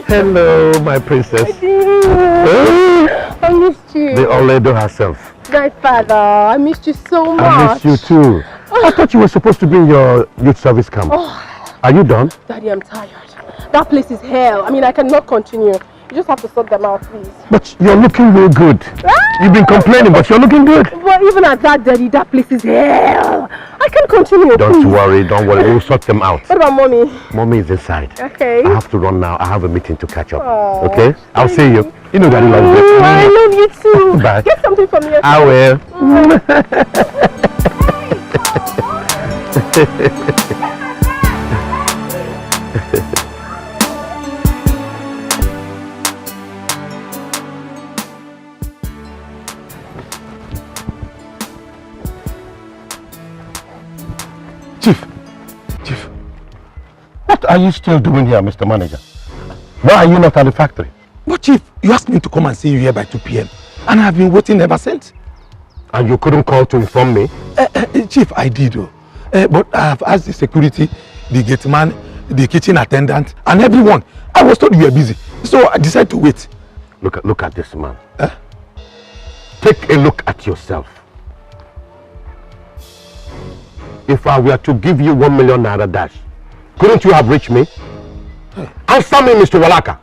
Hello, my princess. I missed you. The old lady herself. My father, I missed you so much. I missed you too. I thought you were supposed to be in your youth service camp. Are you done? Daddy, I'm tired. That place is hell. I mean, I cannot continue. You just have to sort them out, please. But you're looking real good. You've been complaining, but you're looking good. But even at that, Daddy, that place is hell. I can't continue, Don't worry. We'll sort them out. What about Mommy? Mommy is inside. Okay. I have to run now. I have a meeting to catch up. Aww, okay? I'll see you. You know Daddy loves you. I love you too. Bye. Get something from me. I will. Chief, what are you still doing here, Mr. Manager? Why are you not at the factory? But Chief, you asked me to come and see you here by 2 p.m. and I've been waiting ever since. And you couldn't call to inform me? Chief, I did though. But I've asked the security, the gate man, the kitchen attendant, and everyone. I was told you were busy, so I decided to wait. Look at this man. Take a look at yourself. If I were to give you 1 million naira dash, couldn't you have reached me? Answer me, Mr. Walaka.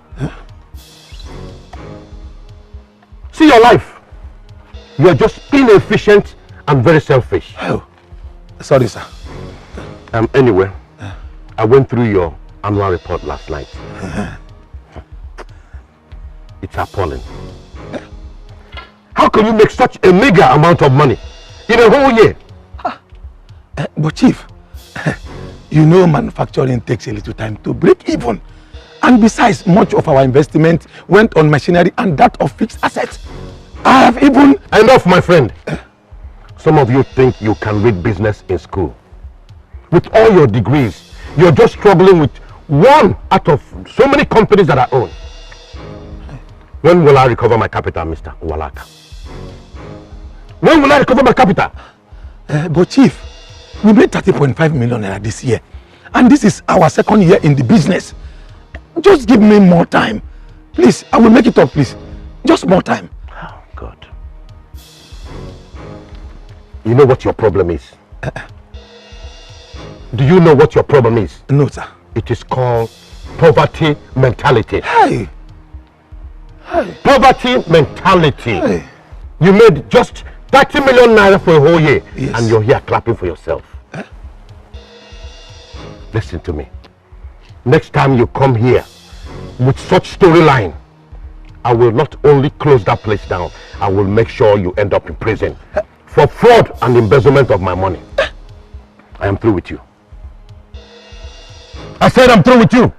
See your life. You are just inefficient and very selfish. Oh, sorry, sir. Anyway, I went through your annual report last night. It's appalling. How can you make such a meager amount of money in a whole year? But Chief, you know manufacturing takes a little time to break even. And besides, much of our investment went on machinery and that of fixed assets. I have even... Enough, my friend. Some of you think you can read business in school. With all your degrees, you're just struggling with one out of so many companies that I own. When will I recover my capital, Mr. Walaka? When will I recover my capital? But Chief, we made 30.5 million naira this year. And this is our 2nd year in the business. Just give me more time. Please, I will make it up, please. Just more time. Oh, God. You know what your problem is? Do you know what your problem is? No, sir. It is called poverty mentality. Hey. Poverty mentality. Hey. You made just 30 million naira for a whole year, yes. And you're here clapping for yourself. Listen to me. Next time you come here with such storyline, I will not only close that place down, I will make sure you end up in prison for fraud and embezzlement of my money. I am through with you. I said I'm through with you.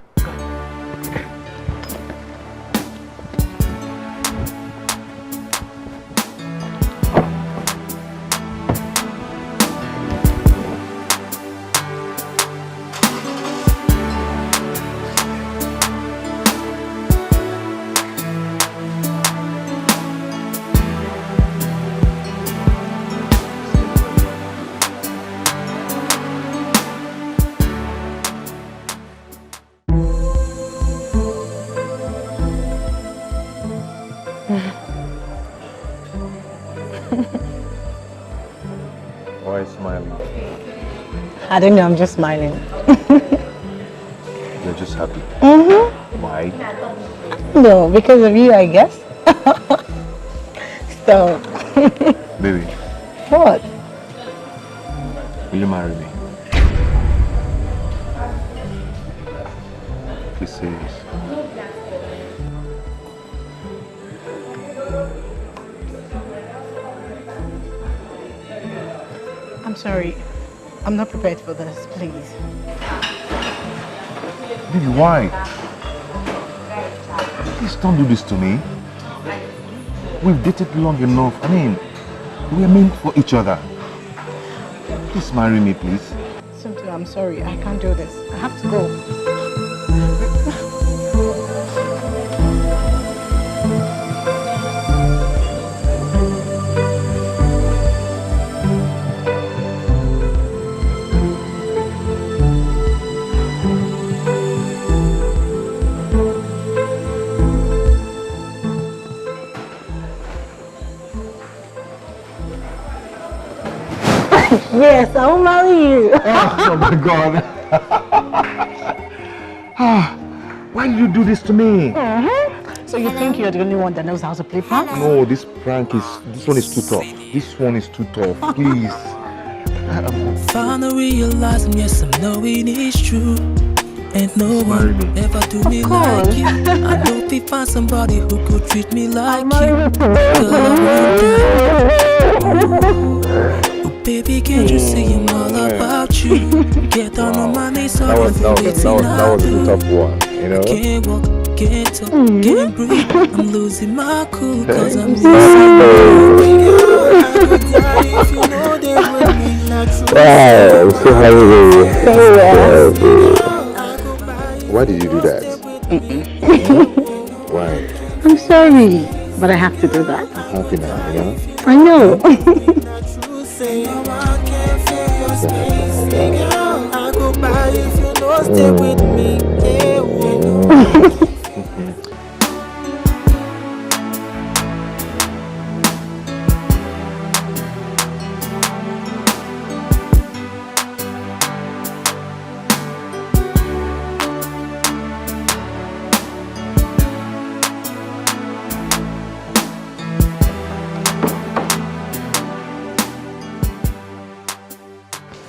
Why smiling? I don't know, I'm just smiling. You're just happy? Mm-hmm. Why? No, because of you, I guess. Stop. Baby. What? Will you marry me? Please say yes. I'm sorry. I'm not prepared for this, please. Baby, why? Please don't do this to me. We've dated long enough. I mean, we're meant for each other. Please marry me, please. Somto, I'm sorry. I can't do this. I have to go. Yes, I will marry you. Oh my God. Why did you do this to me? So you think you're the only one that knows how to play pranks? No, this one is too tough. This one is too tough. Please. Finally realizing, yes, I'm knowing it's true. And no one ever do me like you. I know if find somebody who could treat me like you. Oh, baby, can't you see I'm all about you? Get down on my knees, so That was a tough one, you know? Can't walk, can't talk, can't breathe. I'm losing my cool cause I'm missing you. Wow, I'm so happy with you. Why did you do that? Why? I'm sorry, but I have to do that. I'm happy now, you know? I know.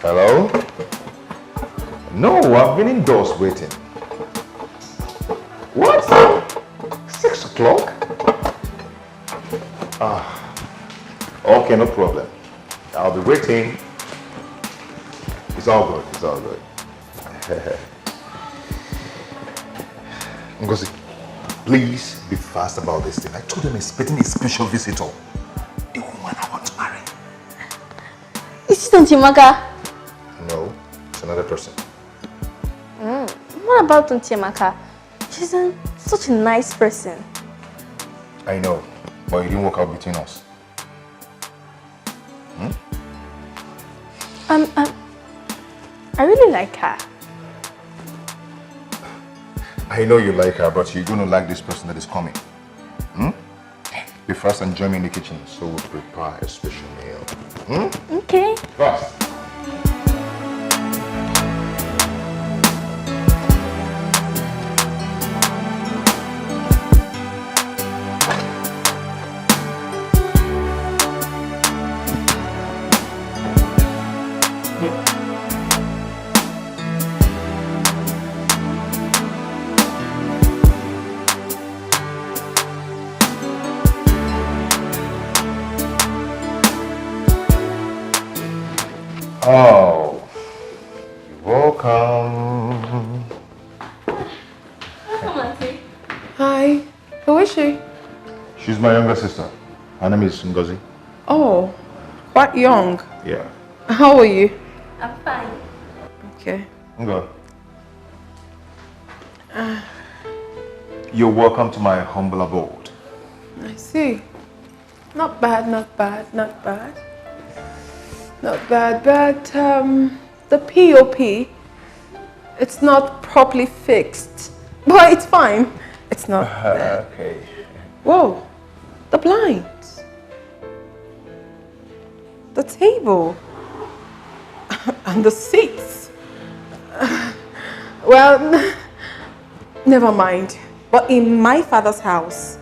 Hello? No, I've been indoors waiting. What? 6 o'clock? Okay, no problem. I'll be waiting. It's all good, it's all good. Ngozi, please be fast about this thing. I told them I'm expecting a special visitor. The woman I want to marry. Is it Auntie Amaka? No, it's another person. What about Auntie Amaka? She's such a nice person. I know, but it didn't work out between us. I really like her. I know you like her, but you're going to like this person that is coming. Be fast and join me in the kitchen so we'll prepare a special meal. Okay. Fast. Oh, welcome. Welcome, Auntie. Hi. Who is she? She's my younger sister. Her name is Ngozi. Oh, quite young. Yeah. How are you? I'm fine. Okay. Ngo. You're welcome to my humble abode. I see. Not bad, not bad, not bad. Not bad, but the POP, it's not properly fixed. But it's fine. It's not there. Okay. Whoa, the blinds. The table. And the seats. Well, never mind. But in my father's house,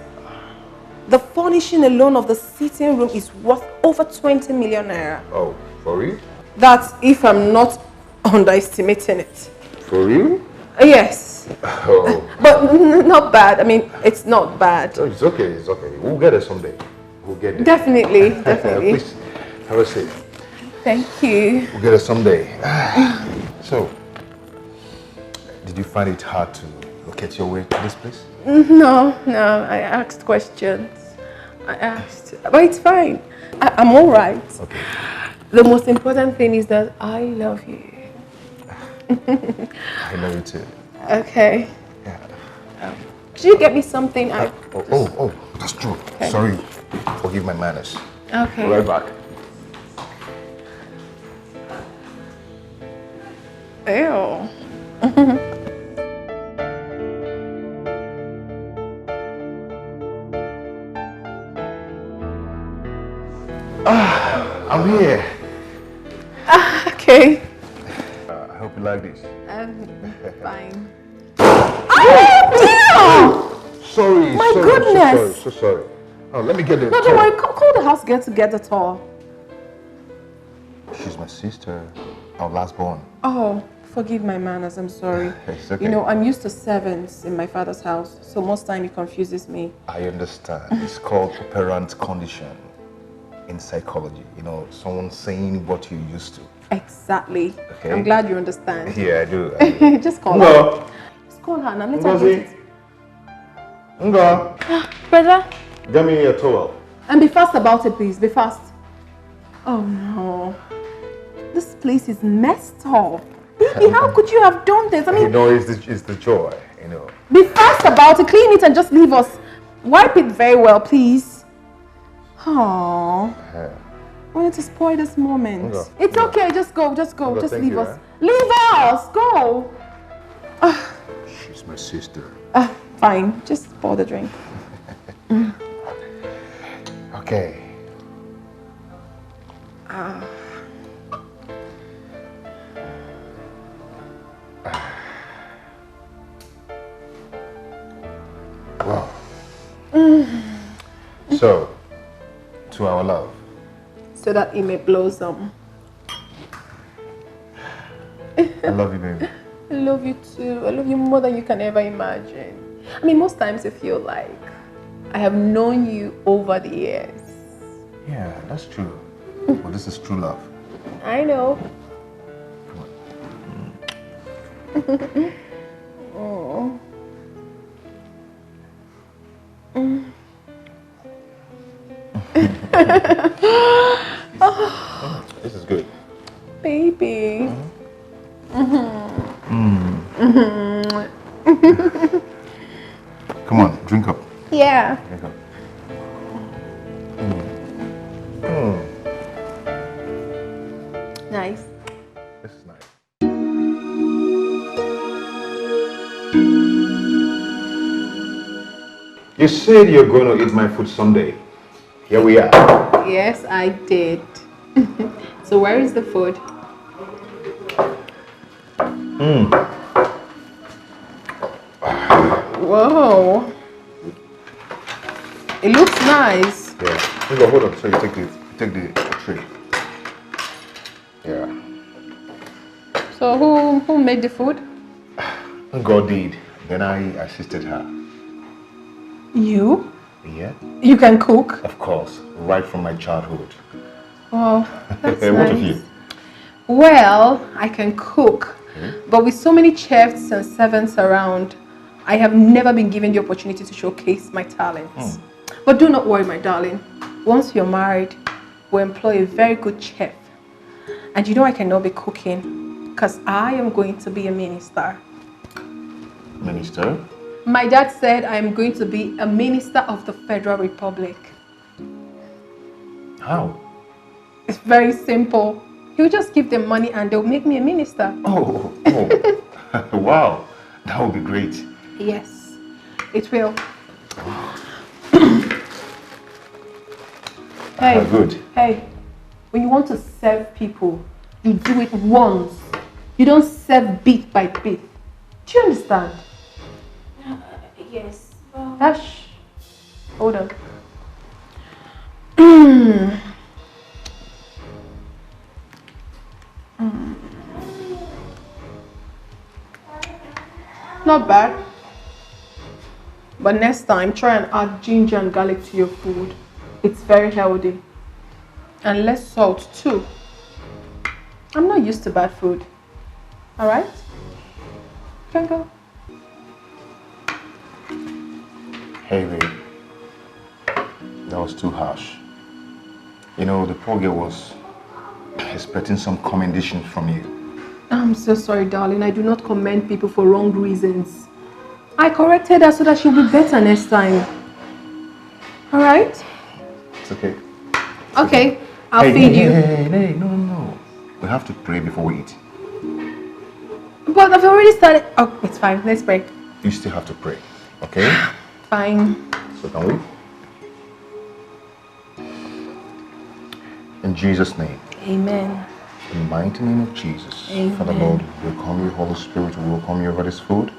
the furnishing alone of the sitting room is worth over 20 million naira. Oh, for real? That's if I'm not underestimating it. For real? Yes. Oh. But not bad. I mean, it's not bad. No, it's okay, it's okay. We'll get it someday. We'll get it. Definitely, definitely. Please, have a seat. Thank you. We'll get it someday. So, did you find it hard to locate your way to this place? No, I asked questions. I asked, but it's fine. I'm all right. Okay. The most important thing is that I love you. I love you too. Okay. Yeah. Could you get me something? Oh, that's true. Okay. Sorry. Forgive my manners. Okay. Be right back. Ew. I'm here. Okay. I hope you like this. Fine. Oh, dear! Sorry, My goodness. So sorry. Oh, let me get the No, don't worry. Call the house girl to get the towel. She's my sister, our last born. Oh, forgive my manners. I'm sorry. It's okay. You know, I'm used to servants in my father's house, so most time it confuses me. I understand. It's called operant condition in psychology. You know, someone saying what you're used to. Exactly. Okay. I'm glad you understand. Yeah, I do. Just call her. Just call her and let her get it. Nga, Brother? get me a towel. And be fast about it, please. Be fast. Oh no. This place is messed up. Baby, how could you have done this? I mean, You know, it's the joy, you know. be fast about it. Clean it and just leave us. Wipe it very well, please. Oh. I wanted to spoil this moment. Nga. It's okay. Just go. Just Nga, just thank leave you, us. Leave us. Go. She's my sister. Fine. Just pour the drink. Okay. Wow. So, to our love. So that it may blossom. I love you, baby. I love you too. I love you more than you can ever imagine. I mean, most times I feel like I have known you over the years. Yeah, that's true. But this is true love. I know. Come on. Oh. This is good. Baby. Come on, drink up. Yeah. Drink up. Nice. This is nice. You said you're going to eat my food someday. Here we are. Yes, I did. So where is the food? Whoa. It looks nice. Yeah. Hold on. So you take the tray. Yeah. So who made the food? God did. Then I assisted her. You? Yeah. You can cook? Of course. Right from my childhood. Oh, that's What nice. of you? Well, I can cook, but with so many chefs and servants around, I have never been given the opportunity to showcase my talents. But do not worry, my darling. Once you're married, we'll employ a very good chef. And you know I cannot be cooking because I am going to be a minister. Minister? My dad said I am going to be a minister of the Federal Republic. How? It's very simple. He'll just give them money and they'll make me a minister. Oh. Wow. That would be great. Yes, it will. Hey, Good. hey, when you want to serve people, you do it once. You don't serve bit by bit. Do you understand? Yes. Hush. Hold on. Not bad. But next time, try and add ginger and garlic to your food. It's very healthy. And less salt too. I'm not used to bad food. Alright? Can go. Hey, babe. That was too harsh. You know, the poor girl was expecting some commendation from you. I'm so sorry, darling. I do not commend people for wrong reasons. I corrected her so that she'll be better next time. Alright? It's okay. Okay, I'll feed you. Hey, no. We have to pray before we eat. But I've already started. Oh, it's fine. Let's break. You still have to pray, okay? Fine. So can we? In Jesus' name. Amen. In the mighty name of Jesus. Amen. Father Lord, we welcome you, Holy Spirit, we welcome you over this food.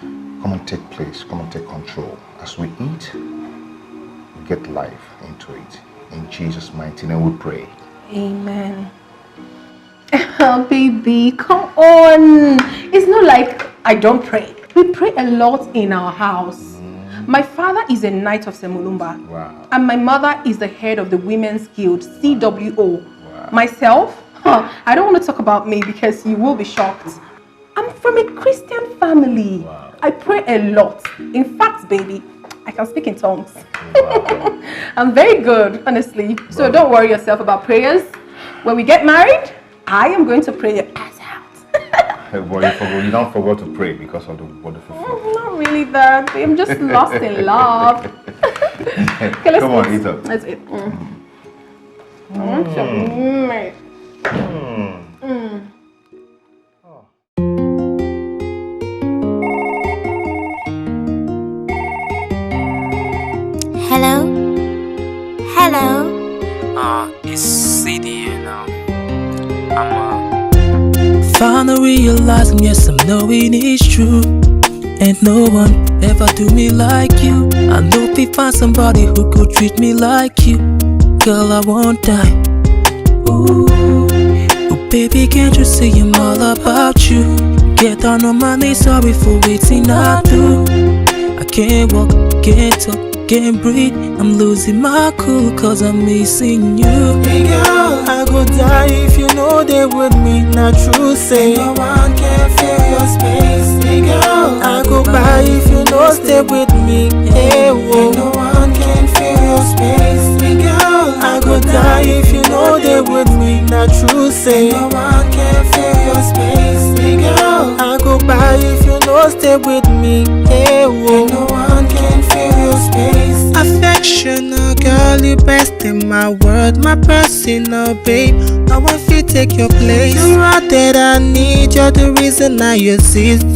Come and take place, come and take control. As we eat, we get life into it. In Jesus' mighty name we pray. Amen. Oh, baby, come on. It's not like I don't pray. We pray a lot in our house. My father is a knight of Semulumba. Wow. And my mother is the head of the Women's Guild, CWO. Wow. Myself, I don't want to talk about me because you will be shocked. I'm from a Christian family. Wow. I pray a lot. In fact, baby, I can speak in tongues. Wow. I'm very good, honestly. So Wow. don't worry yourself about prayers. When we get married, I am going to pray your ass out. Boy, you don't forget to pray because of the wonderful food. Not really that. I'm just lost in love. Okay, let's Come on, eat. eat up. Let's eat. Hello? Hello? It's CD now. Finally realizing, yes, I'm knowing it's true. Ain't no one ever do me like you. I know if find somebody who could treat me like you. Girl, I won't die. Ooh, oh baby, can't you see I'm all about you? Get down on my knees, sorry for waiting I do. I can't walk, can't talk, can't breathe. I'm losing my cool cause I'm missing you. Hey girl, I go die if you know they with me. Not true, say no one can fill your space. Hey girl, I go by if you know stay with me. Hey whoa, no one can fill your space. Hey girl, I go die if you know they with me. Not true, say no one can fill your space. Hey girl, I go by if you know stay with me. Hey whoa, no one can fill your space. Affectional girl, you best in my world, my personal babe. No one fit take your place. You're out that I need, you're the reason I exist.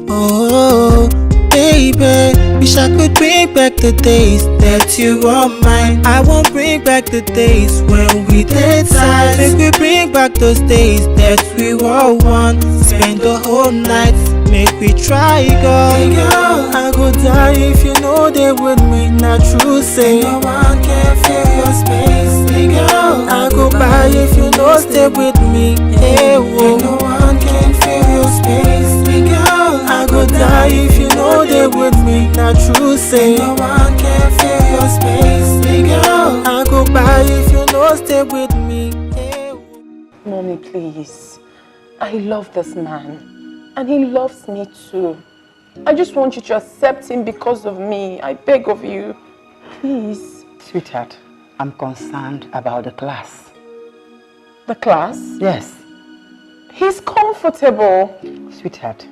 Oh, baby, wish I could bring back the days that you were mine. I won't bring back the days when we did tight. Make we bring back those days that we were one. Spend the whole night, make we try, girl. Hey girl, I go die if you know they with me. Not true, say no one can fill your space. Hey girl, I go by if you know stay with me. Hey whoa, no one can fill your space. Hey girl, I go die if you know they with me. Not true, say no one can fill your space. Hey girl, I go by if you know stay with me. Hey whoa. Mommy, please. I love this man. And he loves me too. I just want you to accept him because of me. I beg of you. Please. Sweetheart, I'm concerned about the class. The class? Yes. He's comfortable. Sweetheart,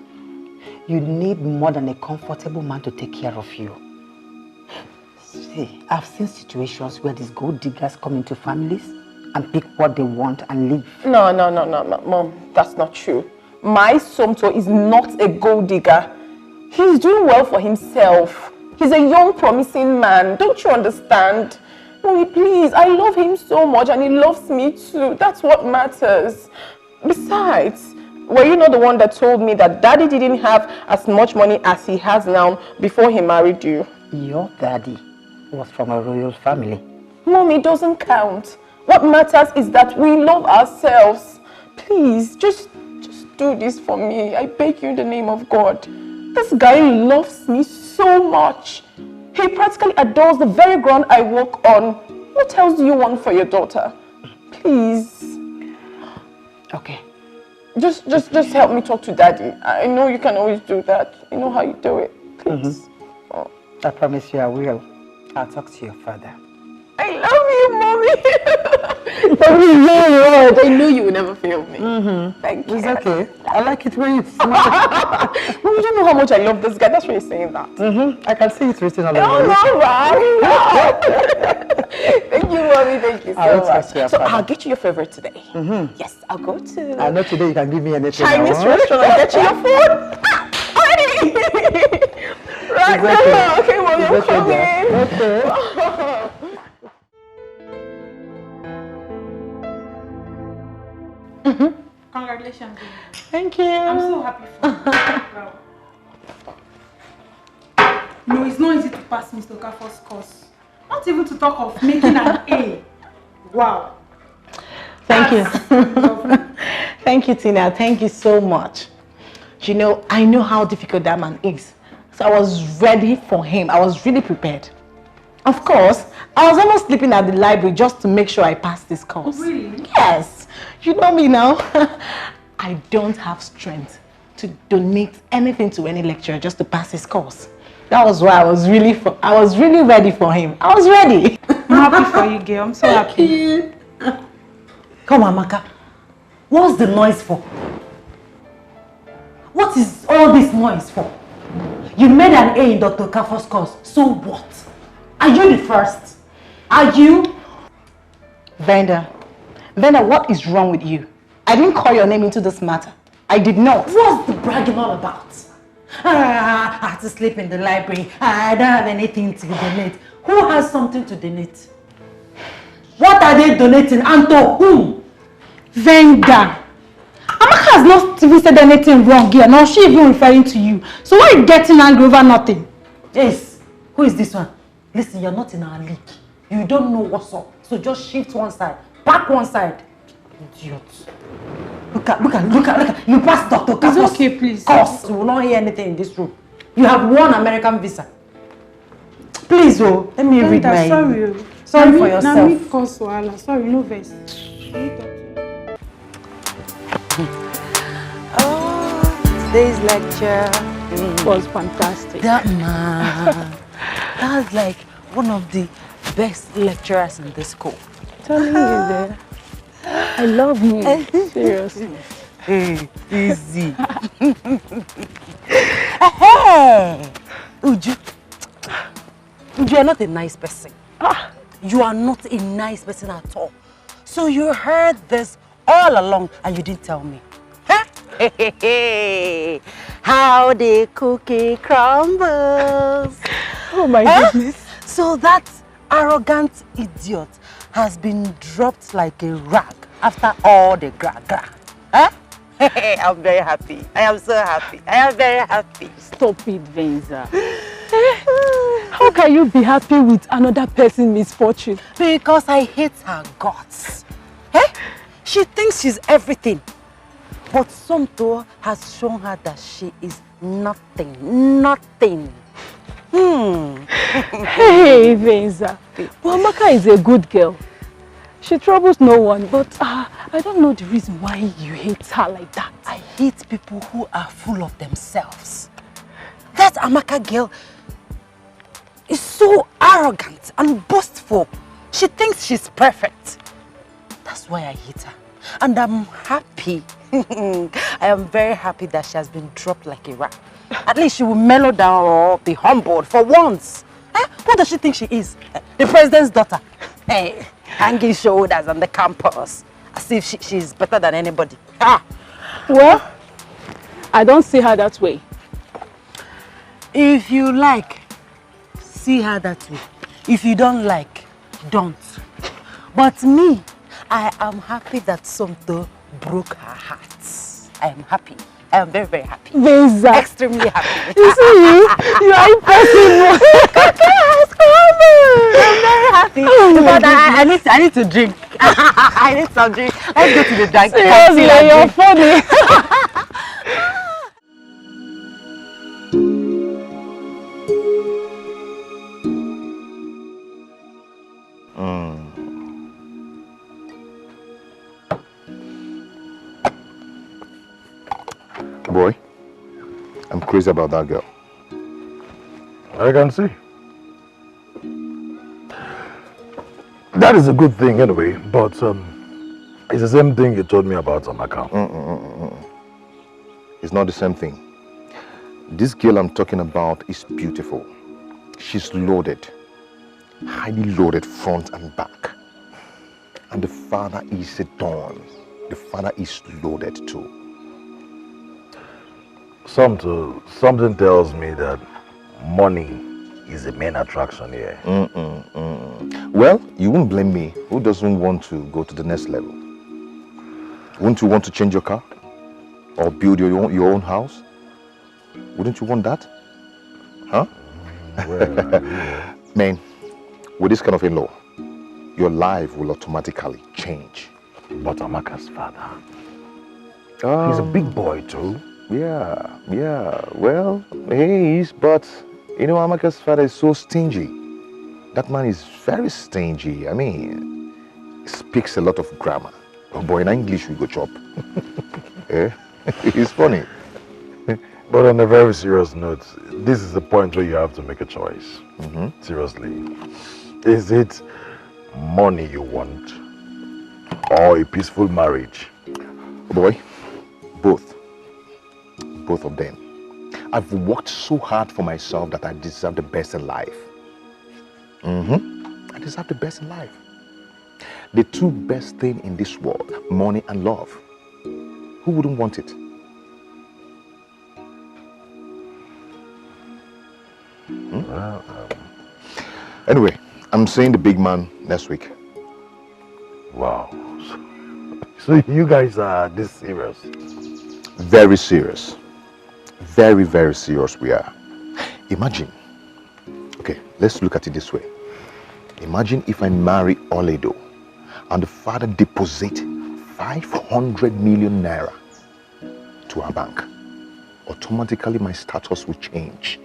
you need more than a comfortable man to take care of you. See, I've seen situations where these gold diggers come into families and pick what they want and leave. No, Mom. That's not true. My Somto is not a gold digger. He's doing well for himself. He's a young, promising man. Don't you understand? Mommy, please. I love him so much and he loves me too. That's what matters. Besides, were you not the one that told me that Daddy didn't have as much money as he has now before he married you? Your daddy was from a royal family. Mommy, it doesn't count. What matters is that we love ourselves. Please, just do this for me. I beg you in the name of God. This guy loves me so much. He practically adores the very ground I walk on. What else do you want for your daughter? Please. Okay. Just help me talk to Daddy. I know you can always do that. You know how you do it. Please. Oh. I promise you I will. I'll talk to your father. I love you, Mommy. I knew you would never fail me. Thank you. It's okay. I like it when you smile. Mom, you don't know how much I love this guy. That's why you're saying that. I can see it written all over. Oh, no, right? Thank you, Mommy. Thank you so much. So I'll get you your favorite today. Yes, I'll go to I know today you can give me anything Chinese I want. restaurant. I'll get you your food. Right now. Okay, Mom, you're coming. Okay. Congratulations. Thank you. I'm so happy for you. Wow. No, it's not easy to pass Mr. Okafor's course. Not even to talk of making an A. Wow. Thank you. Thank you, Tina. Thank you so much. You know, I know how difficult that man is. So I was ready for him. I was really prepared. Of course, I was almost sleeping at the library just to make sure I passed this course. Really? Yes. You know me now. I don't have strength to donate anything to any lecturer just to pass his course. That was why I was really ready for him. I was ready. I'm happy for you, girl. I'm so happy. Come on, Amaka. What's the noise for? What is all this noise for? You made an A in Dr. Okafor's course. So what? Are you the first? Are you? Venza, what is wrong with you? I didn't call your name into this matter. I did not. What's the bragging all about? I had to sleep in the library. I don't have anything to donate. Who has something to donate? What are they donating and to whom? Venza. Amaka has not even said anything wrong here, nor she even referring to you. So why are you getting angry over nothing? Yes. Who is this one? Listen, you're not in our league. You don't know what's up. So just shift one side. Back one side. Idiot. Look at. You passed Dr. Okafor's. It's okay, please. Course. You will not hear anything in this room. You have one American visa. Please, oh, let me read my... Sorry for yourself. Sorry, no verse. Oh, today's lecture was fantastic. That man, that's like one of the best lecturers in this school. Telling you there. I love him. Seriously. Hey, easy. Hey, Uju, you are not a nice person. You are not a nice person at all. So you heard this all along and you didn't tell me. Huh? How the cookie crumbles. Oh my goodness. So that arrogant idiot has been dropped like a rag after all the gra-gra. Huh? I'm very happy. I am so happy. I am very happy. Stop it, Venza. How can you be happy with another person's misfortune? Because I hate her guts. Eh? She thinks she's everything. But Somto has shown her that she is nothing. Nothing. Hey, Venza. Well, Amaka is a good girl. She troubles no one, but I don't know the reason why you hate her like that. I hate people who are full of themselves. That Amaka girl is so arrogant and boastful. She thinks she's perfect. That's why I hate her. And I'm happy. I am very happy that she has been dropped like a rag. At least she will mellow down or be humbled for once. Eh? What does she think she is? The president's daughter. Hey, hanging shoulders on the campus. As if she's better than anybody. Ah. Well, I don't see her that way. If you like, see her that way. If you don't like, don't. But me, I am happy that Somto broke her heart. I am happy. I am very, very happy. Venza. Extremely happy. You see, you are impossible. I'm very happy. Oh, but I need to drink. I need some drink. Let's go to the drink. Seriously, you're funny. Boy, I'm crazy about that girl. I can see. That is a good thing anyway, but it's the same thing you told me about Amaka. It's not the same thing. This girl I'm talking about is beautiful. She's loaded. Highly loaded front and back. And the father is a don. The father is loaded too. Something tells me that money is the main attraction here. Well, you won't blame me. Who doesn't want to go to the next level? Wouldn't you want to change your car? Or build your own house? Wouldn't you want that? Huh? Well, yeah. Man, with this kind of in-law, your life will automatically change. But Amaka's father, he's a big boy too. Yeah. Well, he is, but you know, Amaka's father is so stingy. That man is very stingy. I mean, he speaks a lot of grammar. Oh boy, in English we go chop. Eh? It's funny. But on a very serious note, this is the point where you have to make a choice. Seriously. Is it money you want or a peaceful marriage? Oh boy, both. Both of them. I've worked so hard for myself that I deserve the best in life. I deserve the best in life. The two best things in this world, money and love. Who wouldn't want it? Well, Anyway, I'm seeing the big man next week. wow. So you guys are this serious? Very serious. Very, very serious we are. Imagine. Okay, let's look at it this way. Imagine if I marry Oledo and the father deposit 500 million naira to our bank. Automatically my status will change.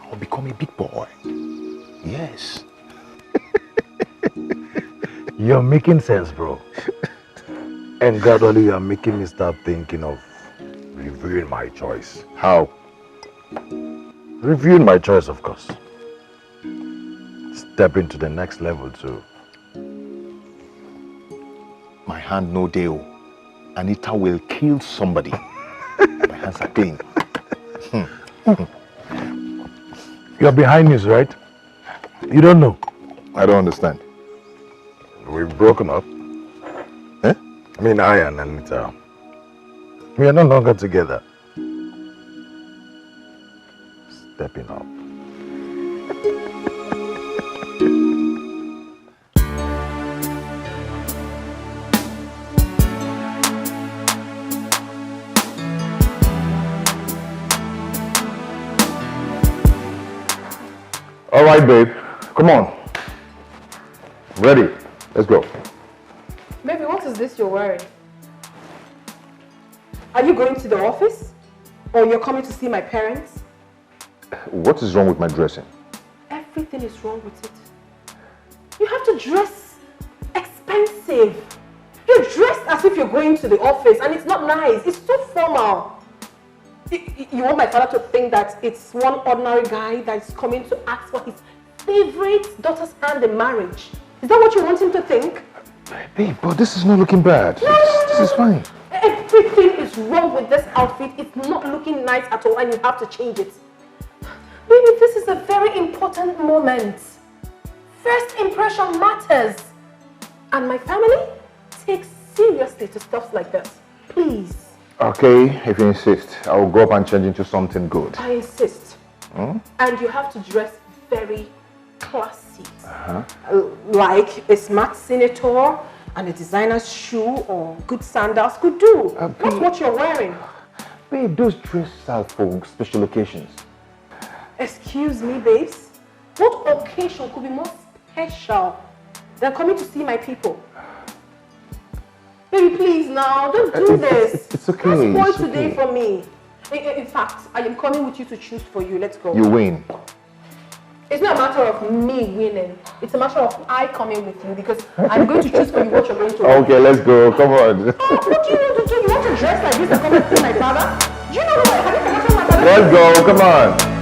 I'll become a big boy. Yes. You're making sense, bro. And gradually you are making me start thinking of reviewing my choice. How? Reviewing my choice, of course. Stepping to the next level too. My hand no deal. Anita will kill somebody. My hands are clean. You're behind news, right? You don't know. I don't understand. We've broken up. Eh? I mean, I and Anita. We are no longer together. Stepping up. All right, babe. Come on. Ready. Let's go. Baby, what is this you're wearing? Are you going to the office? Or you're coming to see my parents? What is wrong with my dressing? Everything is wrong with it. You have to dress expensive. You're dressed as if you're going to the office and it's not nice. It's too formal. You want my father to think that it's one ordinary guy that's coming to ask for his favorite daughter's hand in marriage. Is that what you want him to think? Babe, but this is not looking bad. No. This is fine. Everything is wrong with this outfit. It's not looking nice at all and you have to change it. Baby, this is a very important moment. First impression matters. And my family takes seriously to stuff like this. Please. Okay, if you insist, I will go up and change into something good. I insist. And you have to dress very classy. Like a smart senator and a designer's shoe or good sandals could do. That's what you're wearing. Babe, those dresses are for special occasions. Excuse me, babes. What occasion could be more special than coming to see my people? Baby, please now, don't do this. It's okay. Don't spoil it's today okay. for me. In fact, I am coming with you to choose for you. Let's go. You win. It's not a matter of me winning. It's a matter of I coming with you because I'm going to choose for you what you're going to wear. Okay, let's go. Come on. What do you want to do? You want to dress like this and come and see my father? Do you know what? Have you forgotten my father? Let's go. Come on.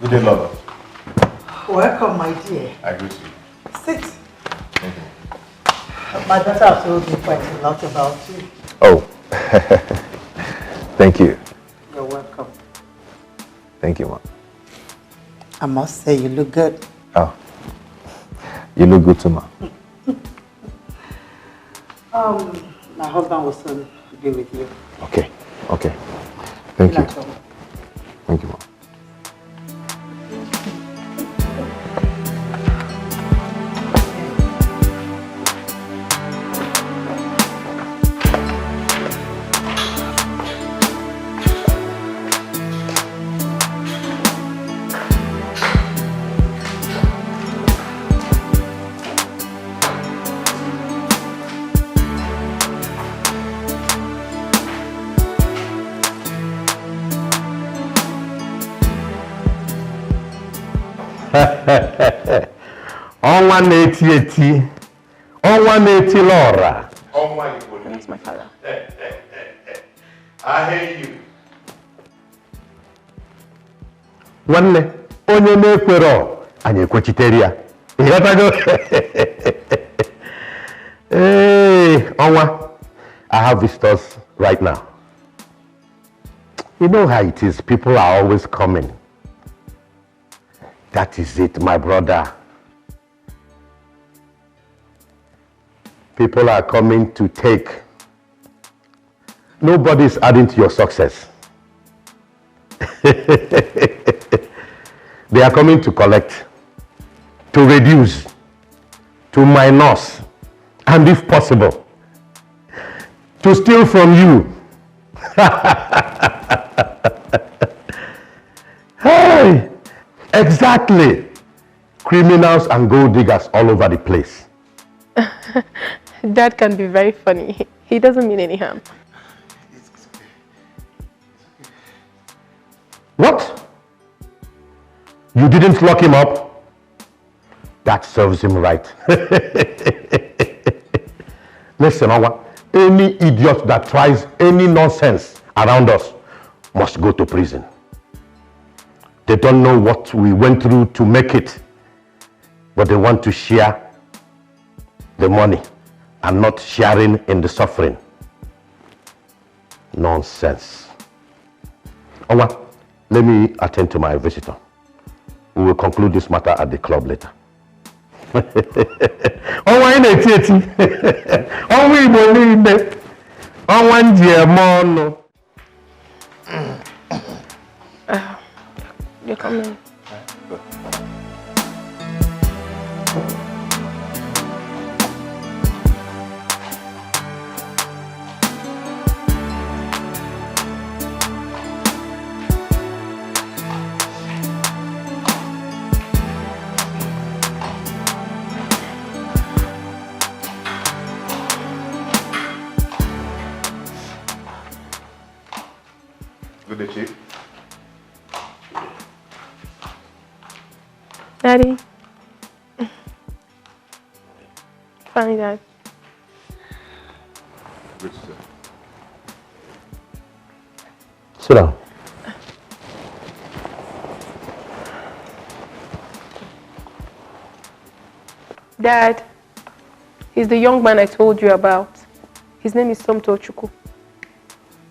Good day, lover. Welcome, my dear. I greet you. Sit. My daughter has told me quite a lot about you. Oh, thank you. You're welcome. Thank you, ma. I must say you look good. Oh, you look good too, ma. My husband will soon be with you. Okay, okay. Thank you. Thank you, ma. Ọnwa na-eti eti, ọnwa na-eti lọra. That's my father. I hate you. Nwanne, onye na-ekwero, anyị ekwechitere ya. Ịghọtago? Hey, Ọnwa, I have visitors right now. You know how it is, people are always coming. That is it, my brother. People are coming to take. Nobody's adding to your success. They are coming to collect, to reduce, to minus, and if possible, to steal from you. Hey! Exactly. Criminals and gold diggers all over the place. Dad can be very funny. He doesn't mean any harm. What? You didn't lock him up? That serves him right. Listen, Awa, any idiot that tries any nonsense around us must go to prison. They don't know what we went through to make it, but they want to share the money and not sharing in the suffering. Nonsense. Owa, let me attend to my visitor. We will conclude this matter at the club later. Owa ina eti. Owa Igbo niile. Owa njiemo. You're coming. Good day, Chief. Daddy. Fine, Dad. Good, sir. Sit down. Dad, he's the young man I told you about. His name is Somto.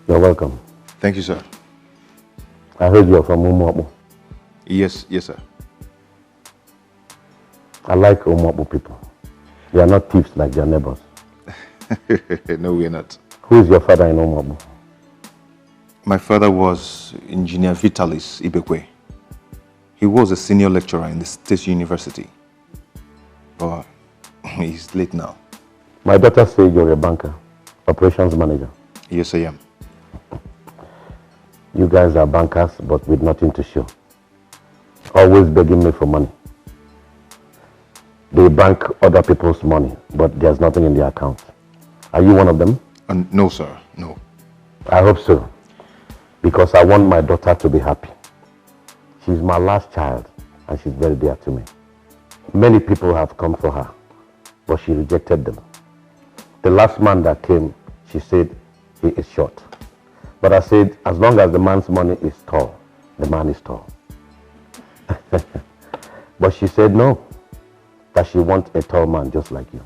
You're welcome. Thank you, sir. I heard you're from Umuabu. Yes, sir. I like Umuabu people. They are not thieves like their neighbors. No, we're not. Who is your father in Umuabu? My father was Engineer Vitalis Ibekwe. He was a senior lecturer in the State University. But he's late now. My daughter said you're a banker, operations manager. Yes, I am. You guys are bankers, but with nothing to show. Always begging me for money. They bank other people's money, but there's nothing in their account. Are you one of them? No, sir. No. I hope so. Because I want my daughter to be happy. She's my last child, and she's very dear to me. Many people have come for her, but she rejected them. The last man that came, she said he is short. But I said, as long as the man's money is tall, the man is tall. But she said no, that she wants a tall man just like you.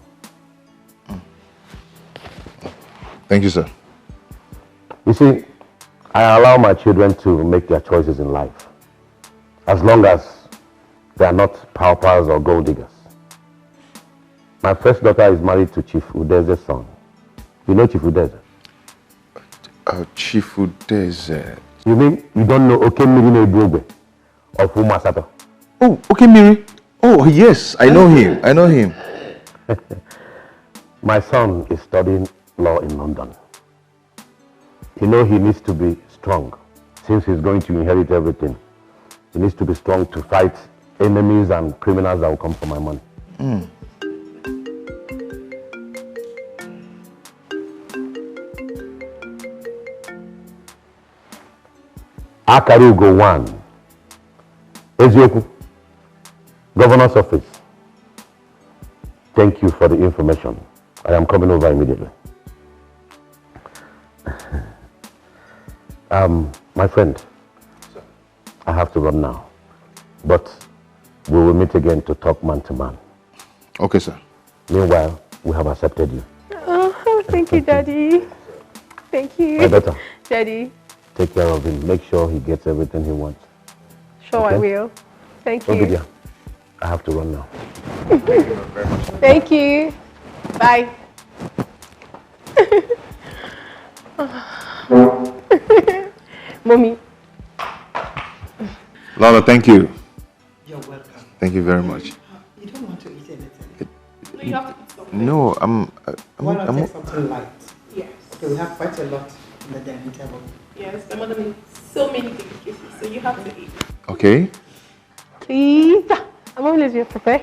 Thank you, sir. You see, I allow my children to make their choices in life. as long as they are not paupers or gold diggers. My first daughter is married to Chief Udeze's son. You know Chief Udeze? Chief Udeze. You mean you don't know Okemiri Nebogbe of Umasato? Oh, Okemiri. Oh, yes, I know him. I know him. My son is studying law in London. You know he needs to be strong since he's going to inherit everything. He needs to be strong to fight enemies and criminals that will come for my money. Akarugo 1. Ezioku, Governor's Office. Thank you for the information. I am coming over immediately. My friend, I have to run now, but we will meet again to talk man to man. Okay, sir. Meanwhile, we have accepted you. Oh, thank you, Daddy. Thank you. My daughter. Daddy. Take care of him. Make sure he gets everything he wants. Sure, okay? I will. Thank you. Ogidia, I have to run now. Thank you. Bye. Mommy. Lola, thank you. You're welcome. Thank you very much. You don't want to eat anything? No, you have to eat something. No, Why not take something light? Yes. Okay, we have quite a lot in the dining table. Yes, my mother made so many delicacies, so you have to eat. Okay. Please. I'm always here to prepare.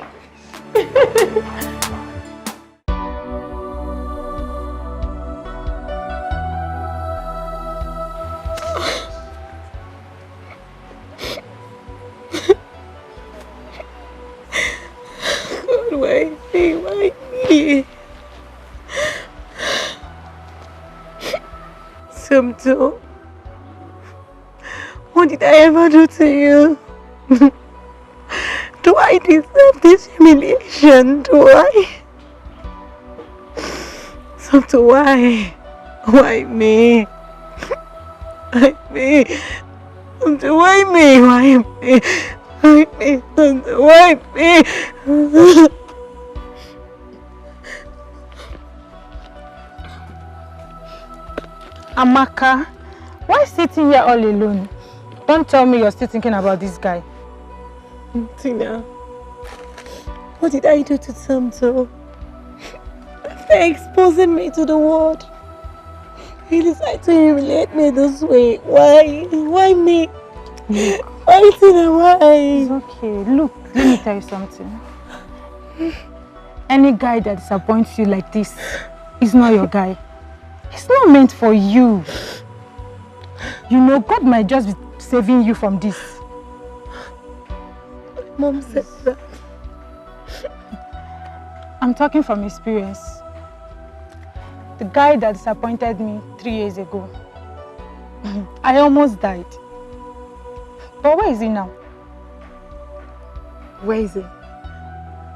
Why me? Somto, what did I ever do to you? Do I deserve this humiliation? Do I? Somto, why? Why me? Why me? Somto, why me? Why me? Why me? Somto, why me? Amaka, why sitting here all alone? Don't tell me you're still thinking about this guy. Tina, what did I do to Somto? After exposing me to the world, he decided to humiliate me this way. Why? Why me? Look. Why, Tina? Why? It's okay. Look, let me tell you something. Any guy that disappoints you like this is not your guy. It's not meant for you. You know, God might just be saving you from this. Mom said that. I'm talking from experience. The guy that disappointed me 3 years ago, I almost died. But where is he now? Where is he?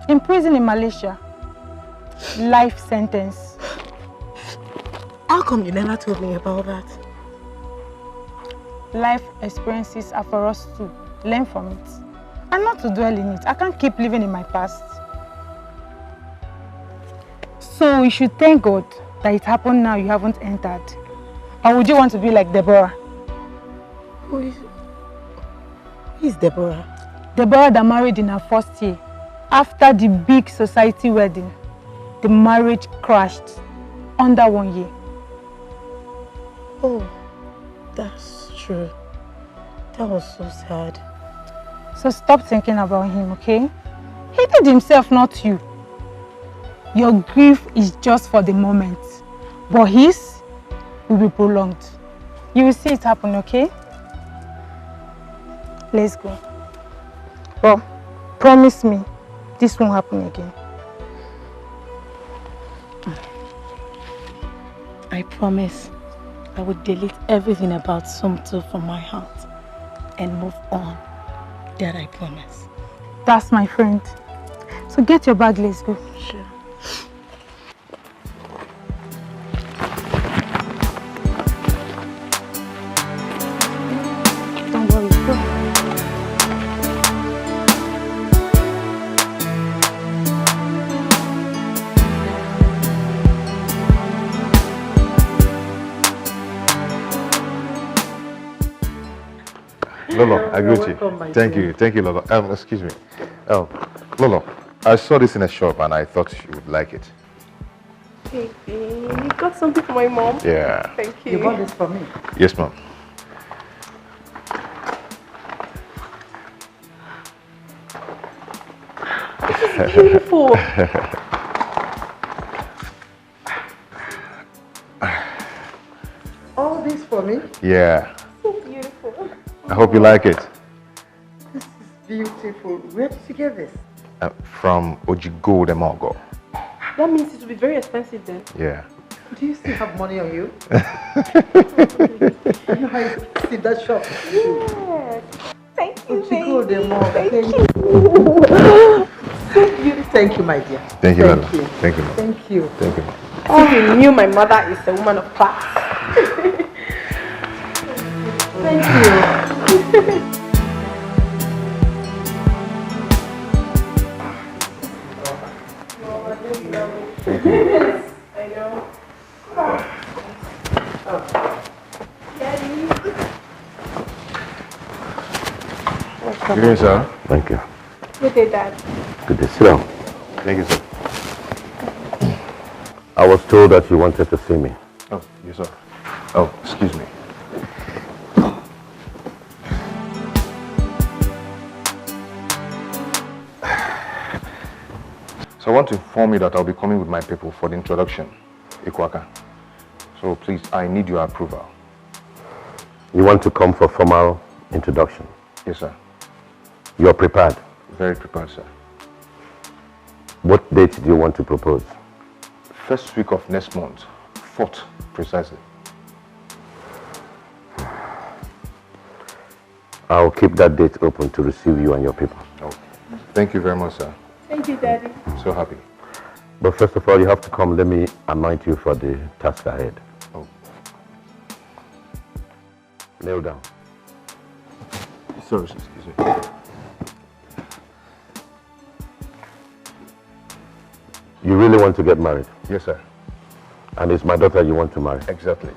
In prison in Malaysia. Life sentence. How come you never told me about that? Life experiences are for us to learn from it and not to dwell in it. I can't keep living in my past. So we should thank God that it happened now you haven't entered. Or would you want to be like Deborah? Who is Deborah? Deborah that married in her first year. After the big society wedding, the marriage crashed under 1 year. Oh, that's true. That was so sad. So stop thinking about him, okay? He did himself, not you. Your grief is just for the moment, but his will be prolonged. You will see it happen, okay? Let's go. But promise me, this won't happen again. I promise I will delete everything about Somto from my heart and move on. That I promise. That's my friend. So get your bag, let's go. Sure. Don't worry, go. Lolo, I greet you. Thank you, Lolo. Excuse me. Lolo, I saw this in a shop and I thought you would like it. Baby, you got something for my mom? Yeah. Thank you. You bought this for me? Yes, ma'am. This is beautiful. All this for me? Yeah. So beautiful. I hope you like it. This is beautiful. Where did you get this? From Ojigo de Mogo. That means it will be very expensive then. Yeah. Do you still have money on you? You know how you see that shop? Yes. Thank you, baby. Ojigo de Mogo. Thank you. So beautiful. Thank you, my dear. Thank you, Lolo. Thank you. Thank you. Thank you. Thank you. Oh, you knew my mother is a woman of class. Thank you. Yes, I know. Daddy. Good day, sir. Thank you. Good day, Dad. Good day. Sit down. Thank you, sir. I was told that you wanted to see me. Oh, yes, sir. Oh, excuse me. So I want to inform you that I'll be coming with my people for the introduction, Ikwaka. So please, I need your approval. You want to come for formal introduction? Yes, sir. You're prepared? Very prepared, sir. What date do you want to propose? First week of next month, 4th precisely. I'll keep that date open to receive you and your people. Oh, thank you very much, sir. Thank you, Daddy. I'm so happy. But first of all, you have to come. Let me anoint you for the task ahead. Oh. Kneel down. Sorry, excuse me. You really want to get married? Yes, sir. And it's my daughter you want to marry? Exactly.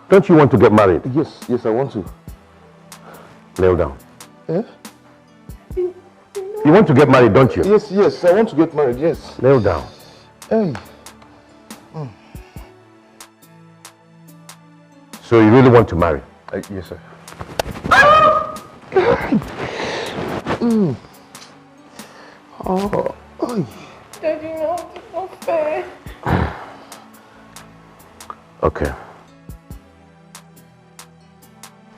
Don't you want to get married? Yes, I want to. Kneel down. Eh? You want to get married, don't you? Yes, I want to get married, yes. Kneel down. Hey. So you really want to marry? Yes, sir. Daddy, no, it's not fair. Okay.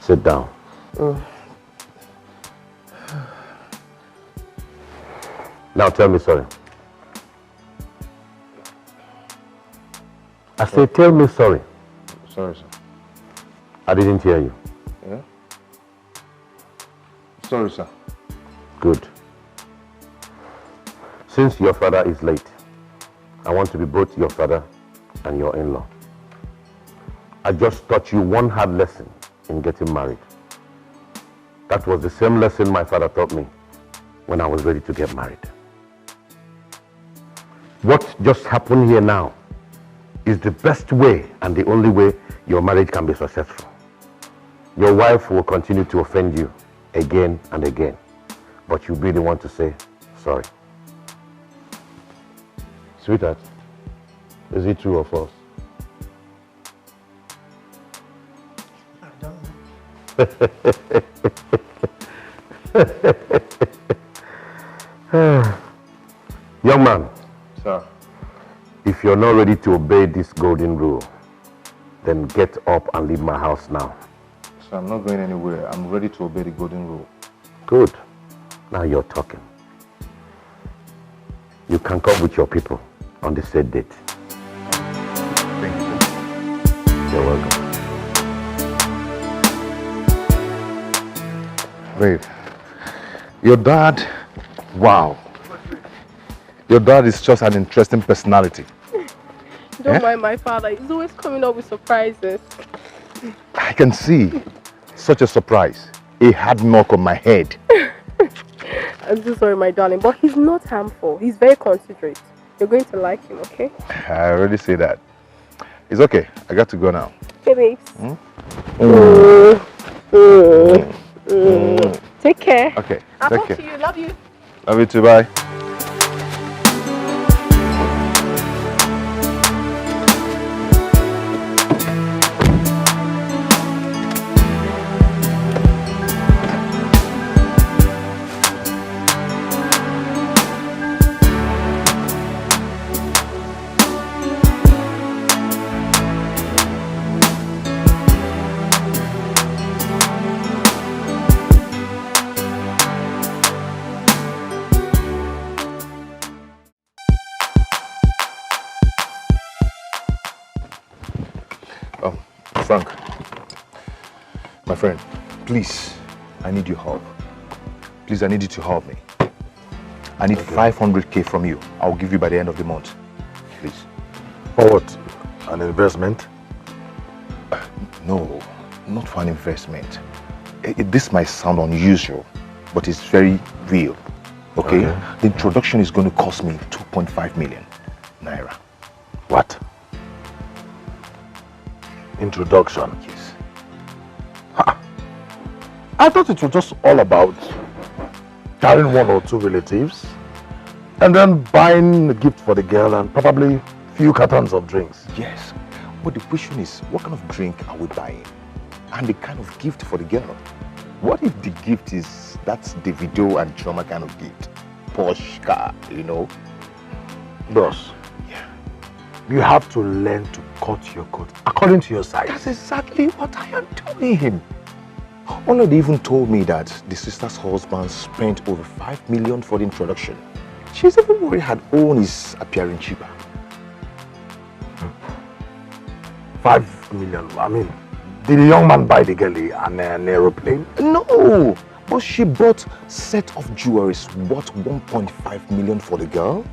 Sit down. Now tell me sorry. I say tell me sorry. Sorry, sir. I didn't hear you. Yeah? Sorry, sir. Good. Since your father is late, I want to be both your father and your in-law. I just taught you one hard lesson in getting married. That was the same lesson my father taught me when I was ready to get married. What just happened here now is the best way and the only way your marriage can be successful. Your wife will continue to offend you again and again, but you really want to say sorry. Sweetheart, is it true or false? I don't know. Young man. Sir. If you're not ready to obey this golden rule, then get up and leave my house now. Sir, I'm not going anywhere. I'm ready to obey the golden rule. Good. Now you're talking. You can come with your people on the said date. Thank you, sir. You're welcome. Babe, your dad, wow. Your dad is just an interesting personality. Don't mind my father. He's always coming up with surprises. I can see such a surprise. A hard knock on my head. I'm so sorry, my darling, but he's not harmful. He's very considerate. You're going to like him, okay? I already say that. It's okay. I got to go now. Okay, babes. Take care. Okay. I'll Take talk care. to you. Love you. Love you too. Bye. Frank, my friend, please, I need your help. Please, I need you to help me. I need 500k from you. I'll give you by the end of the month. Please. For what? An investment? No, not for an investment. This might sound unusual, but it's very real. Okay? The introduction is going to cost me 2.5 million naira. What? Introduction? Yes. I thought it was just all about carrying one or two relatives and then buying a gift for the girl and probably a few cartons of drinks. Yes, but the question is, what kind of drink are we buying? And the kind of gift for the girl? What if the gift is that's the video and trauma kind of gift? Porsche car, you know? Boss, you have to learn to cut your coat according to your size. That's exactly what I am doing. Only they even told me that the sister's husband spent over 5 million for the introduction. She's even worried her own is appearing cheaper. 5 million? I mean, did the young man buy the girl an aeroplane? No, but she bought set of jewelries worth 1.5 million for the girl,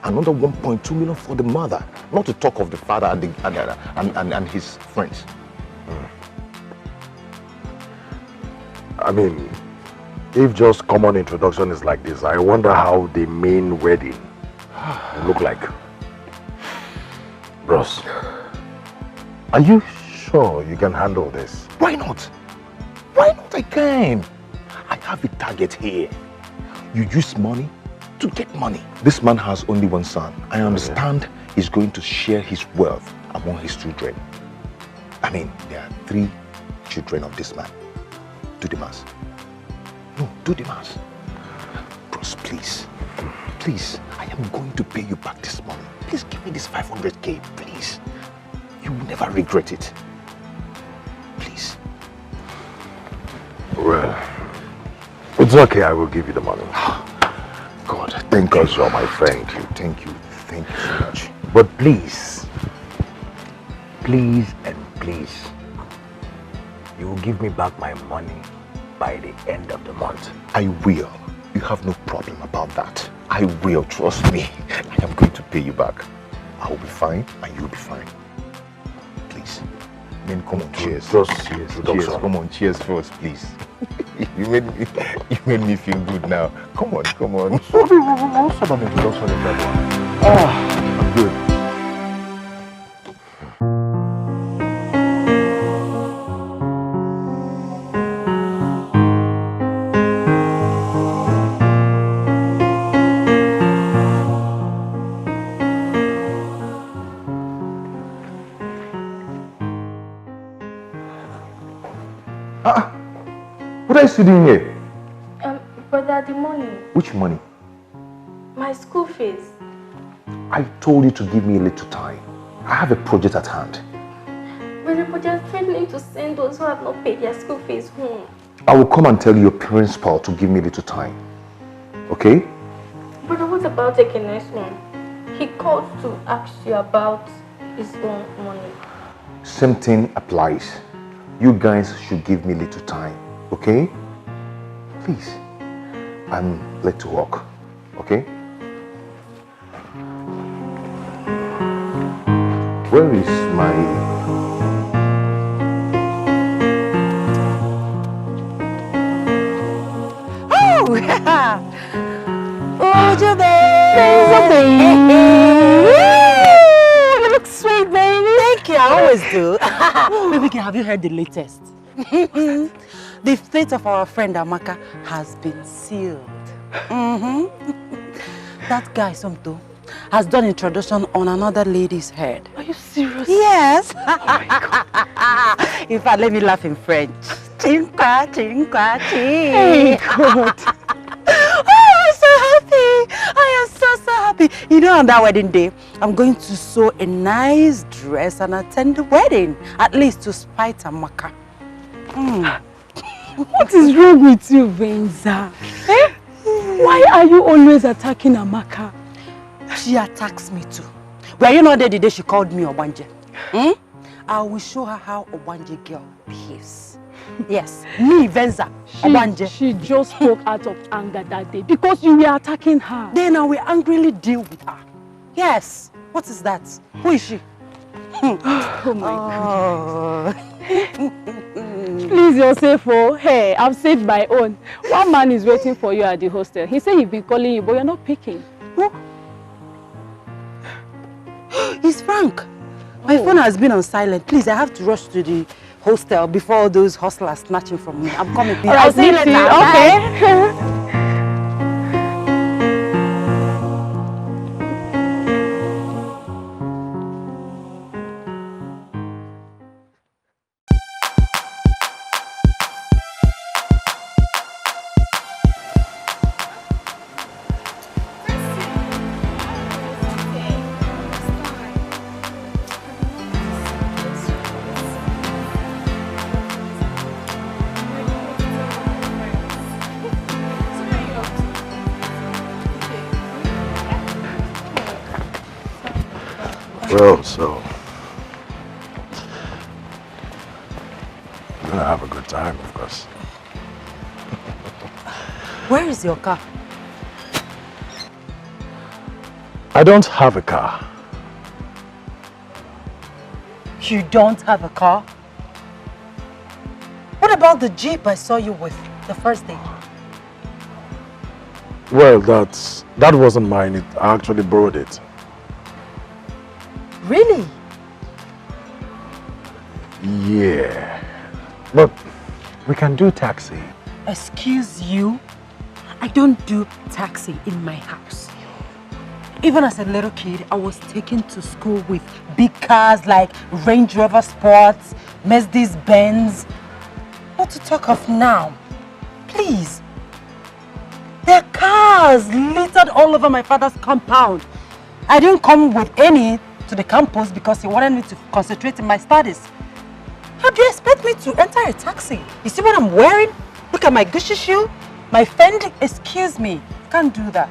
another 1.2 million for the mother, not to talk of the father and his friends. I mean, if just common introduction is like this, I wonder how the main wedding will look like. Bros, are you sure you can handle this? Why not? Why not? I can. I have a target here. You use money to get money. This man has only one son. I understand he's going to share his wealth among his children. I mean, there are 3 children of this man. Do the math. No, do the math. Bros, please. Please, I am going to pay you back this money. Please give me this 500k, please. You will never regret it. Please. Well, it's okay, I will give you the money. God, thank you. Because you're my friend. Thank you so much. But please, please and please, you will give me back my money by the end of the month. I will. You have no problem about that. I will, trust me. I am going to pay you back. I will be fine and you'll be fine. Please. Then come on, cheers. Just cheers. Come on, cheers first, please. You made me feel good now. Come on. What sort of introduction is that one? I'm good. What are you sitting here? Brother, the money. Which money? My school fees. I told you to give me a little time. I have a project at hand. But you're threatening to send those who have not paid their school fees home. I will come and tell your principal to give me a little time. Okay? Brother, what about taking next one? He called to ask you about his own money. Same thing applies. You guys should give me a little time. Okay? Please. I'm late to work. Okay? Where is my... Oh, yeah! Oh, baby! Somto. Baby, have you heard the latest? The fate of our friend Amaka has been sealed. That guy, Somto, has done introduction on another lady's head. Are you serious? Yes. Oh my God. In fact, let me laugh in French. Chinkwa, chinkwa, chink. Hey, God. Oh, I'm so happy. I am so happy. You know, on that wedding day, I'm going to sew a nice dress and attend the wedding. At least to spite Amaka. What is wrong with you, Venza? Eh? Why are you always attacking Amaka? She attacks me too. Were you not there the day she called me Obanje? I will show her how Obanje girl behaves. Yes, me, Venza, Obanje. She just spoke out of anger that day because you were attacking her. Then I will angrily deal with her. Yes. What is that? Who is she? Oh my God. Please, you're safe. Oh, hey, I've saved my own. One man is waiting for you at the hostel. He said he's been calling you, but you're not picking. Who? It's Frank. My phone has been on silent. Please, I have to rush to the hostel before all those hustlers snatching from me. I'm coming. I'll see you later. Okay. Well, so I'm gonna have a good time, of course. Where is your car? I don't have a car. You don't have a car? What about the Jeep I saw you with the first day? Well, that wasn't mine. I actually borrowed it. Really? Yeah. But we can do taxi. Excuse you? I don't do taxi in my house. Even as a little kid, I was taken to school with big cars like Range Rover Sports, Mercedes Benz. What to talk of now? Please. There are cars littered all over my father's compound. I didn't come with any to the campus because he wanted me to concentrate in my studies. How do you expect me to enter a taxi? You see what I'm wearing? Look at my Gucci shoe, my Fendi. Excuse me, can't do that.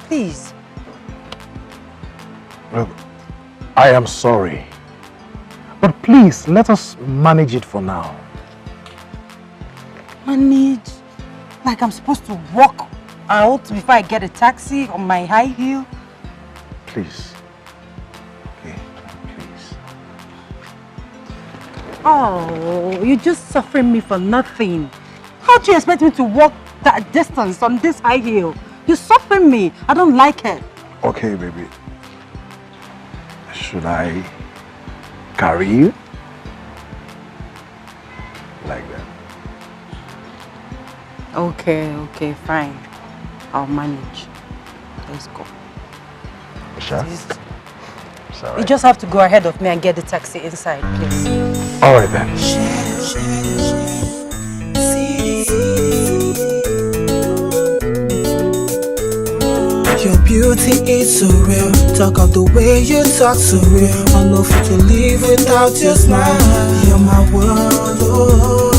Please. Well, I am sorry. But please, let us manage it for now. Manage? Like I'm supposed to walk out before I get a taxi on my high heel? Please. Okay, please. Oh, you're just suffering me for nothing. How do you expect me to walk that distance on this high heel? You're suffering me. I don't like it. Okay, baby. Should I carry you? Like that. Okay, fine. I'll manage. Let's go. Sure. You just have to go ahead of me and get the taxi inside, please. All right then. Your beauty is so real. Talk of the way you talk so real. I know if to live without your smile. You're my world. Oh.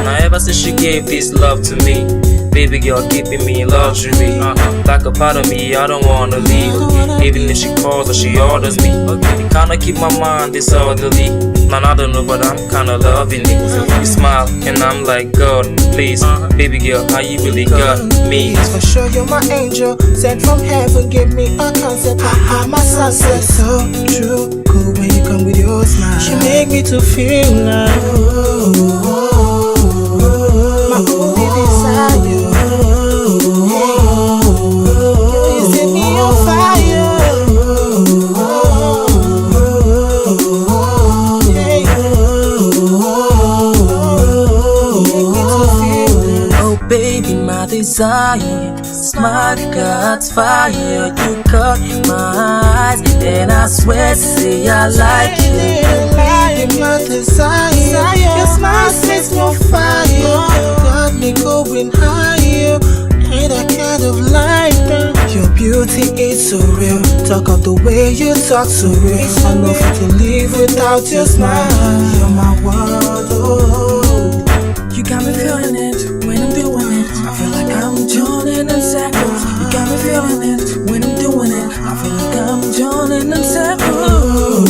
Now ever since she gave this love to me, baby girl keeping me in luxury. Like a part of me, I don't wanna leave. Even if she calls or she orders me, it kinda keep my mind disorderly. Man, I don't know, but I'm kinda loving it. You smile and I'm like, God, please, baby girl, how you really got me? Yes, for sure you're my angel, sent from heaven, give me a concept. My sunset, so true. Cool when you come with your smile. She make me to feel like my only desire. You set me on fire. Yeah. desire. Smile got fire. You caught my eyes, and I swear, say I like you. My desire, your smile sets no fire. Got me going higher. Ain't that kind of life. Your beauty is so real. Talk of the way you talk so real. I know if to live without your smile. You're my world. Oh. You got me feeling it when I'm doing it. I feel like I'm joining in circles. You got me feeling it when I'm doing it. I feel like I'm joining in circles.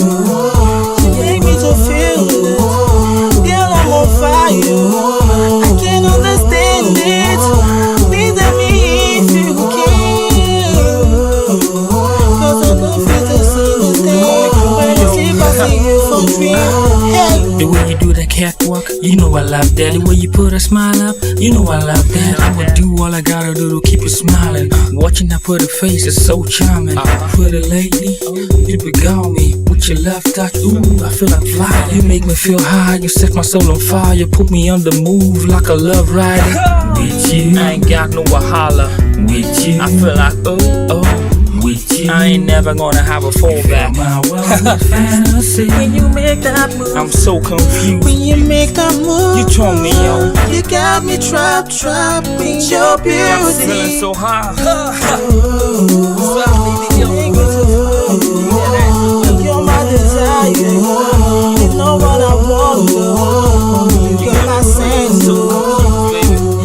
You make me so feel it. Girl, I'm on fire. I can't understand it. Please let me if you can. Cause I know if it's a thing. When you sleep, I see you for free. Hey. The way you do that catwalk, you know I love that. The way you put a smile up, you know I love that. I would do all I gotta do to keep you smiling. Watching that pretty face is so charming. Pretty lady, you beguile me with your left touch. Ooh, I feel like flying. You make me feel high, you set my soul on fire. You put me on the move like a love rider. With you, I ain't got no wahala. With you, I feel like oh. With you, I ain't never gonna have a fallback. My world fantasy. When you make that move, I'm so confused. When you make that move, you turn me on. You got me trapped in your beauty. I'm feeling so high. You're my desire. You know what I want. You're my sense.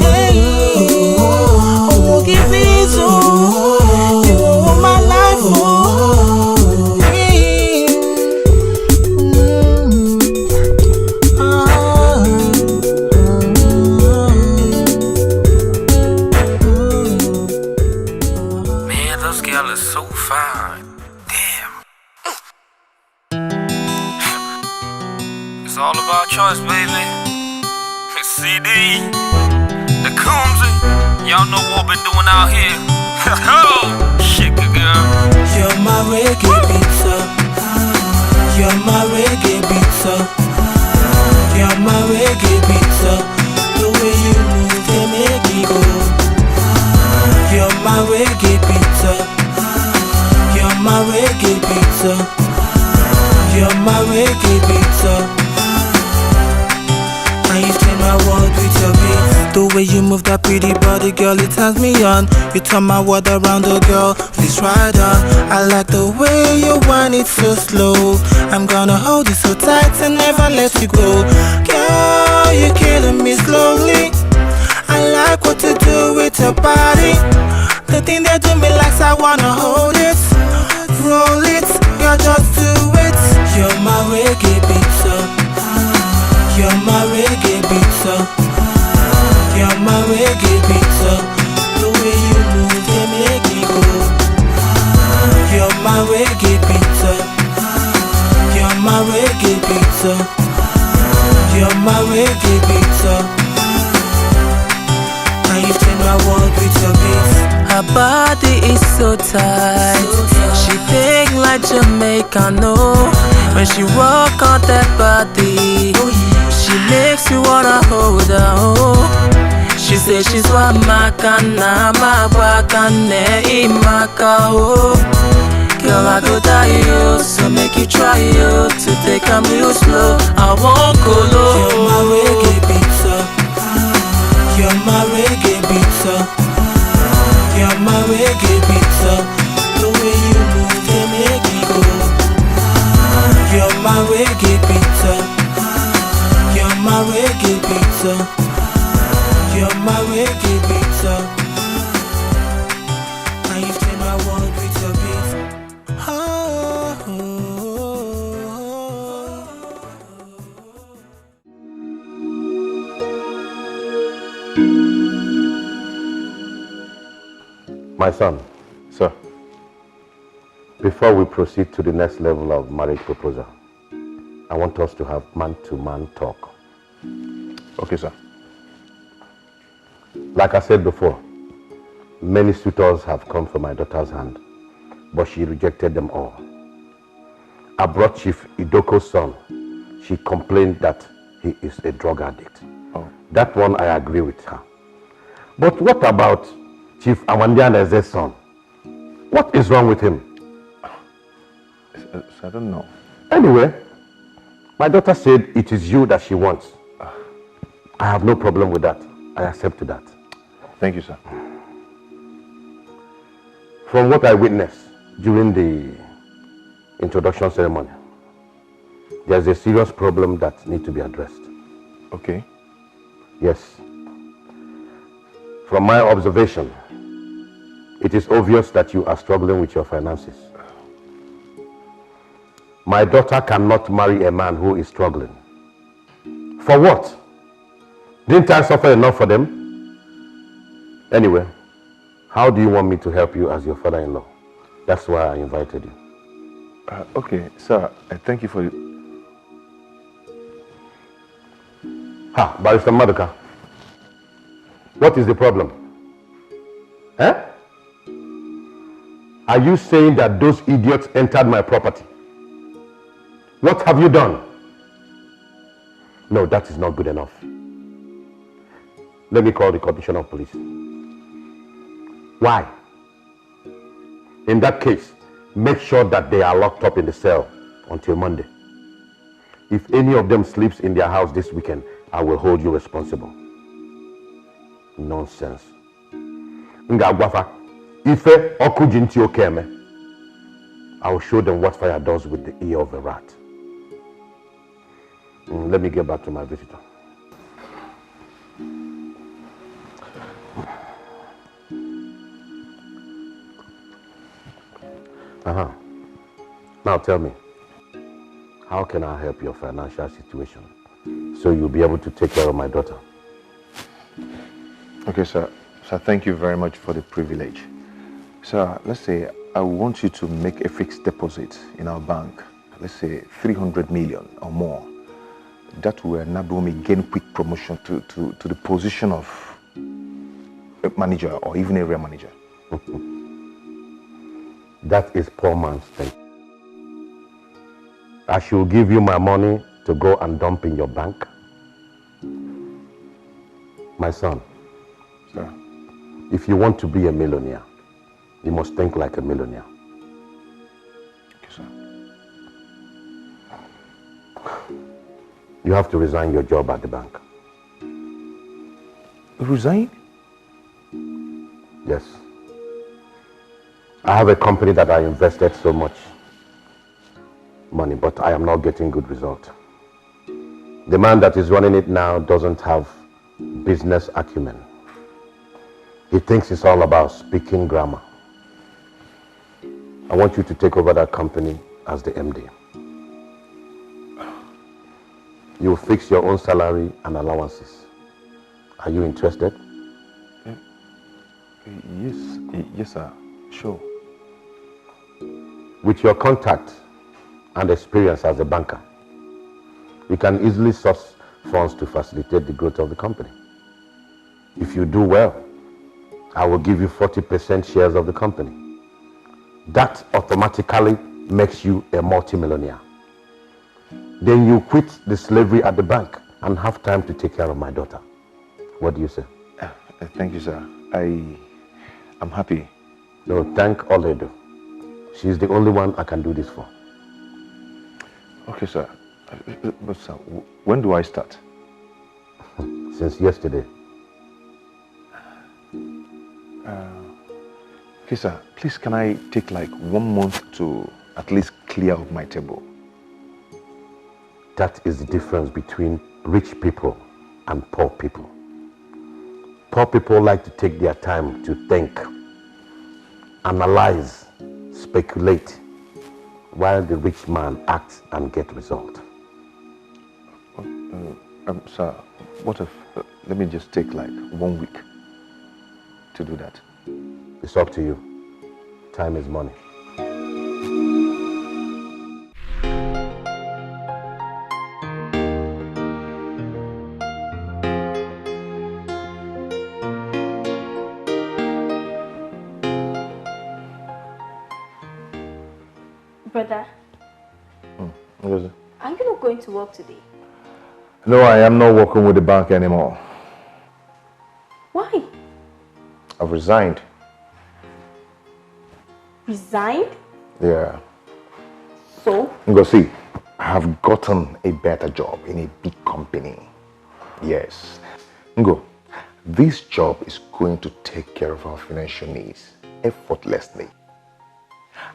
Hey, I won't give it to. It's all about choice, baby. CD, the Coomsy. Y'all know what we've been doing out here. Shake it, girl. You're my reggae pizza. You're my reggae pizza. You're my reggae pizza. The way you move, they make me go. You're my reggae pizza. You're my reggae pizza. You're my reggae pizza. And you change my world with your beat. The way you move that pretty body, girl, it turns me on. You turn my world around, oh girl, please ride on. I like the way you want it so slow. I'm gonna hold you so tight and never let you go. Girl, you're killing me slowly. I like what you do with your body. The thing that do me like I wanna hold it. Roll it, girl, just do it. You're my reggae pizza. You're my reggae pizza. You're my reggae pizza. The way you move, they make me go. You're my reggae pizza. You're my reggae pizza. You're my reggae pizza. And you change my world with your beat. Her body is so tight. She think like Jamaica, no. When she walk on that body, she makes you wanna hold her, oh. She says she's Amaka, Amaka, oh. Girl, I go die, you, so make you try, you, to take a real slow. I won't go low. You're my reggae pizza. You're my reggae pizza. You're my reggae pizza. The way you move, they make me go. You're my reggae pizza. You're my reggae pizza. You're my reggae pizza. And you change my world with your beat. My son. Sir. Before we proceed to the next level of marriage proposal, I want us to have man-to-man talk. Okay, sir. Like I said before, many suitors have come for my daughter's hand, but she rejected them all. I brought Chief Idoko's son. She complained that he is a drug addict. Oh. That one I agree with her. But what about Chief Awandianeze's son? What is wrong with him? I don't know. Anyway, my daughter said it is you that she wants. I have no problem with that. I accept that. Thank you, sir. From what I witnessed during the introduction ceremony, there's a serious problem that needs to be addressed. Okay. Yes. From my observation, it is obvious that you are struggling with your finances. My daughter cannot marry a man who is struggling. For what? Didn't I suffer enough for them? Anyway, how do you want me to help you as your father-in-law? That's why I invited you. Okay, sir, thank you for you. Ha, Barrister Maduka. What is the problem? Eh? Are you saying that those idiots entered my property? What have you done? No, that is not good enough. Let me call the Commissioner of Police. Why? In that case, make sure that they are locked up in the cell until Monday. If any of them sleeps in their house this weekend, I will hold you responsible. Nonsense. Ngagwafa, Ife okujinti okeme. I will show them what fire does with the ear of a rat. Let me get back to my visitor. Now tell me, how can I help your financial situation so you'll be able to take care of my daughter? Okay, sir. Sir, thank you very much for the privilege. Sir, let's say I want you to make a fixed deposit in our bank. Let's say 300 million or more. That will enable me gain quick promotion to the position of a manager or even area manager. That is poor man's thing. I should give you my money to go and dump in your bank. My son, sir, if you want to be a millionaire, you must think like a millionaire. Okay, sir. You have to resign your job at the bank. Resign? Yes. I have a company that I invested so much money, but I am not getting good result. The man that is running it now doesn't have business acumen. He thinks it's all about speaking grammar. I want you to take over that company as the MD. You fix your own salary and allowances. Are you interested? Yes, sir. Sure. With your contact and experience as a banker, you can easily source funds to facilitate the growth of the company. If you do well, I will give you 40% shares of the company. That automatically makes you a multimillionaire. Then you quit the slavery at the bank and have time to take care of my daughter. What do you say? Thank you, sir. I'm happy. No, thank Ini Edo. She's the only one I can do this for. Okay, sir. But sir, when do I start? Since yesterday. Okay, sir. Please, can I take like 1 month to at least clear up my table? That is the difference between rich people and poor people. Poor people like to take their time to think, analyze, speculate, while the rich man acts and get result. Sir, what if, let me just take like 1 week to do that? It's up to you. Time is money. Brother, What is it? are you not going to work today? No, I am not working with the bank anymore. Why? I've resigned. Resigned? Yeah. So? Go see, I have gotten a better job in a big company. Yes. Go. This job is going to take care of our financial needs effortlessly.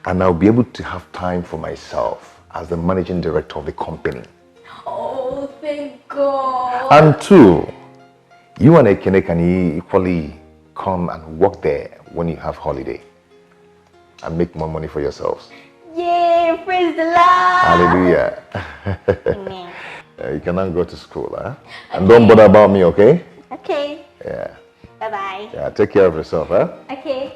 And I'll be able to have time for myself as the managing director of the company. Oh, thank God. And two, you and Ekene can equally come and work there when you have holiday and make more money for yourselves. Yay, praise the Lord. Hallelujah. You can now go to school, huh? Okay. And don't bother about me, okay? Okay. Yeah. Bye-bye. Yeah, take care of yourself, huh? Okay.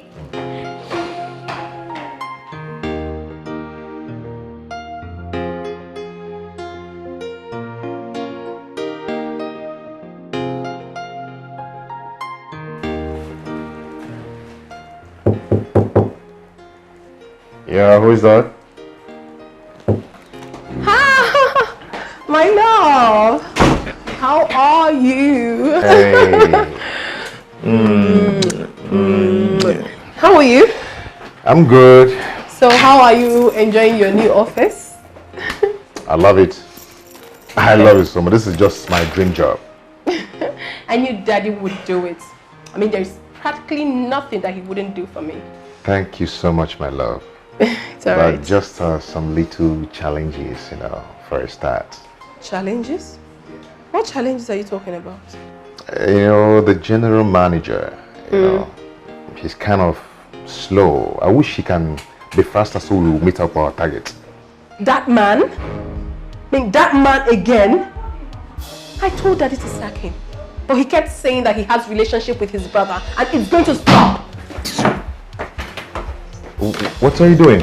Yeah, who is that? My love, how are you? Hey. How are you? I'm good. So how are you enjoying your new office? I love it. I love it so much. This is just my dream job. I knew Daddy would do it. I mean, there's practically nothing that he wouldn't do for me. Thank you so much, my love. It's all right. Just some little challenges, for a start. Challenges? What challenges are you talking about? The general manager, he's kind of slow. I wish he can be faster so we'll meet up our target. That man? I mean, that man again? I told Daddy to sack him. But he kept saying that he has relationship with his brother and it's going to stop. What are you doing?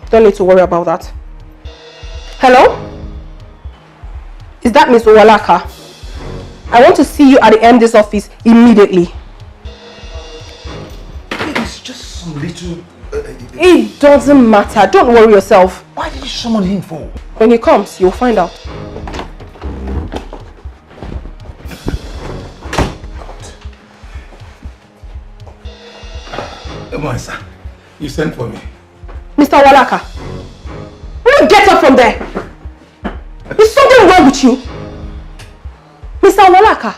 Don't need to worry about that. Hello? Is that Miss Owalaka? I want to see you at the MD's office immediately. It's just some little... It doesn't matter. Don't worry yourself. Why did you summon him for? When he comes, you'll find out. Come on, sir. You sent for me. Mr. Owalaka, will you get up from there? Is something wrong with you? Mr. Owalaka,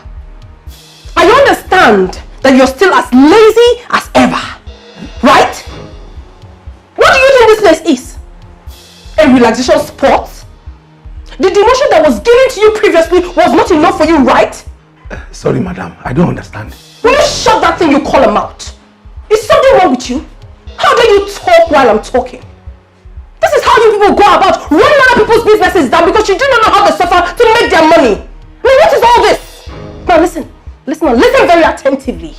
I understand that you're still as lazy as ever, right? What do you think this place is? A relaxation spot? The demotion that was given to you previously was not enough for you, right? Sorry, madam. I don't understand. Will you shut that thing you call him out? Is something wrong with you? How dare you talk while I'm talking? This is how you people go about running other people's businesses down because you do not know how they suffer to make their money. I mean, what is all this? Now listen very attentively.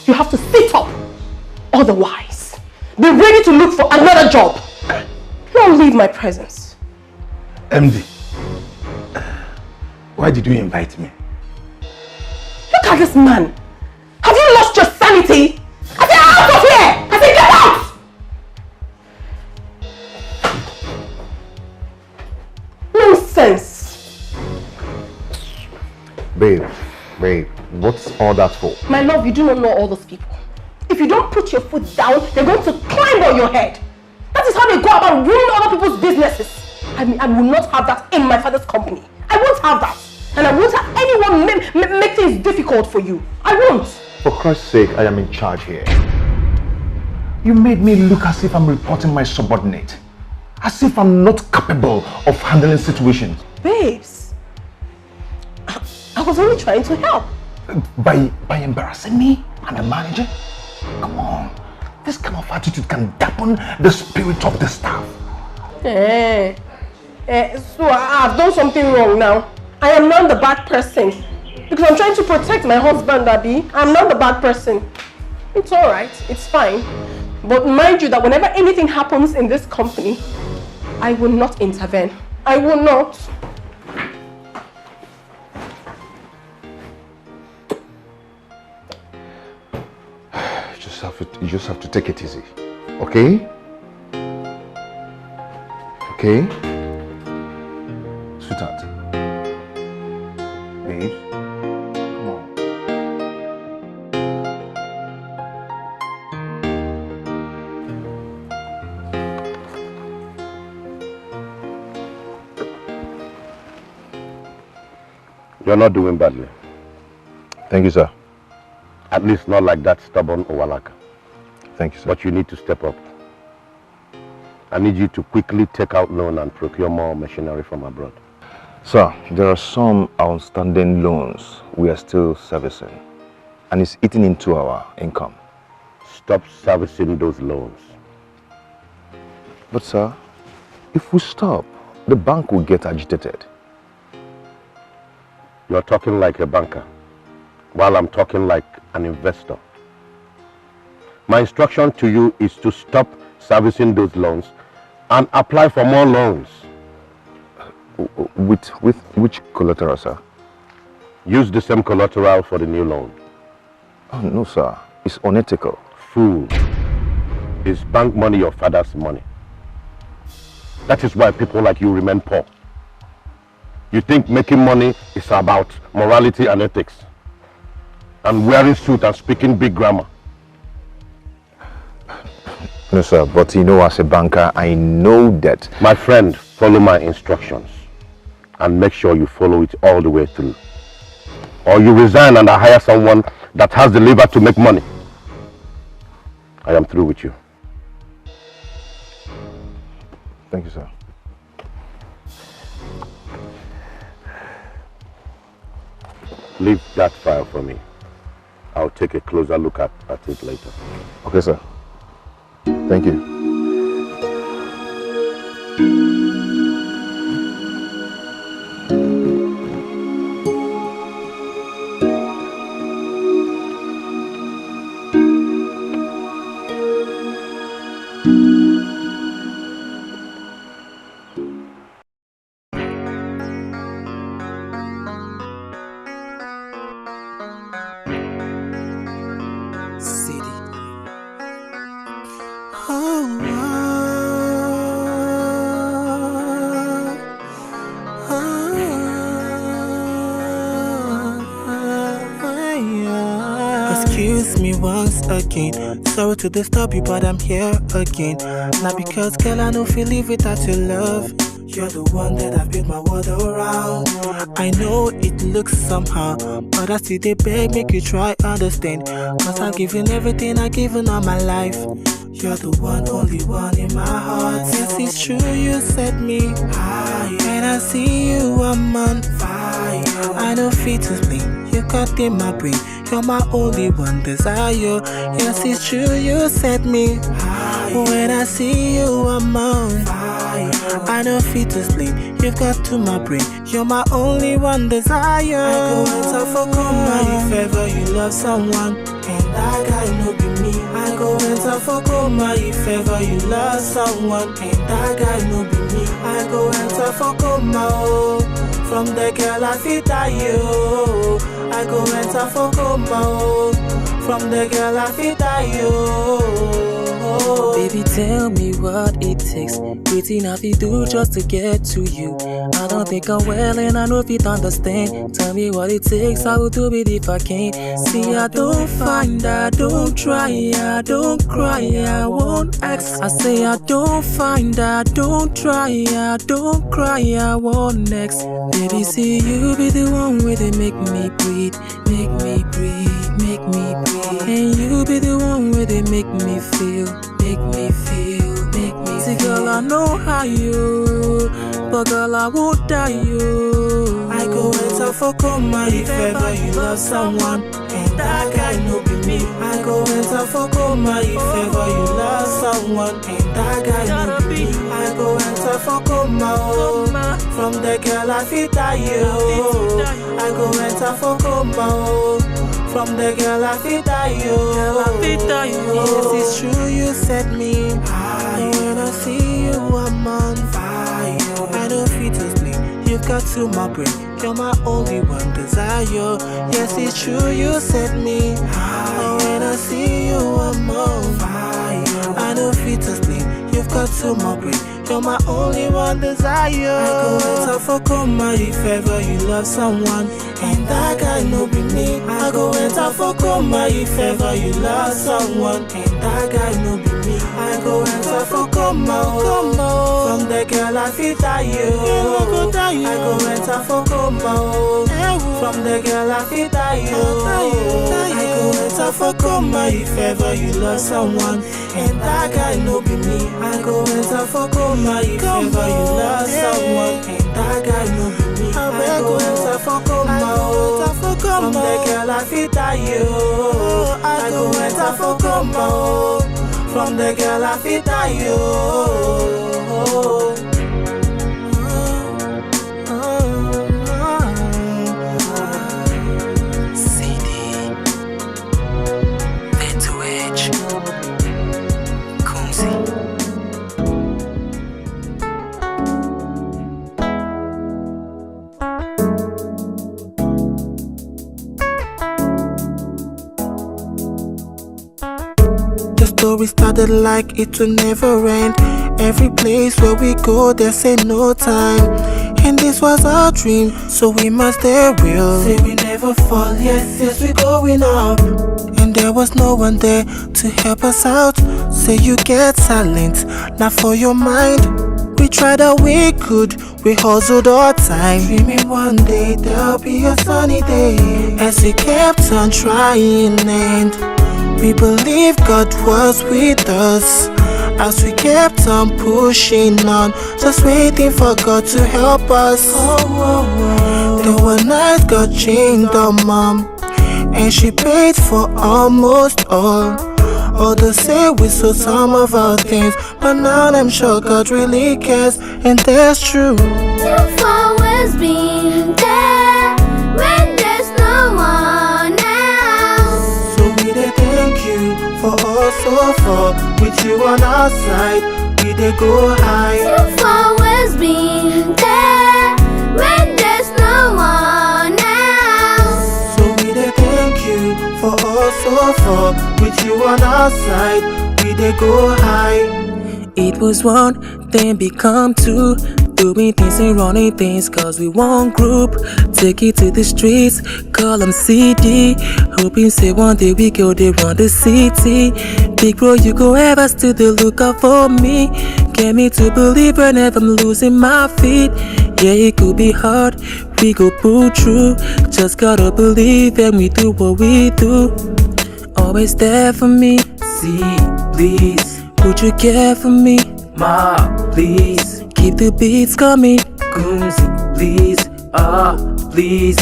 You have to sit up. Otherwise, be ready to look for another job. Don't leave my presence. MD, why did you invite me? Look at this man. Have you lost your sanity? I said out of here! I said get out! Nonsense. Babe, what's all that for? My love, you do not know all those people. If you don't put your foot down, they're going to climb on your head. That is how they go about ruining other people's businesses. I mean, I will not have that in my father's company. I won't have that. And I won't have anyone make things difficult for you. I won't. For Christ's sake, I am in charge here. You made me look as if I'm reporting my subordinate. As if I'm not capable of handling situations. Babes, I was only trying to help. By embarrassing me? I'm the manager? Come on. This kind of attitude can dampen the spirit of the staff. So I've done something wrong now. I am not the bad person. Because I'm trying to protect my husband, Abby. I'm not the bad person. It's alright, it's fine. But mind you that whenever anything happens in this company, I will not intervene. I will not. You just have to take it easy. Okay? Okay? Sweetheart. Babe. Come on. You're not doing badly. Thank you, sir. At least not like that stubborn Owalaka. Thank you, sir. But you need to step up. I need you to quickly take out loan and procure more machinery from abroad. Sir, there are some outstanding loans we are still servicing, and it's eating into our income. Stop servicing those loans. But sir, if we stop, the bank will get agitated. You're talking like a banker, while I'm talking like an investor. My instruction to you is to stop servicing those loans and apply for more loans. With which collateral, sir? Use the same collateral for the new loan. Oh, no, sir. It's unethical. Fool. Is bank money your father's money? That is why people like you remain poor. You think making money is about morality and ethics, and wearing suit and speaking big grammar. No, sir, but you know, as a banker, I know that... My friend, follow my instructions and make sure you follow it all the way through. Or you resign and I hire someone that has the liver to make money. I am through with you. Thank you, sir. Leave that file for me. I'll take a closer look at it later. Okay, sir. Thank you. Again. Sorry to disturb you, but I'm here again. Not because, girl, I don't feel live without your love. You're the one that I've built my world around. I know it looks somehow, but I still they beg, make you try understand. Cause I've given everything, I've given all my life. You're the one, only one in my heart. Yes, it's true, you set me high. When I see you, I'm on fire. I don't feel to sleep, you got in my brain. You're my only one desire. Yes, it's true, you set me high. When I see you, I'm on fire. I don't feel to sleep, you've got to my brain. You're my only one desire. I go enter for coma if ever you love someone, and that guy no be me. I go enter for coma if ever you love someone, and that guy no be me. I go enter for coma, oh. From the girl I feel die, oh. I go enter for coma, oh. From the girl I feel die, oh. Baby, tell me what it takes. Waiting I feel do just to get to you. I don't think I'm well and I know if you understand. Tell me what it takes, I will do it if I can. See, I don't find, I don't try, I don't cry, I won't ask. I say I don't find, I don't try, I don't cry, I won't next. Baby, see you be the one where they make me breathe, make me breathe, make me breathe. And you be the one where they make me feel, make me feel, make me see, girl, I know how you, but girl, I won't die you. I go enter for coma if ever you love someone, and that guy no be me. I go enter for coma if ever you love someone, and that guy no be me. I go enter for coma, oh. From the girl I feel die, oh. I go enter for coma, oh. From the girl I feel die, oh. Yes, it's true, you set me high. When I see you, I'm on fire. I don't feel to sleep, you've got to my brain. You're my only one desire. Yes, it's true, you set me high. When I see you, I'm on fire. I don't feel to sleep, you've got to my brain. You're my only one desire. I go enter for coma if ever you love someone, and that guy no be me. I go enter for coma if ever you love someone, and that guy no be me. I go enter for coma, oh. From the girl I feel die, oh. I go enter for coma, oh. From the girl I feel die you. I go enter for coma if ever you love someone, and that guy no be me. I go enter for coma if ever you love someone, and that guy no be me. I go enter for coma. From the girl I feel die you. I go enter for coma. From the girl I feel die you. Story started like it will never end. Every place where we go, they say no time. And this was our dream, so we must stay real. Say we never fall, yes, yes, we going up. And there was no one there to help us out. Say you get silent, not for your mind. We tried all we could, we hustled all time. Dreaming one day there'll be a sunny day. As we kept on trying and we believe God was with us as we kept on pushing on, just waiting for God to help us. There were nights God changed our mom, and she paid for almost all. Others say we sold some of our things, but now I'm sure God really cares, and that's true. You've always been there when there's no one else. So we dey thank you for all so far. With you on our side, we dey go high. You've always been there when there's no one else. So we dey thank you for all so far. With you on our side, we dey go high. It was one, then become two. Doing things and running things cause we one group. Take it to the streets, call them CD. Hoping say one day we go they run the city. Big bro, you go ever still the lookout for me. Get me to believe whenever I'm losing my feet. Yeah, it could be hard, we go pull through. Just gotta believe and we do what we do. Always there for me. See, please, would you care for me? Ma, please, keep the beats coming. Goonsy, please, please.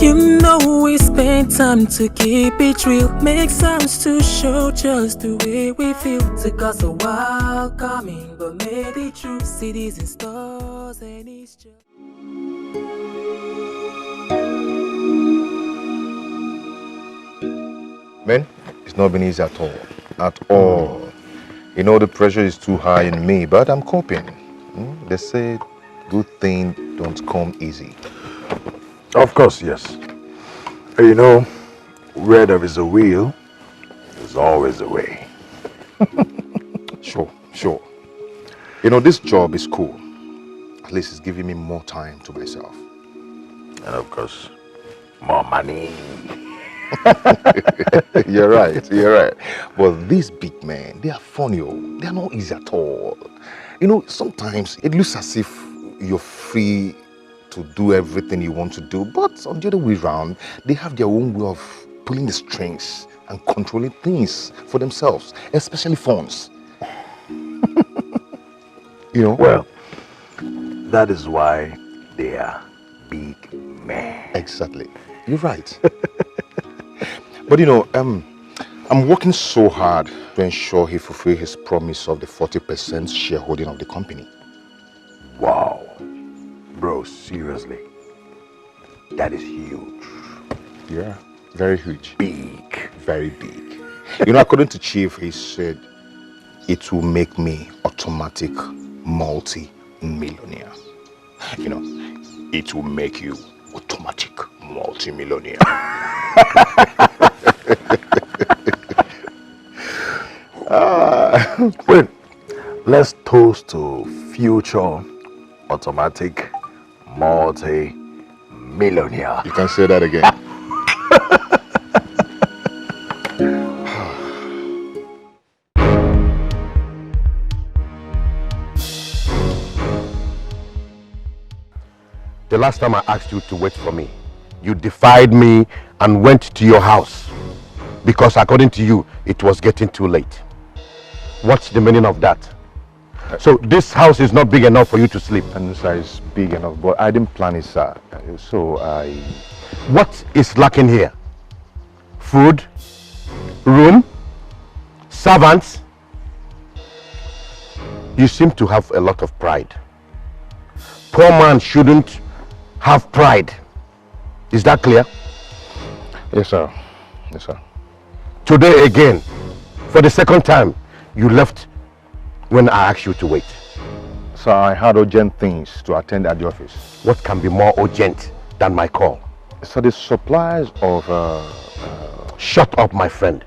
You know we spend time to keep it real. Make sounds to show just the way we feel. Took us a while coming, but made it true. Cities and stars and it's just... Man, it's not been easy at all. At all. You know the pressure is too high in me, but I'm coping. They say good things don't come easy. Of course, yes. You know, where there is a will, there's always a way. Sure. You know, this job is cool. At least it's giving me more time to myself. And of course, more money. You're right. But these big men, they are funny. They are not easy at all. You know, sometimes it looks as if you're free to do everything you want to do, but on the other way around, they have their own way of pulling the strings and controlling things for themselves, especially phones. You know? Well, that is why they are big men. Exactly. You're right. But you know, I'm working so hard to ensure he fulfills his promise of the 40% shareholding of the company. Wow. Bro, seriously. That is huge. Yeah, very huge. Big. Very big. You know, according to Chief, he said it will make me automatic multi-millionaire. You know, it will make you automatic multi-millionaire. Wait, let's toast to future automatic multi-millionaire. You can say that again. The last time I asked you to wait for me, You defied me and went to your house because according to you, it was getting too late. What's the meaning of that? So this house is not big enough for you to sleep? And sir, it's big enough, but I didn't plan it, sir. So I... What is lacking here? Food? Room? Servants? You seem to have a lot of pride. Poor man shouldn't have pride. Is that clear? Yes, sir. Yes, sir. Today again, for the second time, you left when I asked you to wait. Sir, I had urgent things to attend at the office. What can be more urgent than my call? Sir, the supplies of... Shut up, my friend.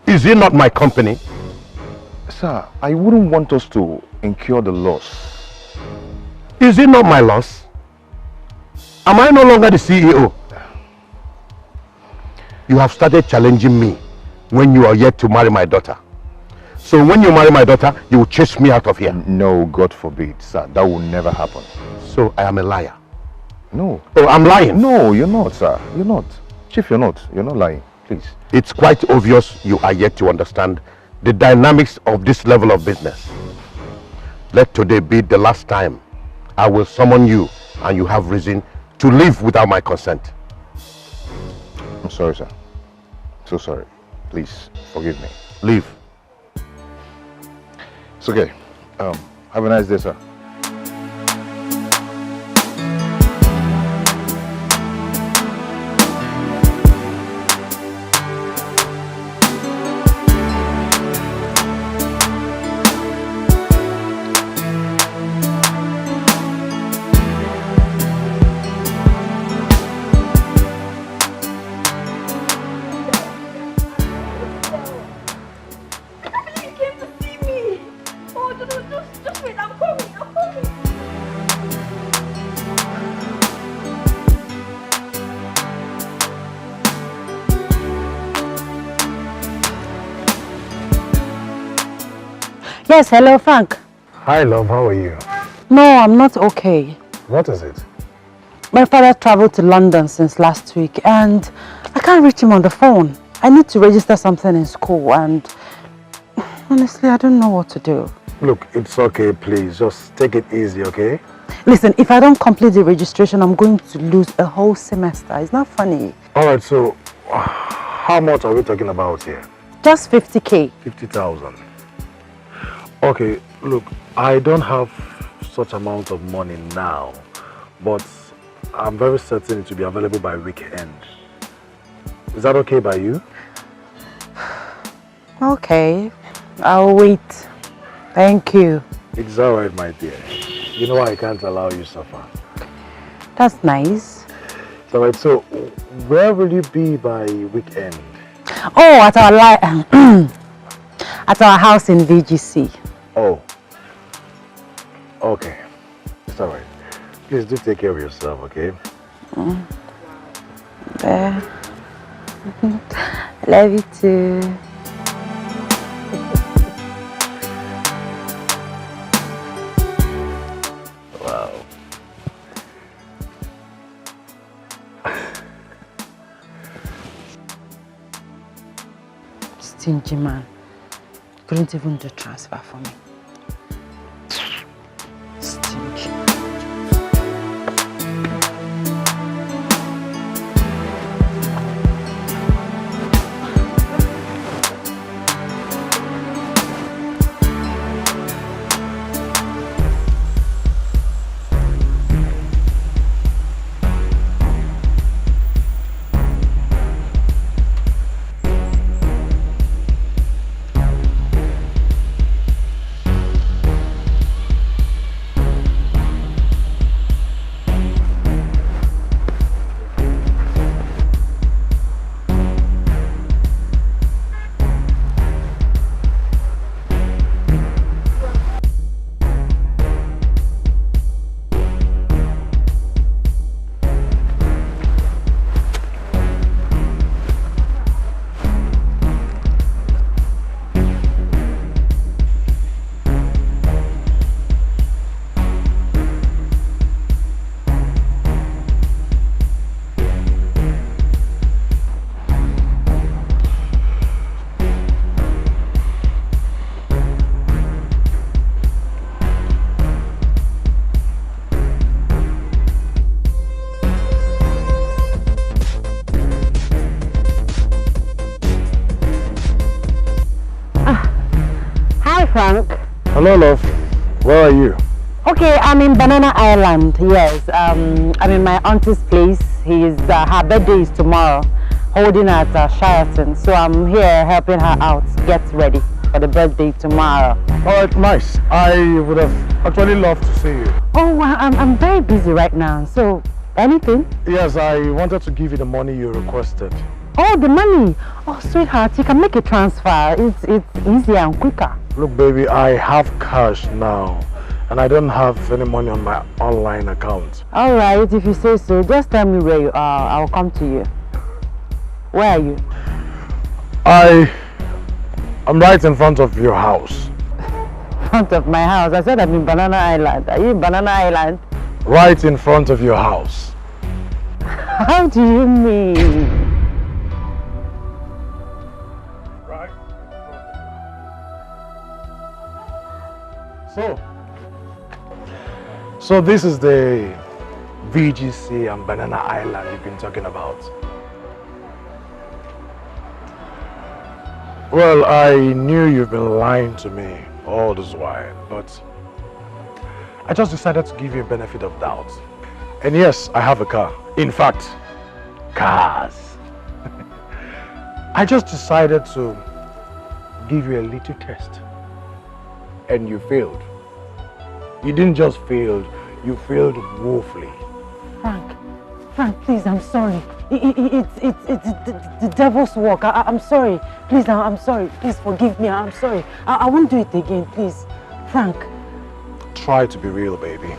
Is it not my company? Sir, I wouldn't want us to incur the loss. Is it not my loss? Am I no longer the CEO? You have started challenging me when you are yet to marry my daughter. So when you marry my daughter, you will chase me out of here. No, God forbid, sir. That will never happen. So I am a liar? No. Oh, I'm lying? No, you're not, sir. You're not. Chief, you're not. You're not lying. Please. It's quite obvious you are yet to understand the dynamics of this level of business. Let today be the last time I will summon you and you have reason to leave without my consent. I'm sorry, sir. So sorry. Please, forgive me. Leave. It's okay. Have a nice day, sir. Yes, hello, Frank. Hi, love. How are you? No, I'm not okay. What is it? My father traveled to London since last week and I can't reach him on the phone. I need to register something in school and honestly, I don't know what to do. Look, it's okay, please. Just take it easy, okay? Listen, if I don't complete the registration, I'm going to lose a whole semester. It's not funny. Alright, so how much are we talking about here? Just 50k. 50,000. Okay, look, I don't have such amount of money now, but I'm very certain it will be available by weekend. Is that okay by you? Okay, I'll wait. Thank you. It's alright, my dear. You know I can't allow you suffer. That's nice. It's alright, so where will you be by weekend? Oh, at our at our house in VGC. Oh. Okay. It's alright. Please do take care of yourself, okay? I love you too. Wow. Stingy man. Couldn't even do transfer for me. Stingy. Frank. Hello, love. Where are you? Okay, I'm in Banana Island. Yes, I'm in my auntie's place. Her birthday is tomorrow, holding at Sheraton. So I'm here helping her out, get ready for the birthday tomorrow. All right, nice. I would have actually loved to see you. Oh, well, I'm very busy right now. So, anything? Yes, I wanted to give you the money you requested. Oh, the money. Oh, sweetheart, you can make a transfer. It's easier and quicker. Look, baby, I have cash now, and I don't have any money on my online account. All right, if you say so, just tell me where you are. I'll come to you. Where are you? I'm right in front of your house. Front of my house? I said I'm in Banana Island. Are you in Banana Island? Right in front of your house. How do you mean? So this is the VGC and Banana Island you've been talking about. Well, I knew you've been lying to me all this while, but I just decided to give you a benefit of doubt. And yes, I have a car. In fact, cars. I just decided to give you a little test. And you failed. You didn't just fail, you failed woefully. Frank, please, I'm sorry. It's the devil's work. I'm sorry. Please, I'm sorry. Please forgive me. I'm sorry. I won't do it again, please. Frank. Try to be real, baby.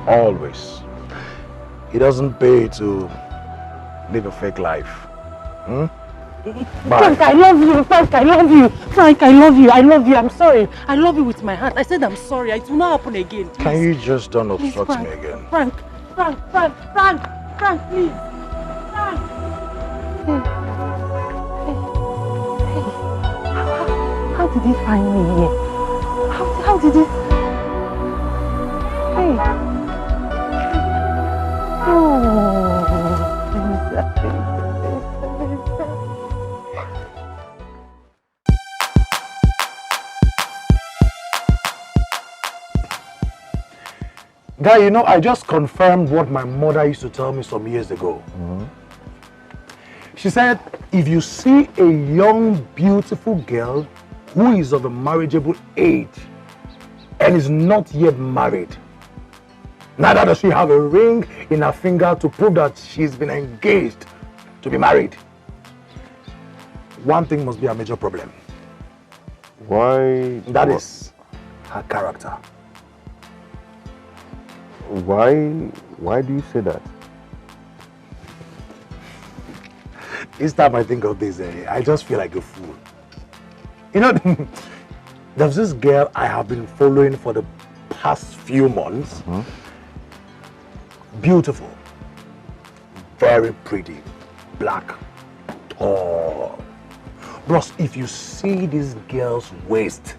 Always. It doesn't pay to live a fake life. Hmm? Frank, I love you. Frank, I love you. Frank, I love you. I love you. I'm sorry. I love you with my heart. I said I'm sorry. It will not happen again. Please. Can you just don't obstruct Frank, me again? Frank, please. Frank. How did he find me here? How did he? Hey. Oh, Venza. Guy, you know, I just confirmed what my mother used to tell me some years ago. Mm-hmm. She said, if you see a young, beautiful girl who is of a marriageable age and is not yet married, neither does she have a ring in her finger to prove that she's been engaged to be married, one thing must be a major problem. Why? That is her character. Why do you say that? Each time I think of this, I just feel like a fool. You know, there's this girl I have been following for the past few months. Mm-hmm. Beautiful, very pretty, black, tall. Bros, if you see this girl's waist,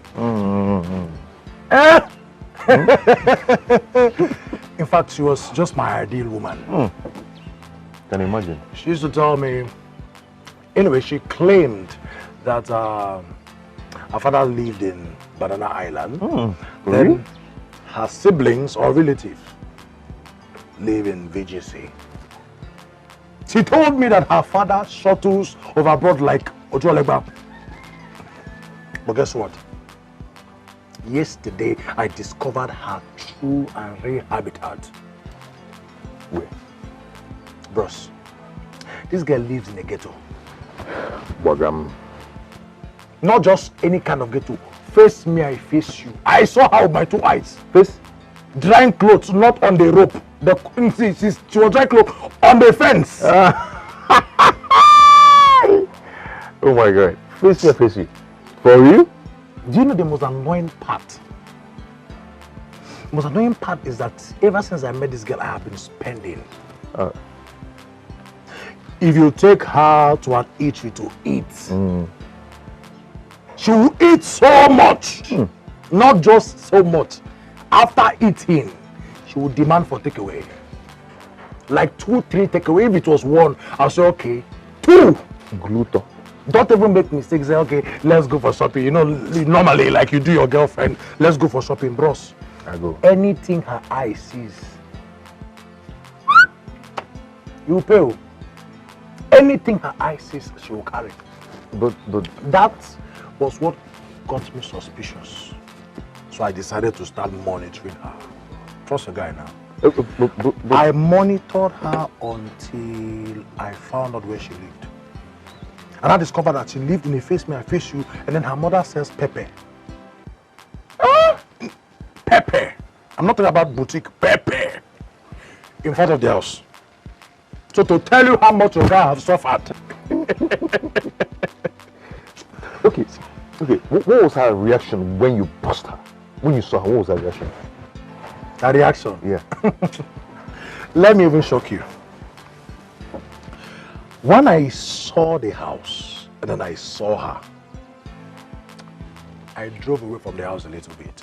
in fact, she was just my ideal woman. Can you imagine? She used to tell me, anyway, she claimed that her father lived in Banana Island. Then really? Her siblings or relatives live in VGC. She told me that her father shuttles over abroad like Ojolegba. But guess what? Yesterday, I discovered her true and real habitat. Where? Bros, this girl lives in a ghetto. Wagam. Not just any kind of ghetto. Face me, I face you. I saw her with my two eyes. Face? Drying clothes, not on the rope. She was drying clothes on the fence. Oh my God. Face me, face you. For you? Do you know the most annoying part? The most annoying part is that ever since I met this girl, I have been spending. If you take her to an eatery to eat, she will eat so much. Not just so much. After eating, she will demand for takeaway. Like 2, 3 takeaway. If it was 1, I'll say, okay, 2. Gluto. Don't even make mistakes. Say, okay, let's go for shopping. You know, normally, like you do your girlfriend, let's go for shopping, bros. I go. Anything her eye sees, you pay. Anything her eye sees, she will carry. But that was what got me suspicious. So I decided to start monitoring her. Trust a guy now. I monitored her until I found out where she lived. And I discovered that she lived in a face me, I face you, and then her mother sells pepper. Pepper. I'm not talking about boutique, pepper. In front of the house. So to tell you how much your guy has suffered. Okay. What was her reaction when you bust her? When you saw her, what was her reaction? Her reaction? Yeah. Let me even shock you. When I saw the house and then I saw her, I drove away from the house a little bit.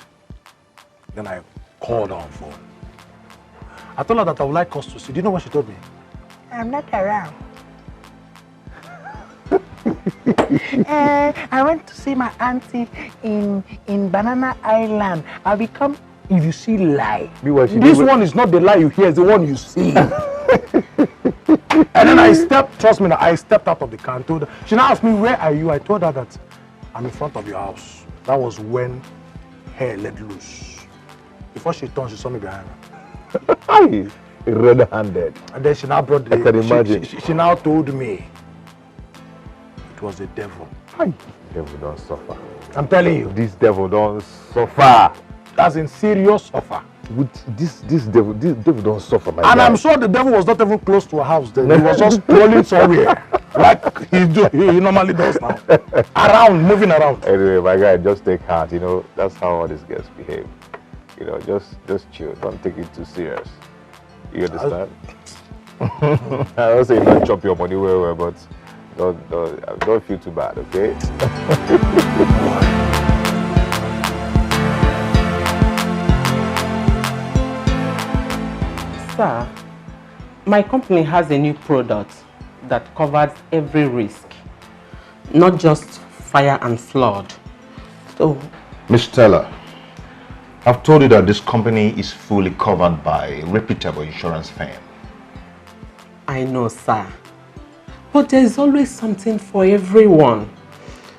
Then I called her on phone. I told her that I would like us to see. Do you know what she told me? I'm not around. I went to see my auntie in Banana Island. I'll become, if you see lie. This one is not the lie you hear, it's the one you see. And then I stepped out of the car and told her. She now asked me, where are you? I told her that I'm in front of your house. That was when hair let loose. Before she turned, she saw me behind her. Red-handed. And then she now brought the... I can imagine. She now told me it was the devil. Devil don't suffer. I'm telling you. This devil don't suffer. That's in serious suffer. This devil don't suffer, my And guy. I'm sure the devil was not even close to a house then. He was just rolling somewhere. Like he normally does now. Moving around. Anyway, my guy, just take heart, you know. That's how all these girls behave. You know, just chill. Don't take it too serious. You understand? I don't say don't chop your money well, but don't feel too bad, okay? Sir, my company has a new product that covers every risk, not just fire and flood. So, Miss Stella, I've told you that this company is fully covered by a reputable insurance firm. I know, sir. But there's always something for everyone.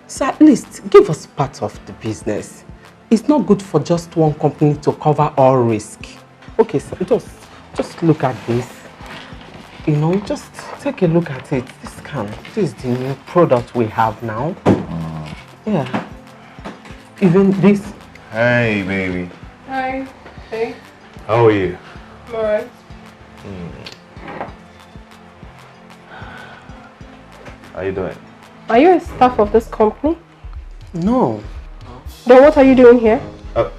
So at least give us part of the business. It's not good for just one company to cover all risk. Okay, sir, just look at this. You know, just take a look at it. This is the new product we have now. Yeah. Even this. Hey, baby. Hi. Hey. How are you? I'm alright. How you doing? Are you a staff of this company? No. Then what are you doing here?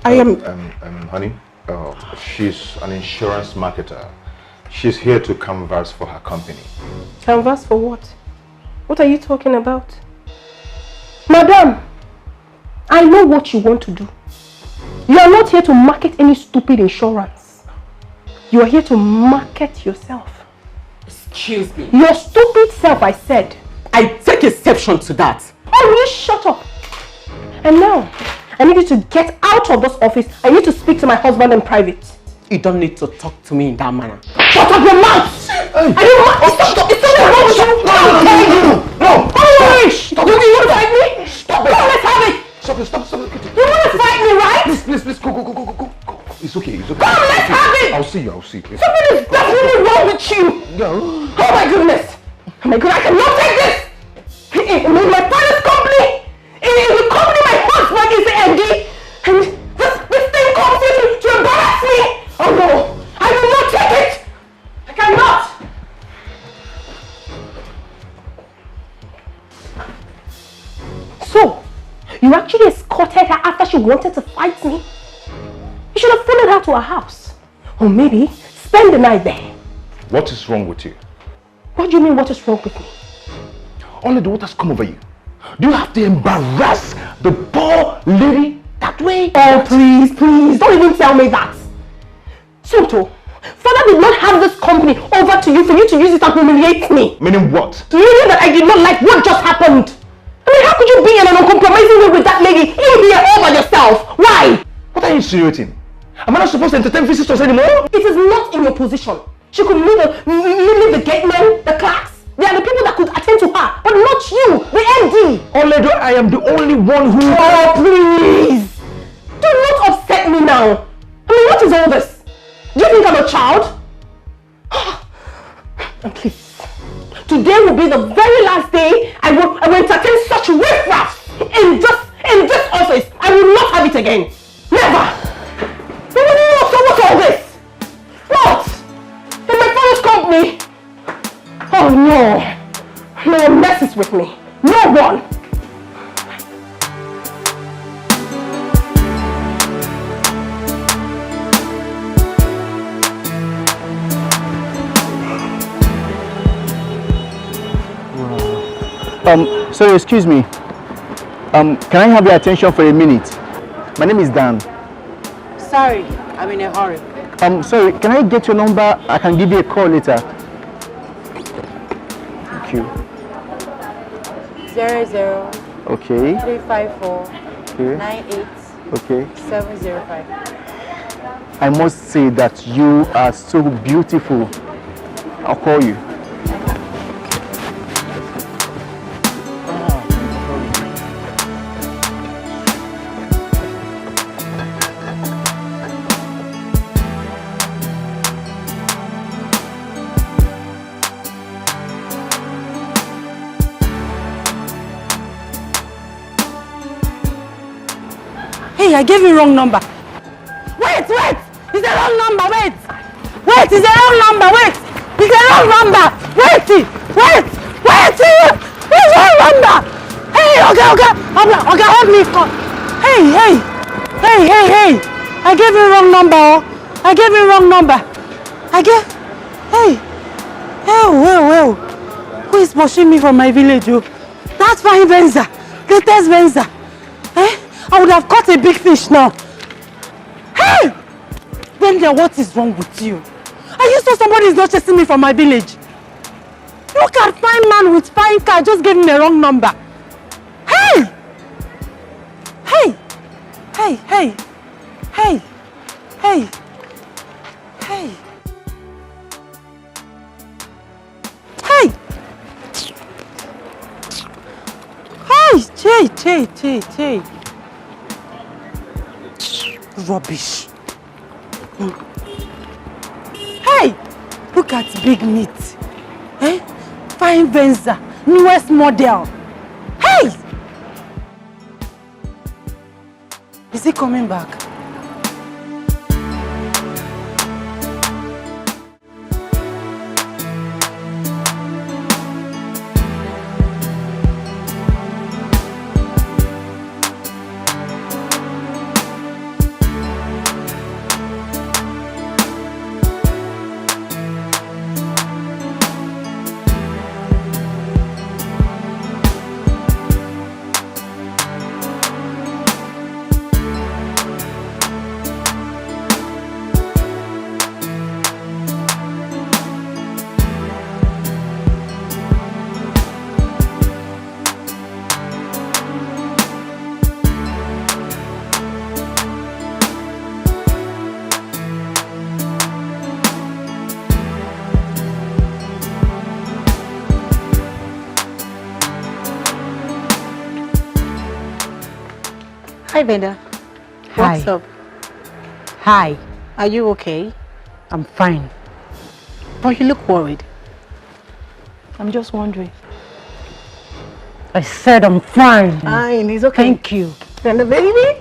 I am... Honey, she's an insurance marketer. She's here to canvass for her company. Canvas for what? What are you talking about? Madam, I know what you want to do. You are not here to market any stupid insurance. You are here to market yourself. Excuse me. Your stupid self, I said. I take exception to that. Oh, will you shut up? And now, I need you to get out of this office. I need to speak to my husband in private. You don't need to talk to me in that manner. Shut up your mouth! Are you mad? Stop! It's not wrong with you! No! Stop! You want to fight me? Stop it! Let's have it! Stop! You want to fight me, right? Please, go. It's okay. Come, let's have it! I'll see you. Something is definitely wrong with you! Oh my goodness! Oh my god, I cannot take this! In my father's company! In the company my husband is the MD! And this thing comes here to embarrass me! Oh no! I will not take it! I cannot! So, you actually escorted her after she wanted to fight me? You should have followed her to her house. Or maybe spend the night there. What is wrong with you? What do you mean, what is wrong with me? Only the water's come over you. Do you have to embarrass the poor lady that way? Oh, please, don't even tell me that. Somto, Father did not have this company over to you for you to use it and humiliate me. Meaning what? Meaning that I did not like what just happened. mean, how could you be in an uncompromising way with that lady? You'll be all by yourself. Why? What are you insinuating? Am I not supposed to entertain visitors anymore? It is not in your position. She could leave the gate men, the clerks. They are the people that could attend to her, but not you, the MD. Oledo, I am the only one who... Oh, please! Do not upset me now. I mean, what is all this? Do you think I'm a child? And please, today will be the very last day I will entertain such riffraff in this office. I will not have it again. Never! No, so what's all this? What? In my father's company? Oh no! No one messes with me. No one! Sorry, excuse me. Can I have your attention for a minute? My name is Dan. Sorry, I'm in a hurry. Sorry, can I get your number? I can give you a call later. Thank you. 00. Okay. 354. Okay. 98. Okay. 705. I must say that you are so beautiful. I'll call you. Hey, I gave you wrong number. Wait! It's the wrong number, wait! It's the wrong number, wait! It's the wrong number! Wait! It's the wrong number! Hey, okay, help me call. Hey! I gave you wrong number, Well. Who is pushing me from my village, oh? That's fine, Venza. Latest Venza. I would have caught a big fish now. Hey! Venza, what is wrong with you? Are you sure somebody is not chasing me from my village? Look at fine man with fine car, just gave me a wrong number. Hey! Hey! Rubbish. Hey! Look at big meat. Fine Venza, newest model. Hey! Is he coming back? Hi, Venza. Hi. What's up? Hi. Are you okay? I'm fine. But you look worried. I'm just wondering. I said I'm fine. Fine, it's okay. Thank you. Venza, baby.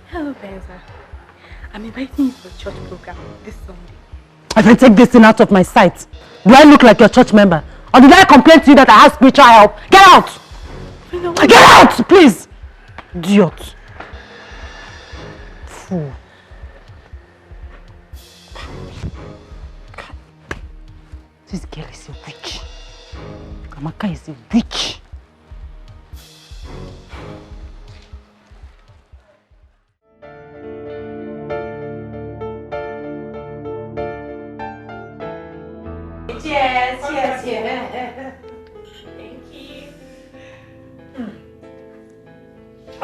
Hello, Venza. I'm inviting you for a church program this Sunday. I can take this thing out of my sight. Do I look like your church member? Or did I complain to you that I have spiritual help? Get out! Get out, please! Idiot. Fool. This girl is a witch. Amaka is a witch.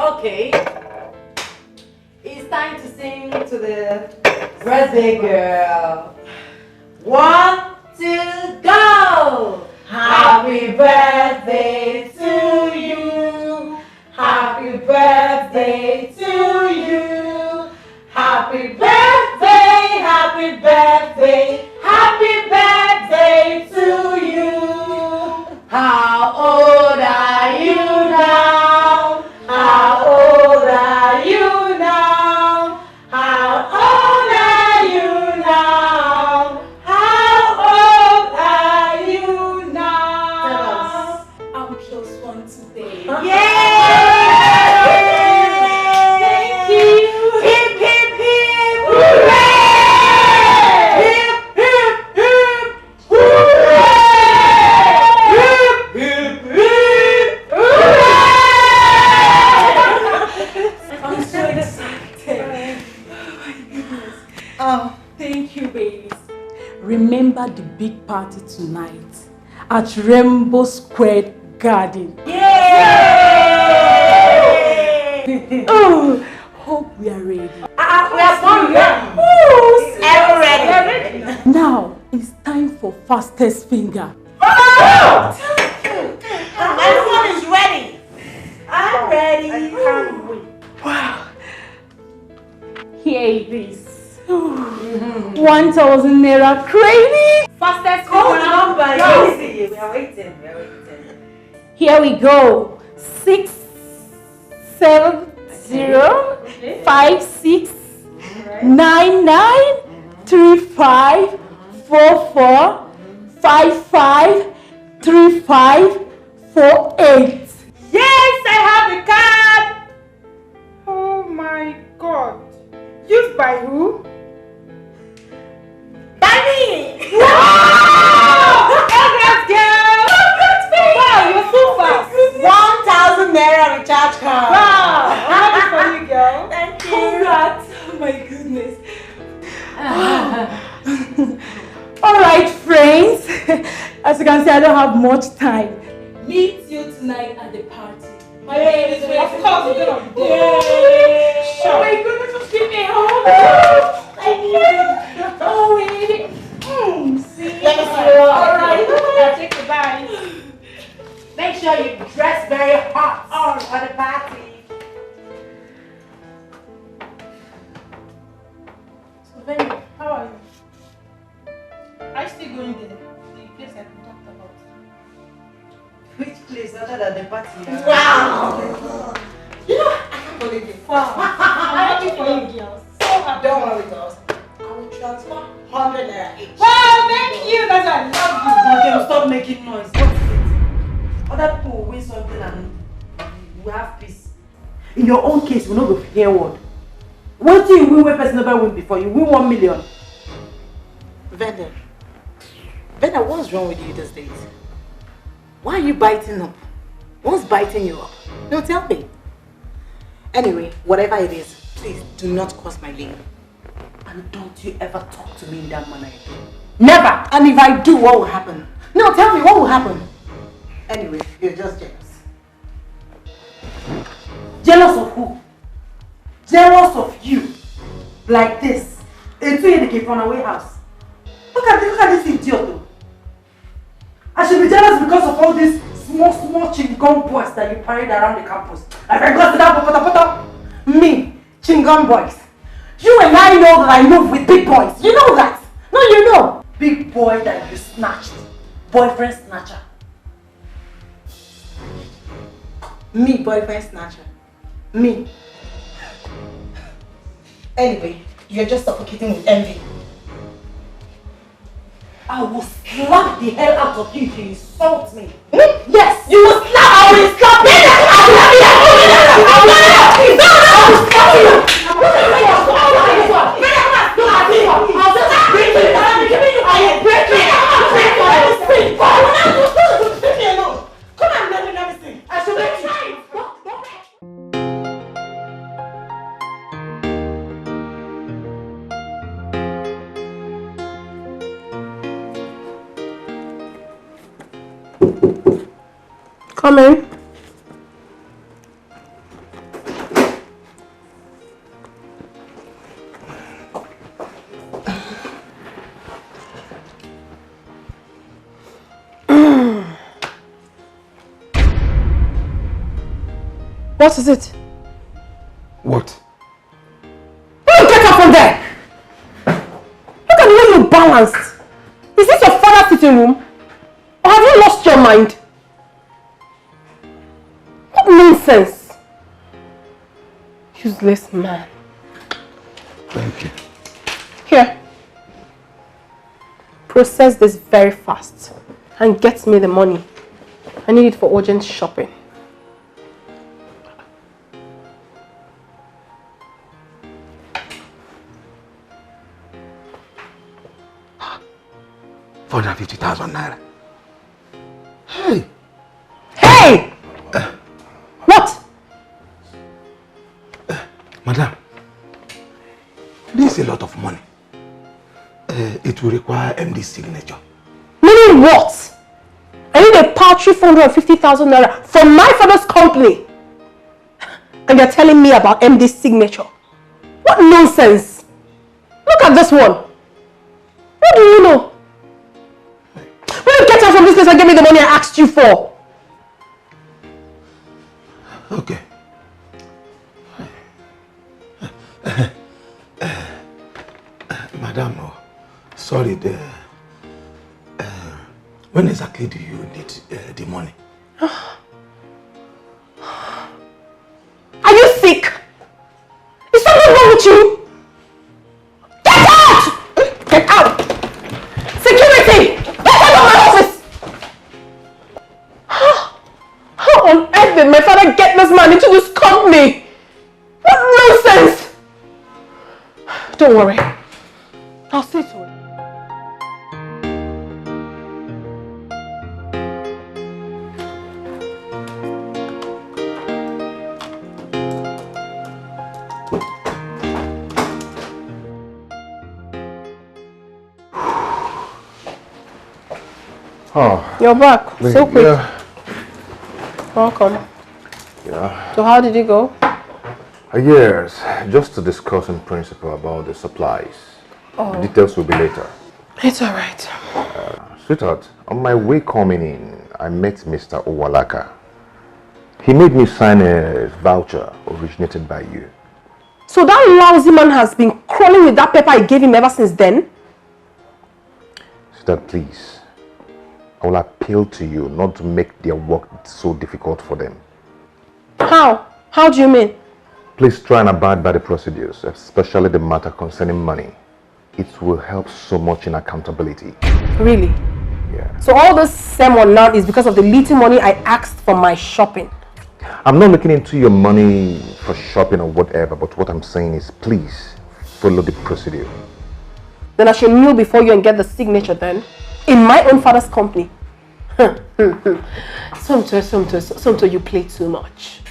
Okay. It's time to sing to the birthday girl. 1, 2, go! Happy birthday to you. Happy birthday to you. Happy birthday, happy birthday, happy birthday to you. How old are you now? How old are you now? How old are you now? How old are you now? Tell us. I'm +1 today. Yay! Thank you. Hip, hip, hip. Hooray! Hip, hip, hip. Hooray! Hip, hip, hip. Hooray! I'm so excited. Oh my goodness. Thank you, babies. Remember the big party tonight at Rainbow Square Garden. Yay! Oh, hope we are ready. We are born ready. Ready. Now it's time for fastest finger. Everyone is ready. I'm ready. I can't wait. Wow. Here it is. 1,000 naira crazy. Fastest number. Easy. We are waiting. Here we go. 6, 7, 0, 5, 6, 9, 9, 3, 5, 4, 4, 5, 5, 3, 5, 4, 8. Yes, I have the card. Oh my God. Used by who? By me. Wow! Congrats, girl. Congrats, baby. Wow, you're so fast. 1,000 naira recharge card. Wow. Happy for you, girl. Thank you. Congrats. Oh my goodness. Alright, friends. As you can see, I don't have much time. Meet you tonight at the party. My baby is waiting. Of course, we're gonna be there. Sure. Oh my goodness, just give me a hug. Thank you. Oh, baby. See? Let me see you. Alright. Take the bag. Make sure you dress very hot for the party. So, Venza, how are you? Are you still going there? The place I talked about. Which place other than the party? Wow! You know, I can't believe it. Wow. I'm happy for you, girls. So happy. Don't worry, girls. I will transfer 100 naira each. Wow, thank you. That's why I love you. Okay, stop making noise. What's it? Other people will win something and we have peace. In your own case, we will not go hear word. What do you win when person never win before? You win 1 million. Venza, what's wrong with you these days? Why are you biting up? What's biting you up? No, tell me. Anyway, whatever it is, please do not cross my lane. And don't you ever talk to me in that manner again. Never! And if I do, what will happen? No, tell me, what will happen? Anyway, you're just jealous. Jealous of who? Jealous of you. Like this. It's in the away house. Look at this idiot though. I should be jealous because of all these small chingom boys that you parade around the campus. Like I got that me, chingom boys. You and I know that I move with big boys. You know that. No, you know. Big boy that you snatched. Boyfriend snatcher. Me, boyfriend snatcher. Me. Anyway, you're just suffocating with envy. I will slap the hell out of you if you insult me. Yes, you will slap. I will slap you. Come on, let me see. I should let you. Come in. What is it? What? Will you get up from there? Look at the way you're balanced. Is this your father's sitting room? Or have you lost your mind? What nonsense! Useless man. Thank you. Here. Process this very fast and get me the money. I need it for urgent shopping. £450,000. Hey! Hey! What? Madam, this is a lot of money. It will require MD's signature. Meaning what? I need a paltry 450,000 naira from my father's company. And you're telling me about MD's signature. What nonsense! Look at this one. What do you know? Will you get out from this place and give me the money I asked you for? Okay. Madam, sorry, when exactly do you need the money? Are you sick? Is something wrong with you? Get out! Get out! Security! Get out of my office! How on earth did my father get this man into this company? What nonsense! Don't worry. I'll see to it. Oh. You're back. So quick. Yeah. Welcome. Yeah. So how did you go? Yes, just to discuss in principle about the supplies. Oh. The details will be later. It's alright. Sweetheart, on my way coming in, I met Mr. Owalaka. He made me sign a voucher originated by you. So that lousy man has been crawling with that paper I gave him ever since then? Sweetheart, please. I will appeal to you not to make their work so difficult for them. How? How do you mean? Please try and abide by the procedures, especially the matter concerning money. It will help so much in accountability. Really? Yeah. So all this sermon now is because of the little money I asked for my shopping? I'm not looking into your money for shopping or whatever, but what I'm saying is please follow the procedure. Then I should kneel before you and get the signature then? In my own father's company? Somto, you play too much.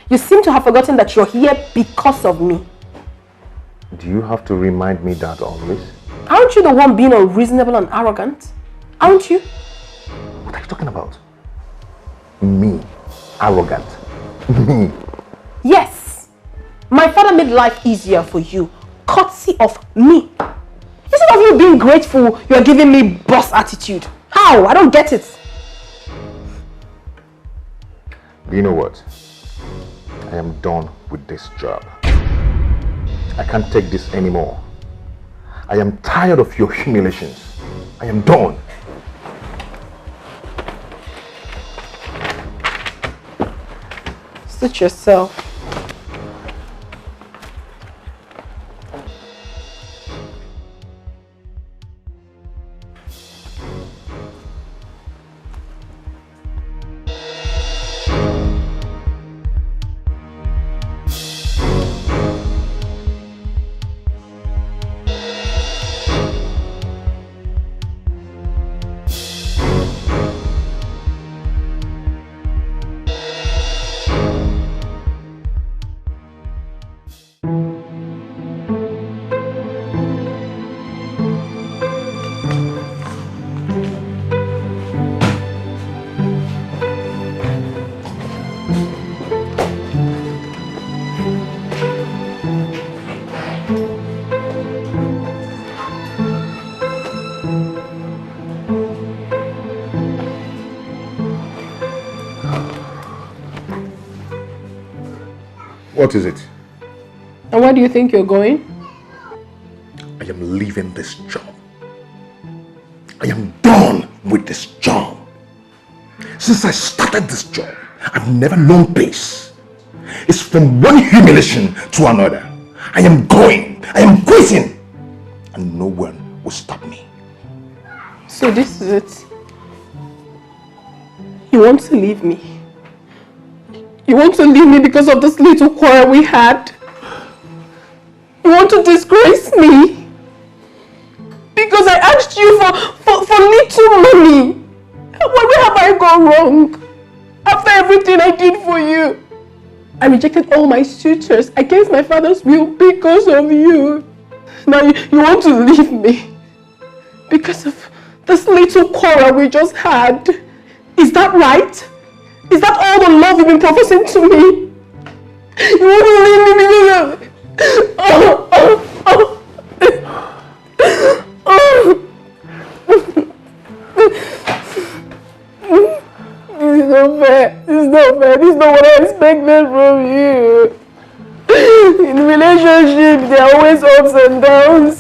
You seem to have forgotten that you're here because of me. Do you have to remind me that always? Aren't you the one being unreasonable and arrogant? Aren't you? What are you talking about? Me? Arrogant? Me? Yes. My father made life easier for you, courtesy of me. Instead of you being grateful, you're giving me boss attitude. How? I don't get it. Do you know what? I am done with this job. I can't take this anymore. I am tired of your humiliations. I am done. Suit yourself. What is it? And where do you think you're going? I am leaving this job. I am done with this job. Since I started this job, I've never known peace. It's from one humiliation to another. I am going. I am quitting. And no one will stop me. So this is it. You want to leave me? You want to leave me because of this little quarrel we had? You want to disgrace me? Because I asked you for little money. Where have I gone wrong? After everything I did for you. I rejected all my suitors against my father's will because of you. Now you want to leave me because of this little quarrel we just had. Is that right? Is that all the love you've been professing to me? You want to leave me because of... This is not fair. This is not fair. This is not what I expected from you. In relationships, there are always ups and downs.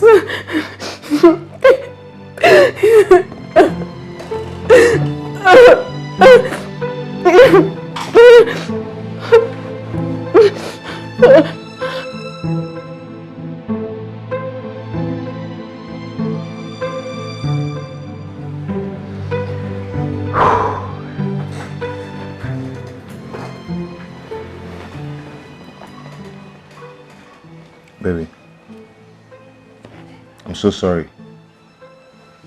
Baby, I'm so sorry.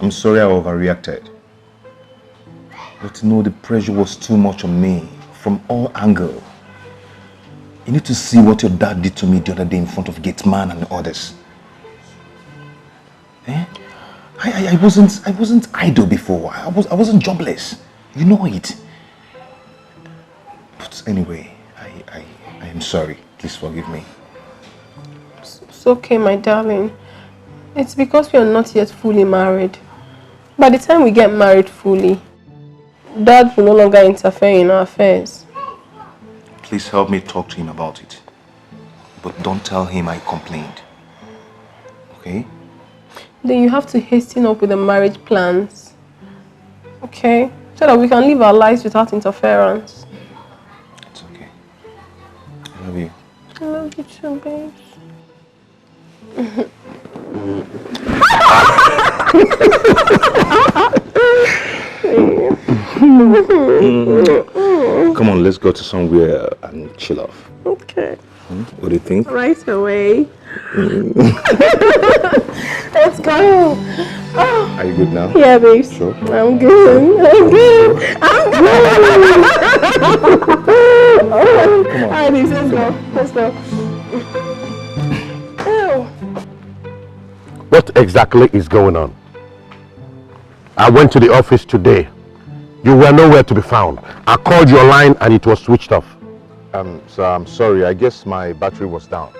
I'm sorry I overreacted. But you know, the pressure was too much on me from all angles. You need to see what your dad did to me the other day in front of gate man and others. Eh? I wasn't idle before. I wasn't jobless. You know it. But anyway, I am sorry. Please forgive me. It's okay, my darling. It's because we are not yet fully married. By the time we get married fully, Dad will no longer interfere in our affairs. Please help me talk to him about it. But don't tell him I complained. Okay? Then you have to hasten up with the marriage plans. Okay? So that we can live our lives without interference. It's okay. I love you. I love you too, babe. Come on, let's go to somewhere and chill off. Okay. What do you think? Right away. Let's go. Oh. Are you good now? Yeah, babe. Sure. I'm good. I'm good. I'm good. Come on. Alright, let's go. Let's go. Ew. What exactly is going on? I went to the office today. You were nowhere to be found. I called your line and it was switched off. Sir, I'm sorry. I guess my battery was down.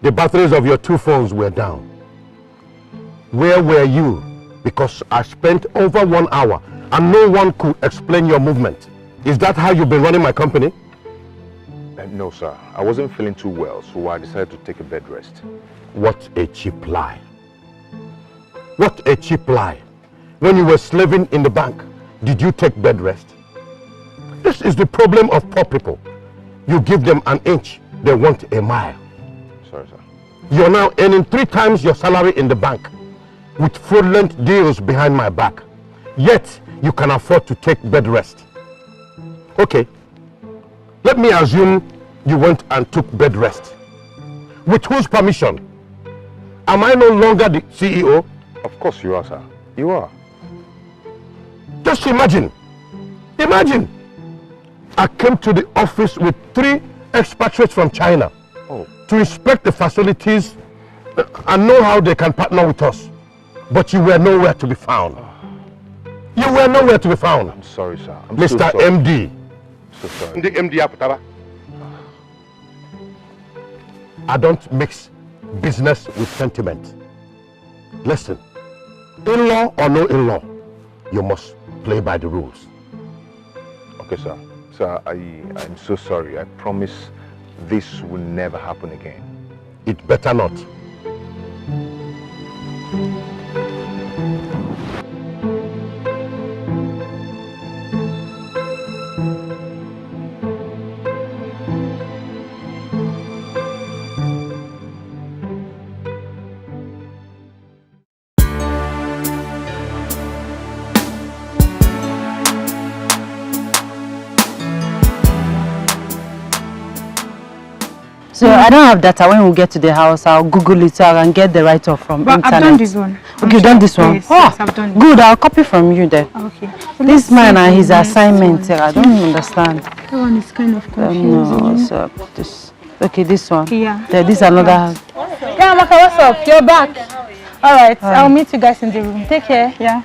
The batteries of your two phones were down. Where were you? Because I spent over 1 hour and no one could explain your movement. Is that how you've been running my company? No, sir. I wasn't feeling too well, so I decided to take a bed rest. What a cheap lie. What a cheap lie. When you were slaving in the bank, did you take bed rest? This is the problem of poor people. You give them an inch, they want a mile. Sorry, sir. You're now earning 3 times your salary in the bank with fraudulent deals behind my back. Yet, you can afford to take bed rest. Okay, let me assume you went and took bed rest. With whose permission? Am I no longer the CEO? Of course you are, sir. You are. Just imagine. Imagine. I came to the office with 3 expatriates from China to inspect the facilities and know how they can partner with us. But you were nowhere to be found. You were nowhere to be found. I'm sorry, sir. I'm Mr. so sorry. MD. So sorry. The MD Aputaba. I don't mix business with sentiment. Listen, in-law or no in-law, you must play by the rules. Okay, sir. Sir, I'm so sorry. I promise this will never happen again. It better not. So I don't have data. When we get to the house, I'll Google it so I can get the write-off from internet. I've done this one. Okay, you've done this one? Yes, yes, I've done it. Good. I'll copy from you then. Okay. So This man and his assignment, one. I don't understand. That one is kind of confusing. No, so this. Okay, this one. Yeah. This is another. Yeah, Amaka, what's up? You're back. All right. I'll meet you guys in the room. Take care. Yeah.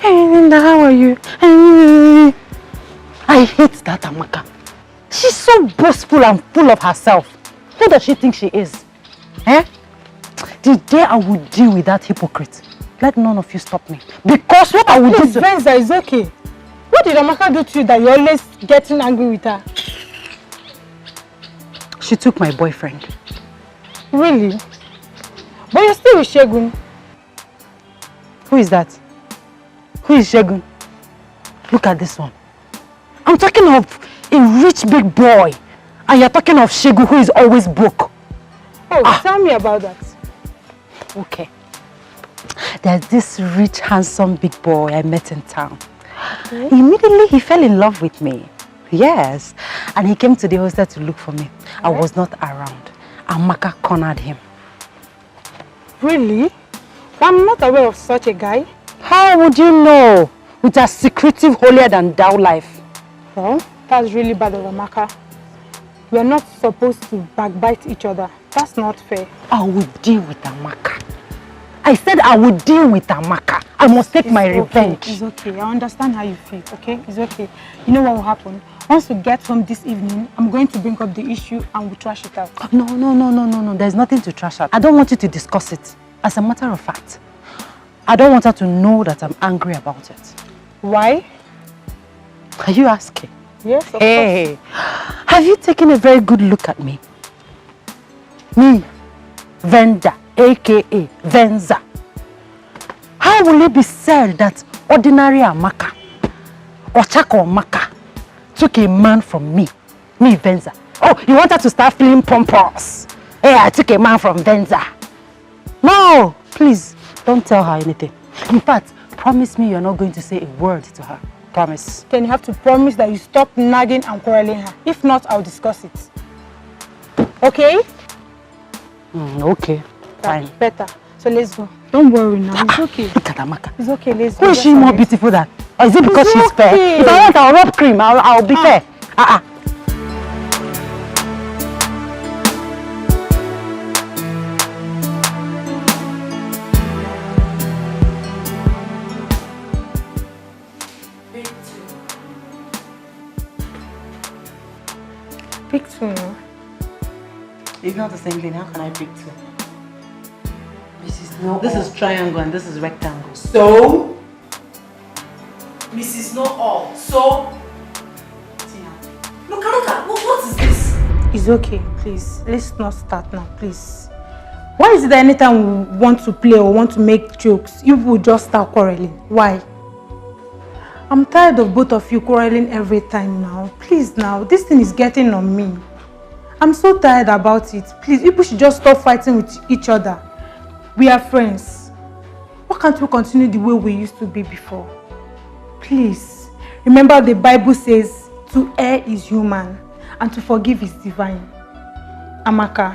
Hey, Linda, how are you? I hate that Amaka. She's so boastful and full of herself. Who does she think she is? Eh? The day I will deal with that hypocrite, let none of you stop me. Because what I will do to... Venza, is okay. What did Amaka do to you that you're always getting angry with her? She took my boyfriend. Really? But you're still with Shegun. Who is that? Who is Shegun? Look at this one. I'm talking of a rich big boy. And you're talking of Shegun who is always broke. Oh, tell me about that. Okay. There's this rich, handsome big boy I met in town. Okay. Immediately he fell in love with me. Yes. And he came to the hostel to look for me. Okay. I was not around. Amaka cornered him. Really? I'm not aware of such a guy. How would you know? With a secretive, holier than thou life. Well, that's really bad of Amaka. We are not supposed to backbite each other. That's not fair. I will deal with Amaka. I said I will deal with Amaka. I must take my revenge. It's okay. I understand how you feel, okay? It's okay. You know what will happen? Once we get home this evening, I'm going to bring up the issue and we'll trash it out. No. There's nothing to trash out. I don't want you to discuss it. As a matter of fact, I don't want her to know that I'm angry about it. Why? Are you asking? Yes, of course. course. Have you taken a very good look at me? Me, Venza, aka Venza. How will it be said that ordinary Amaka, Ochako Amaka, took a man from me, Venza? Oh, you want her to start feeling pompous? Hey, I took a man from Venza. No, please, don't tell her anything. In fact, promise me you're not going to say a word to her. Promise. Then you have to promise that you stop nagging and quarreling her. If not, I'll discuss it. Okay? Okay, fine. Better. So let's go. Don't worry now. It's okay. Look at Amaka. It's okay. Let's go. Who is she more beautiful than? Or is it because she's fair? If I want, I'll rub cream. I'll be fair. Pick two. It's not the same thing. How can I pick two? This is triangle and this is rectangle. So? Mrs. Know All. So? Look at, what is this? It's okay, please. Let's not start now, please. Why is it that anytime we want to play or want to make jokes, you will just start quarreling? Why? I'm tired of both of you quarreling every time now. Please now, this thing is getting on me. I'm so tired about it. Please, people should just stop fighting with each other. We are friends. Why can't we continue the way we used to be before? Please, remember the Bible says, to err is human and to forgive is divine. Amaka,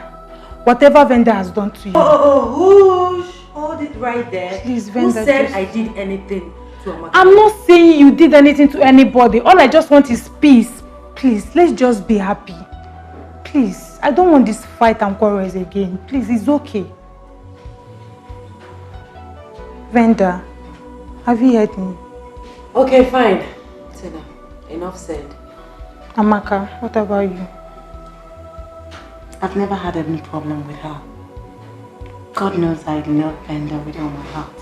whatever Venza has done to you. Whoosh! Hold it right there. Please, Who Venza, said just... I did anything to Amaka? I'm not saying you did anything to anybody. All I just want is peace. Please, let's just be happy. Please, I don't want this fight and quarrels again. Please, it's okay. Venza, have you heard me? Okay, fine. Tina, enough said. Amaka, what about you? I've never had any problem with her. God knows I love Venza with all my heart.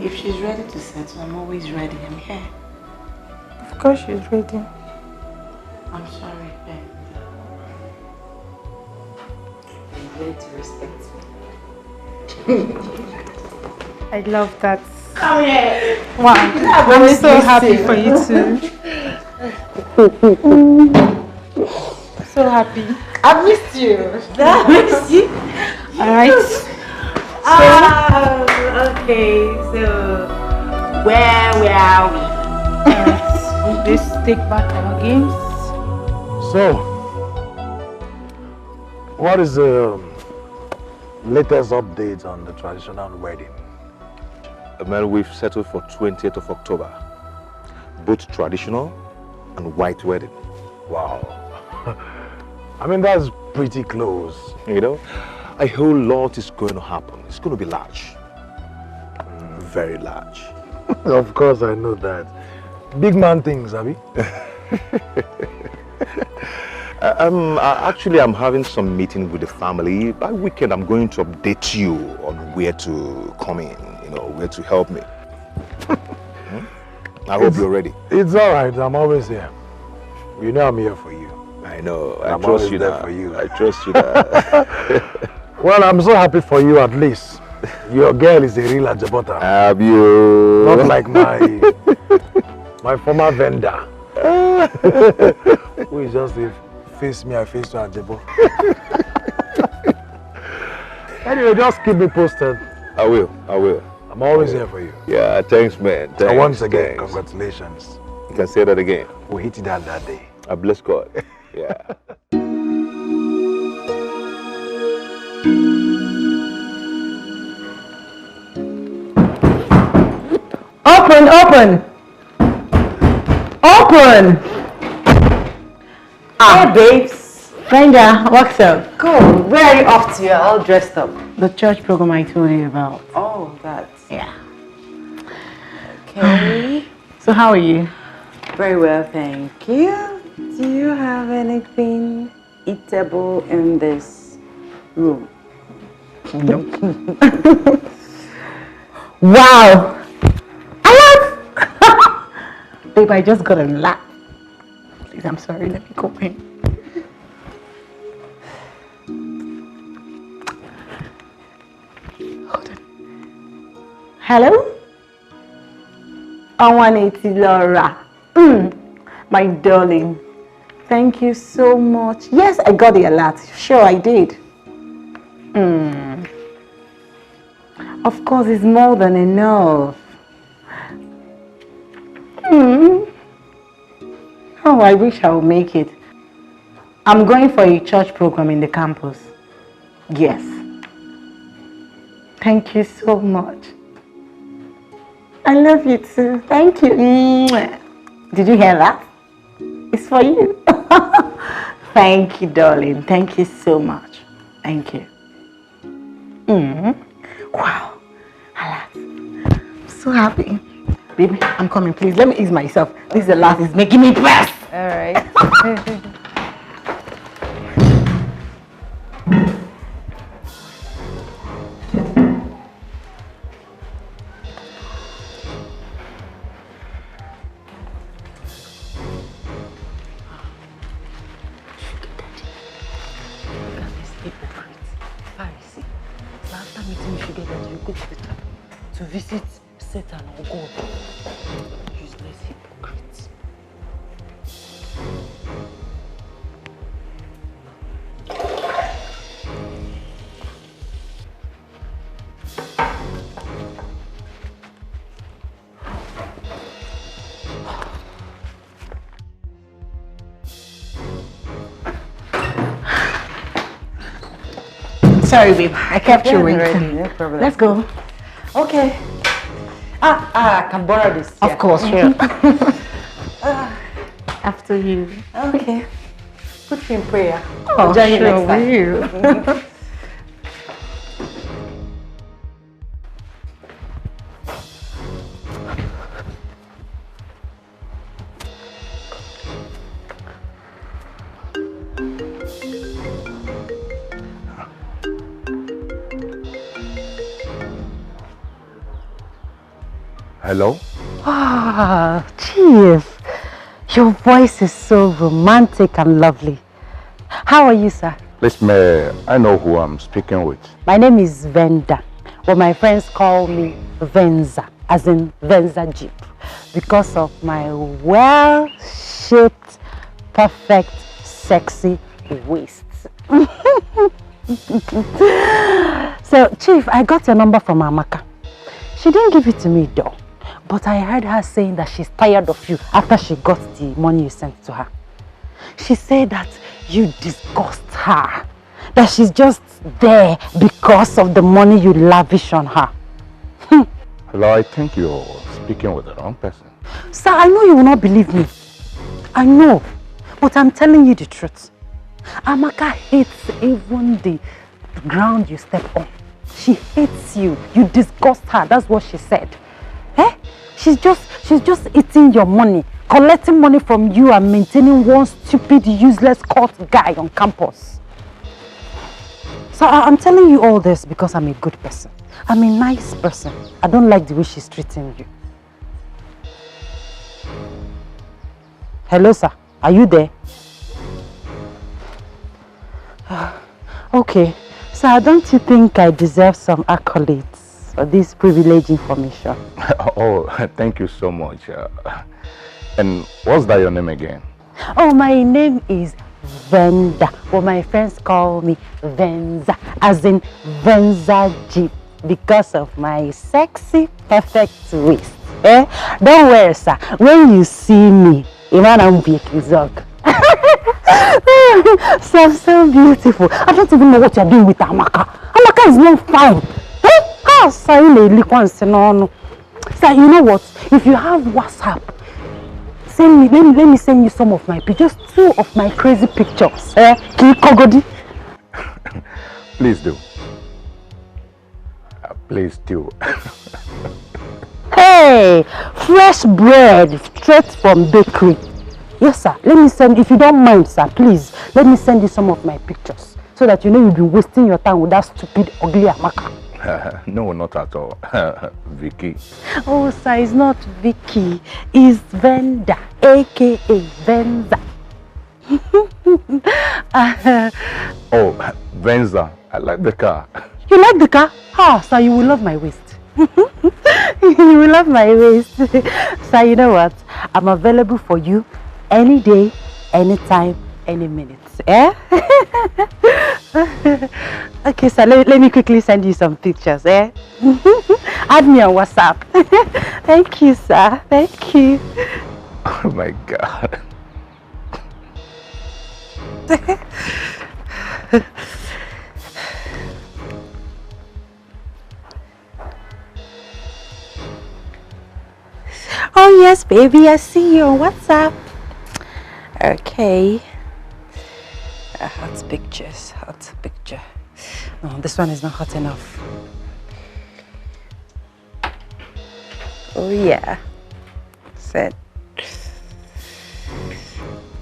If she's ready to settle, I'm always ready. I'm here. Of course she's ready. I'm sorry, Ben. You learn to respect me. I love that. Come here. Wow. I'm so happy for you too. So happy. I missed you. I missed you. Alright. Okay, so where are we? Let's take back our games. So, what is the latest update on the traditional wedding? Man, we've settled for 20th of October. Both traditional and white wedding. Wow. I mean, that's pretty close. You know, a whole lot is going to happen. It's going to be large. Very large. Of course, I know that. Big man things, Abby. Actually, I'm having some meeting with the family. By weekend, I'm going to update you on where to come in, you know, where to help me. I hope you're ready. It's all right. I'm always here. You know I'm here for you. I know. I I'm trust always you there now. for you. I trust you now. Well, I'm so happy for you at least. Your girl is a real Ajabota. Have you? Not like my former vendor. Who is just a face me, I face to Ajabo. Anyway, just keep me posted. I will. I'm always here for you. Yeah, thanks, man. Thanks, And once again, thanks. congratulations. You can say that again. We hit it that day. I bless God. Yeah. Open! Hey babes. Brenda, what's up? Cool. Where are you off to? You're all dressed up. The church program I told you about. Oh, that's... Yeah. Okay. So how are you? Very well, thank you. Do you have anything eatable in this room? No. Wow! Babe, I just got a lot. Please, I'm sorry. Let me go in. Hold on. Hello? 180 Laura. My darling. Thank you so much. Yes, I got the alert. Sure, I did. Of course, it's more than enough. Oh, I wish I would make it. I'm going for a church program in the campus. Yes. Thank you so much. I love you too. Thank you. Did you hear that? It's for you. Thank you, darling. Thank you so much. Thank you. Wow. I'm so happy. Baby, I'm coming, please. Let me ease myself. This is the last. It's making me press. All right. To visit Satan or God. Useless hypocrites. Sorry, babe. I kept you waiting. No problem. Let's go. Okay. I can borrow this. Of course, sure. After you. Okay. Put you in prayer. Oh, Join you sure, next time. will. Hello? Ah, Chief. Your voice is so romantic and lovely. How are you, sir? Listen, I know who I'm speaking with. My name is Venza, but my friends call me Venza, as in Venza Jeep, because of my well-shaped, perfect, sexy waist. So, Chief, I got your number from Amaka. She didn't give it to me though, but I heard her saying that she's tired of you after she got the money you sent to her. She said that you disgust her, that she's just there because of the money you lavish on her. Hello, I think you're speaking with the wrong person. Sir, I know you will not believe me. I know, but I'm telling you the truth. Amaka hates even the ground you step on. She hates you. You disgust her. That's what she said. Eh? She's just eating your money, collecting money from you and maintaining one stupid, useless court guy on campus. So I'm telling you all this because I'm a good person. I'm a nice person. I don't like the way she's treating you. Hello, sir. Are you there? Okay. Sir, don't you think I deserve some accolades for this privileged information? Oh, thank you so much. And what's that your name again? Oh, my name is Venza. Well, my friends call me Venza, as in Venza Jeep, because of my sexy, perfect waist. Eh? Don't worry, sir. When you see me, I'm so beautiful. I don't even know what you're doing with Amaka. Amaka is not fine. Eh? Sir, you know what? If you have WhatsApp, let me send you some of my pictures, just 2 of my crazy pictures. Eh? Please do. Please do. Hey, fresh bread straight from bakery. Yes, sir. Let me send, if you don't mind, sir, please, let me send you some of my pictures so that you know you'll be wasting your time with that stupid, ugly Amaka. No, not at all. Vicky. Oh, sir, it's not Vicky. It's Venda, aka Venza. Oh, Venza, I like the car. You like the car? Ah, sir, you will love my waist. You will love my waist. Sir, you know what? I'm available for you any day, anytime, any minute. Eh? Okay, sir, let me quickly send you some pictures. Eh? Add me on WhatsApp. Thank you, sir. Thank you. Oh my God. Oh yes, baby, I see you on WhatsApp. Okay. Hot pictures, hot picture. No, this one is not hot enough. Oh yeah. Set.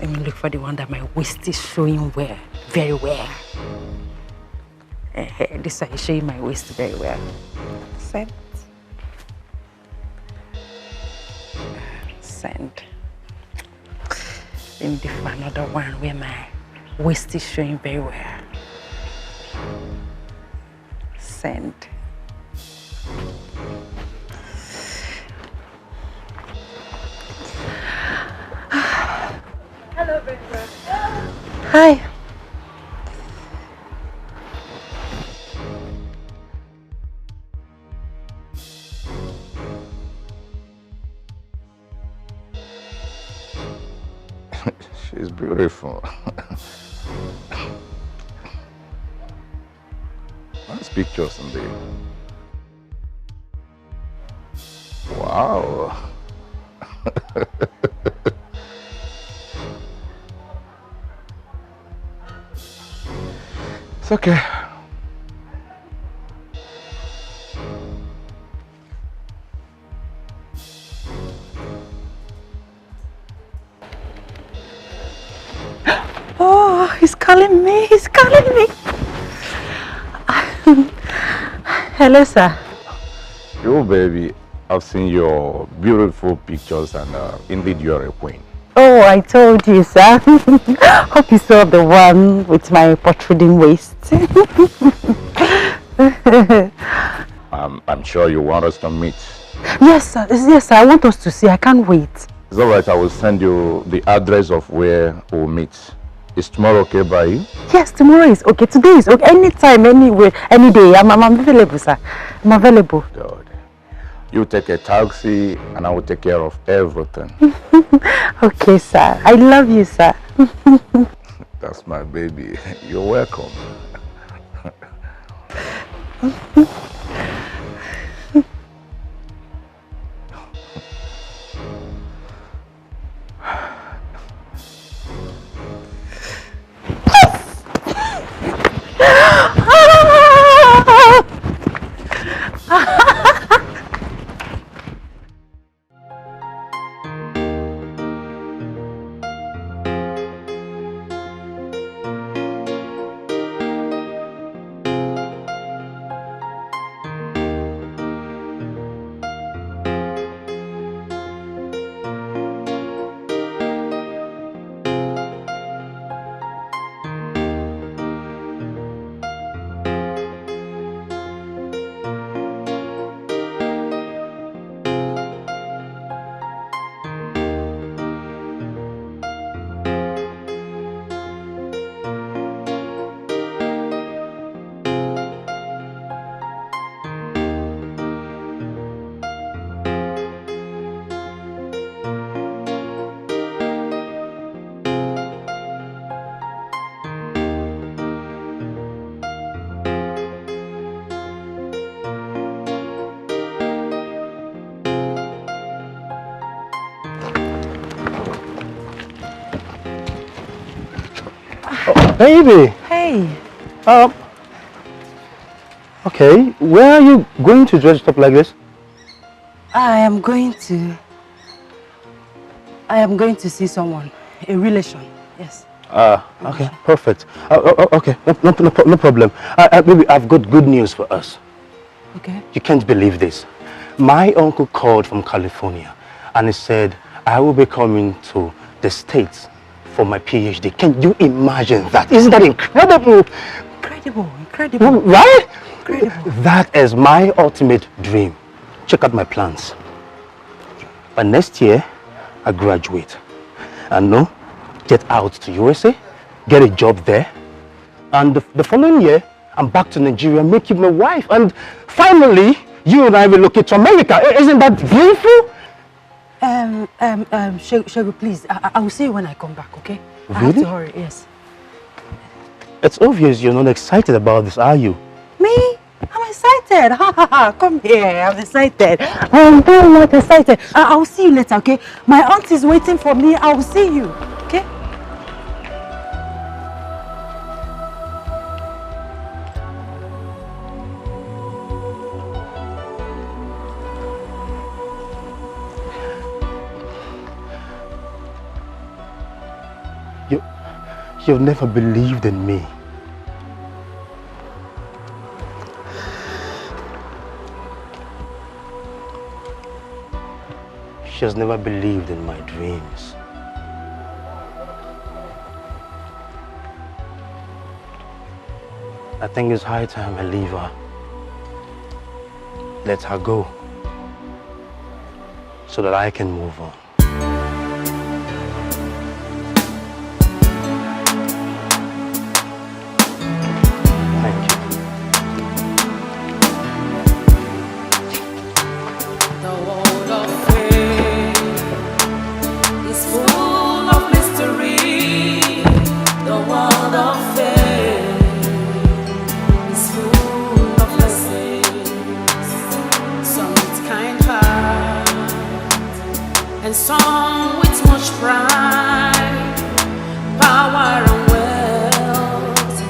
Let me look for the one that my waist is showing well, very well. This one is showing my waist very well. Set. Send. Let me do another one where my waist is showing very well. Send. Hello, Venza. Hi. She's beautiful. Nice pictures in there. Wow. It's okay. Oh, he's calling me. He's calling me. Hello, sir. Yo, baby. I've seen your beautiful pictures and indeed you're a queen. Oh, I told you, sir. Hope you saw the one with my protruding waist. I'm sure you want us to meet. Yes, sir. Yes, sir. I want us to see. I can't wait. It's all right. I will send you the address of where we'll meet. Is tomorrow okay by you? Yes, tomorrow is okay. Today is okay. Anytime, anywhere, any day. I'm available, sir. I'm available. Good. You take a taxi and I will take care of everything. Okay, sir. I love you, sir. That's my baby. You're welcome. Baby! Hey! Okay, where are you going to dress up like this? I am going to see someone, a relation, yes. Okay, perfect. Okay, no problem. Baby, I've got good news for us. Okay. You can't believe this. My uncle called from California and he said, I will be coming to the States for my PhD. Can you imagine that? Isn't that incredible? Incredible. Right? Incredible. That is my ultimate dream. Check out my plans. By next year, I graduate. And no, get out to USA, get a job there. And the following year, I'm back to Nigeria, make you my wife. And finally, you and I relocate to America. Isn't that beautiful? Shego, please, I will see you when I come back, okay? Really? I have to hurry, yes. It's obvious you're not excited about this, are you? Me? I'm excited. Come here, I'm excited. I'm very much excited. I will see you later, okay? My aunt is waiting for me. I will see you, okay? You've never believed in me. She has never believed in my dreams. I think it's high time I leave her. Let her go. So that I can move on. And some with much pride, power and wealth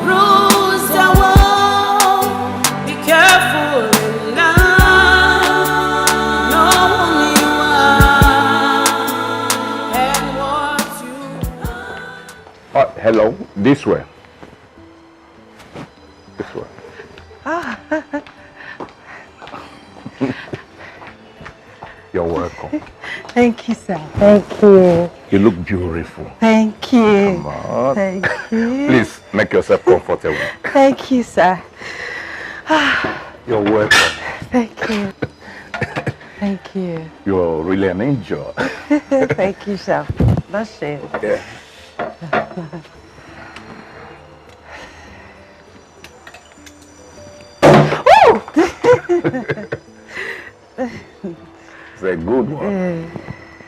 rules the world. Be careful in life, know who you are and what you are. Hello, this way. This way. You're welcome. Thank you, sir. Thank you. You look beautiful. Thank you. Come on. Thank you. Please make yourself comfortable. Thank you, sir. You're welcome. Thank you. Thank you. You're really an angel. Thank you, sir. That's it. Yeah. It's a good one.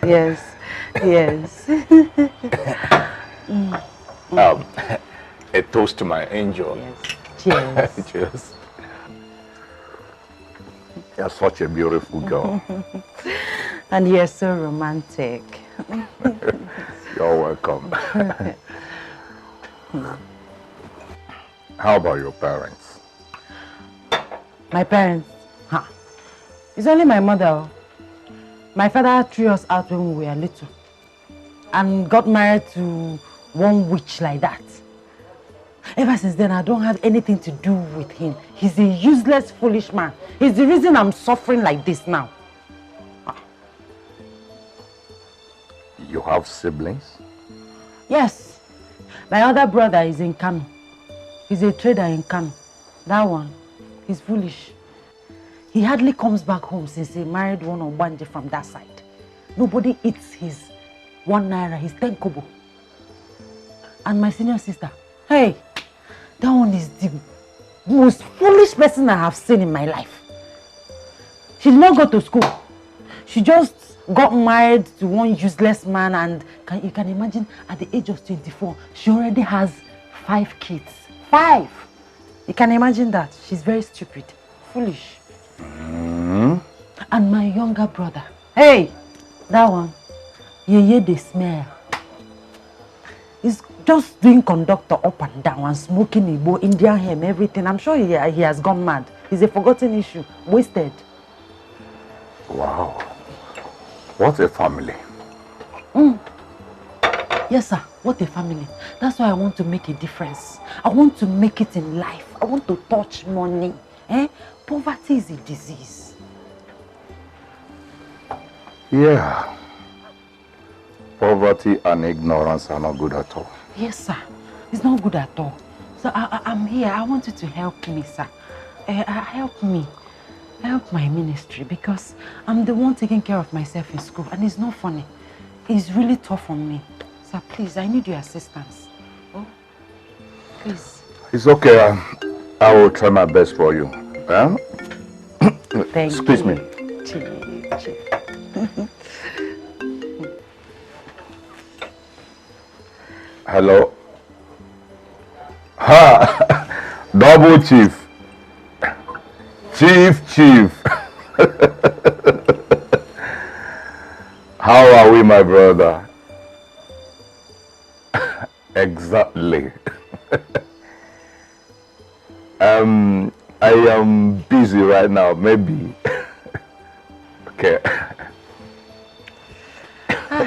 Yes. Yes. A toast to my angel. Yes. Cheers. Cheers. You're such a beautiful girl. And you're so romantic. You're welcome. How about your parents? My parents? Huh. It's only my mother. My father threw us out when we were little and got married to one witch like that. Ever since then, I don't have anything to do with him. He's a useless, foolish man. He's the reason I'm suffering like this now. You have siblings? Yes. My other brother is in Kano. He's a trader in Kano. That one, he's foolish. He hardly comes back home since he married one Obanje from that side. Nobody eats his 1 naira, his 10 kobo. And my senior sister, hey, that one is the most foolish person I have seen in my life. She did not go to school. She just got married to one useless man, and you can imagine at the age of 24, she already has 5 kids. 5! You can imagine that. She's very stupid, foolish. And my younger brother, hey, that one, you the smell. He's just doing conductor up and down and smoking Igbo, Indian hemp, everything. I'm sure he has gone mad. He's a forgotten issue, wasted. Wow. What a family. Yes, sir. What a family. That's why I want to make a difference. I want to make it in life. I want to touch money. Poverty is a disease. Yeah. Poverty and ignorance are not good at all. Yes, sir. It's not good at all. So I'm here. I want you to help me, sir. Help me. Help my ministry, because I'm the one taking care of myself in school, and it's not funny. It's really tough on me. Sir, please, I need your assistance. Oh, please. It's okay. I will try my best for you. Thank Excuse you. me. Hello. Ha! Double chief. Chief. How are we, my brother? Exactly. I am busy right now, maybe. Okay.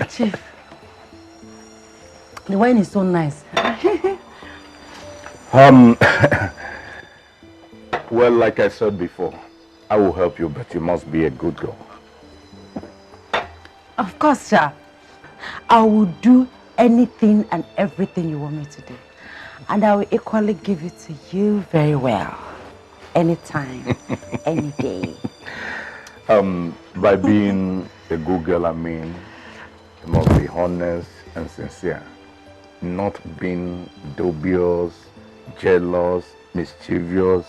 Chief. The wine is so nice. Well, like I said before, I will help you, but you must be a good girl. Of course, sir. I will do anything and everything you want me to do. And I will equally give it to you very well. Anytime, any day. By being a good girl, I mean, you must be honest and sincere. Not being dubious, jealous, mischievous,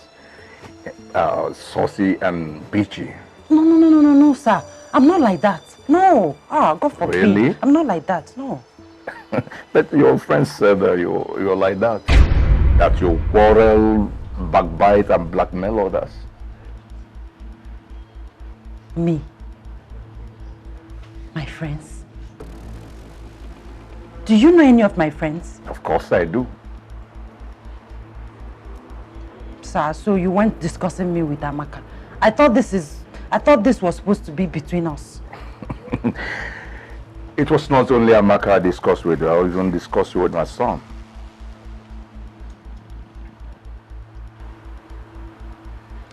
saucy and bitchy. No, sir. I'm not like that. No. God forbid. Really? I'm not like that. No. But your friends said that you're like that. That you quarrel, backbite, and blackmail others. Me? My friends? Do you know any of my friends? Of course I do. Sir, so you weren't discussing me with Amaka. I thought this was supposed to be between us. It was not only Amaka I discussed with you, I even discussed with my son.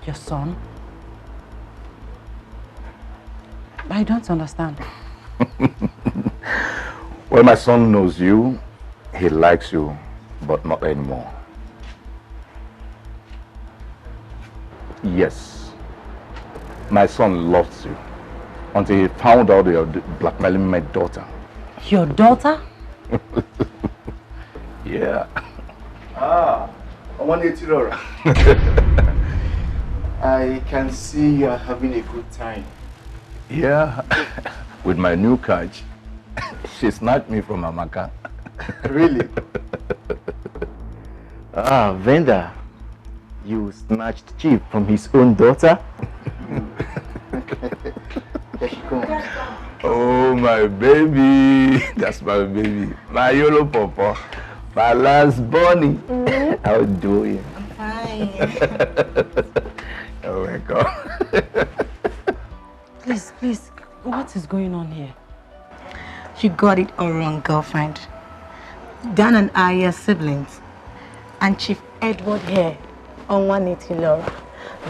Your son? I don't understand. Well, my son knows you. He likes you, but not anymore. Yes. My son loves you until he found out you're blackmailing my daughter. Your daughter? Yeah. Onethical. I can see you are having a good time. Yeah. With my new catch. She snatched me from Amaka. Really? Venza, you snatched Chief from his own daughter? There she comes. Oh, my baby. That's my baby. My yellow papa. My last bunny. How are you doing? I'm fine. Oh my God. Please, what is going on here? You got it all wrong, girlfriend. Dan and I are siblings. And Chief Edward here, Onethical,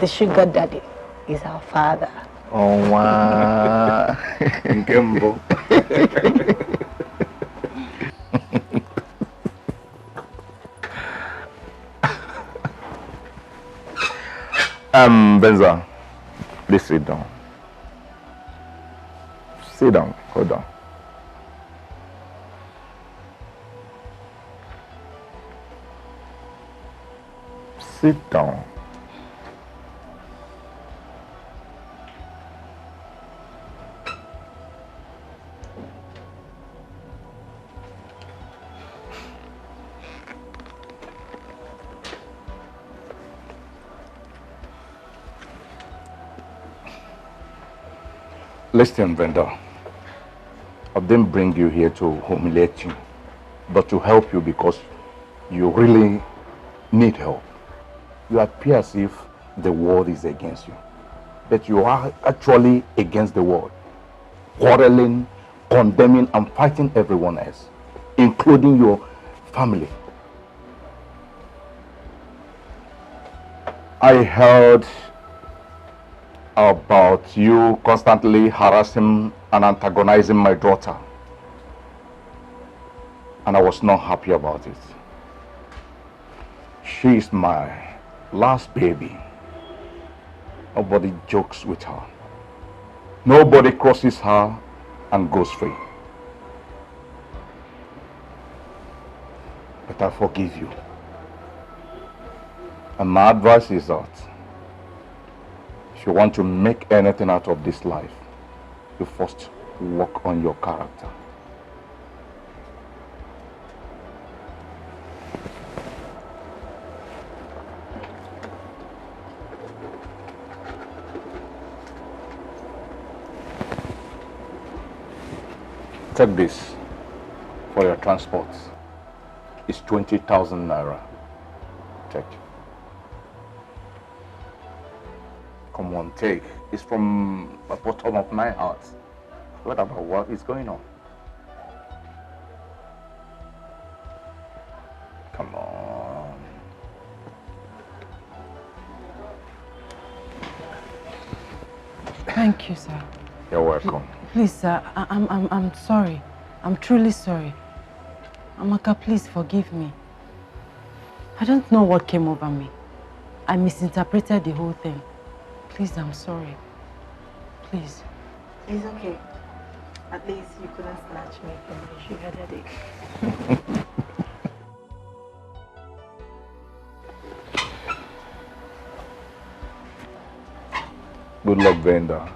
the sugar daddy, is our father. Oh, wow. Nkembo. Venza, please sit down. Sit down, hold down. Sit down. Listen, Venza, I didn't bring you here to humiliate you, but to help you because you really need help. You appear as if the world is against you, but you are actually against the world, quarreling, condemning, and fighting everyone else, including your family. I heard about you constantly harassing and antagonizing my daughter, and I was not happy about it. She is my last baby. Nobody jokes with her. Nobody crosses her and goes free. But I forgive you. And my advice is that if you want to make anything out of this life, you first work on your character. Take this for your transport. It's 20,000 naira. Take. Come on, take. It's from the bottom of my heart. What about what is going on? Come on. Thank you, sir. You're welcome. Please, sir, I'm sorry. I'm truly sorry. Amaka, please forgive me. I don't know what came over me. I misinterpreted the whole thing. Please, I'm sorry. Please. It's okay. At least you couldn't snatch me from my sugar daddy. Good luck, Venza.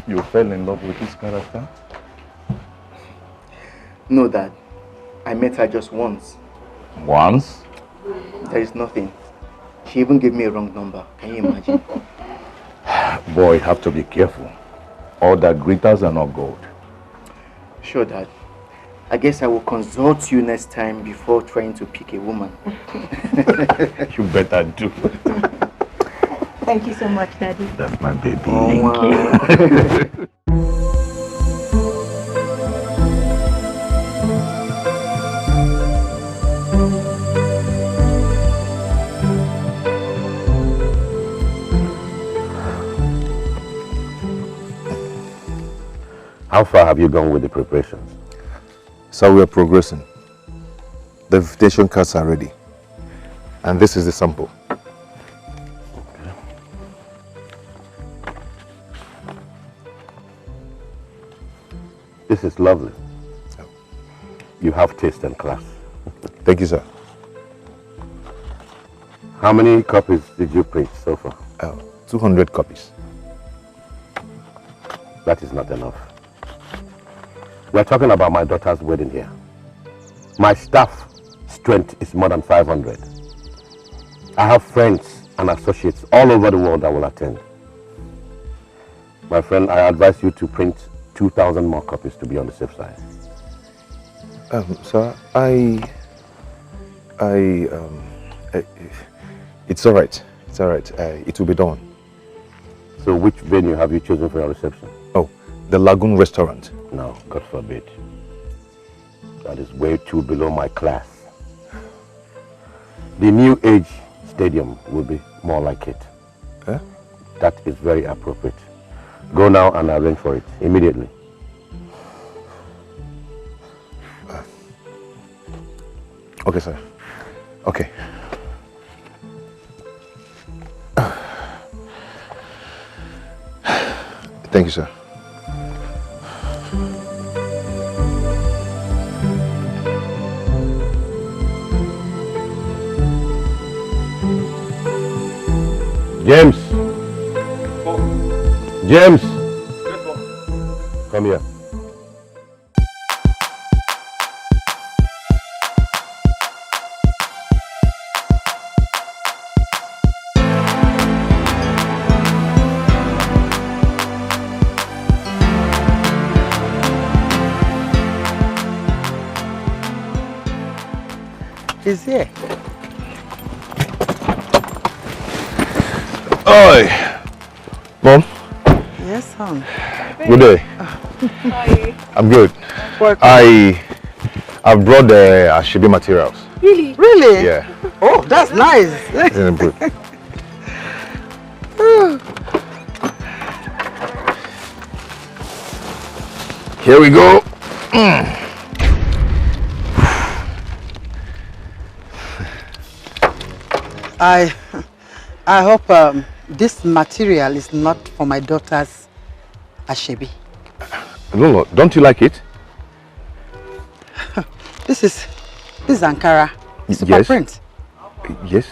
You fell in love with this character? No, Dad. I met her just once. Once? There is nothing. She even gave me a wrong number. Can you imagine? Boy, you have to be careful. All that glitters are not gold. Sure, Dad. I guess I will consult you next time before trying to pick a woman. You better do. Thank you so much, Daddy. That's my baby. Oh, wow. How far have you gone with the preparations? So we are progressing. The invitation cards are ready. And this is the sample. This is lovely. You have taste and class. Thank you, sir. How many copies did you print so far? 200 copies. That is not enough. We're talking about my daughter's wedding here. My staff strength is more than 500. I have friends and associates all over the world that will attend. My friend, I advise you to print 2,000 more copies to be on the safe side. Sir, it's all right. It's all right. It will be done. So which venue have you chosen for your reception? Oh, the Lagoon Restaurant. No, God forbid. That is way too below my class. The New Age Stadium will be more like it. Huh? That is very appropriate. Go now and arrange for it immediately. Okay, sir. Okay. Thank you, sir. James! James! Come here. He's here. Oi! Mom? Yes, son. Good day. Hi. I'm good. I've brought the Ashebi materials. Really? Really? Yeah. Oh, that's nice. Yeah, good. Here we go. I hope this material is not for my daughter's Ashebi. Lolo, don't you like it? This is Ankara. Super Yes. print. Yes.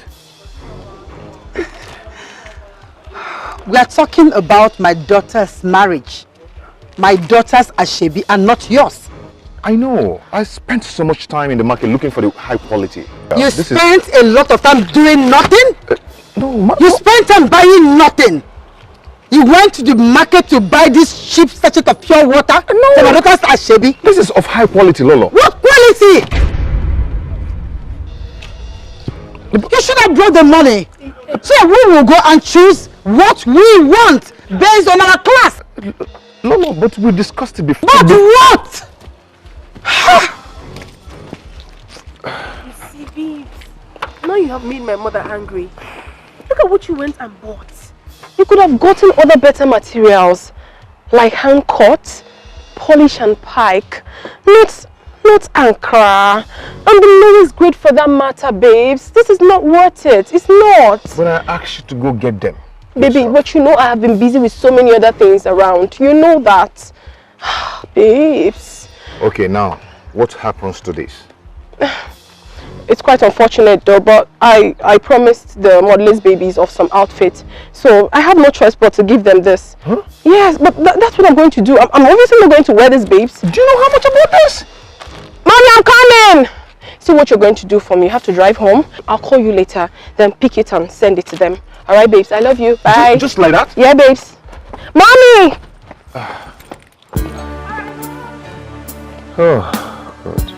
We are talking about my daughter's marriage. My daughter's Ashebi and not yours. I know. I spent so much time in the market looking for the high quality. You spent a lot of time doing nothing? No, you spent time buying nothing. You went to the market to buy this cheap sachet of pure water for my daughter's Ashebi? This is of high quality, Lolo. What quality? You should have brought the money. So we will go and choose what we want based on our class. No, but we discussed it before. But what? You see, babes, now you have made my mother angry. Look at what you went and bought. You could have gotten other better materials, like hand cut, polish and pike, not Ankara. And the lowest grade for that matter, babes. This is not worth it. It's not. But I asked you to go get them. Baby, but you know I have been busy with so many other things around. You know that. Babes. Okay, now, what happens to this? It's quite unfortunate though, but I promised the modelers babies of some outfit. So I have no choice but to give them this. Huh? Yes, but that's what I'm going to do. I'm obviously not going to wear this, babes. Do you know how much I bought this? Mommy, I'm coming! See what you're going to do for me. You have to drive home. I'll call you later, then pick it and send it to them. Alright, babes, I love you. Bye. Just like that? Yeah, babes. Mommy! Oh, God.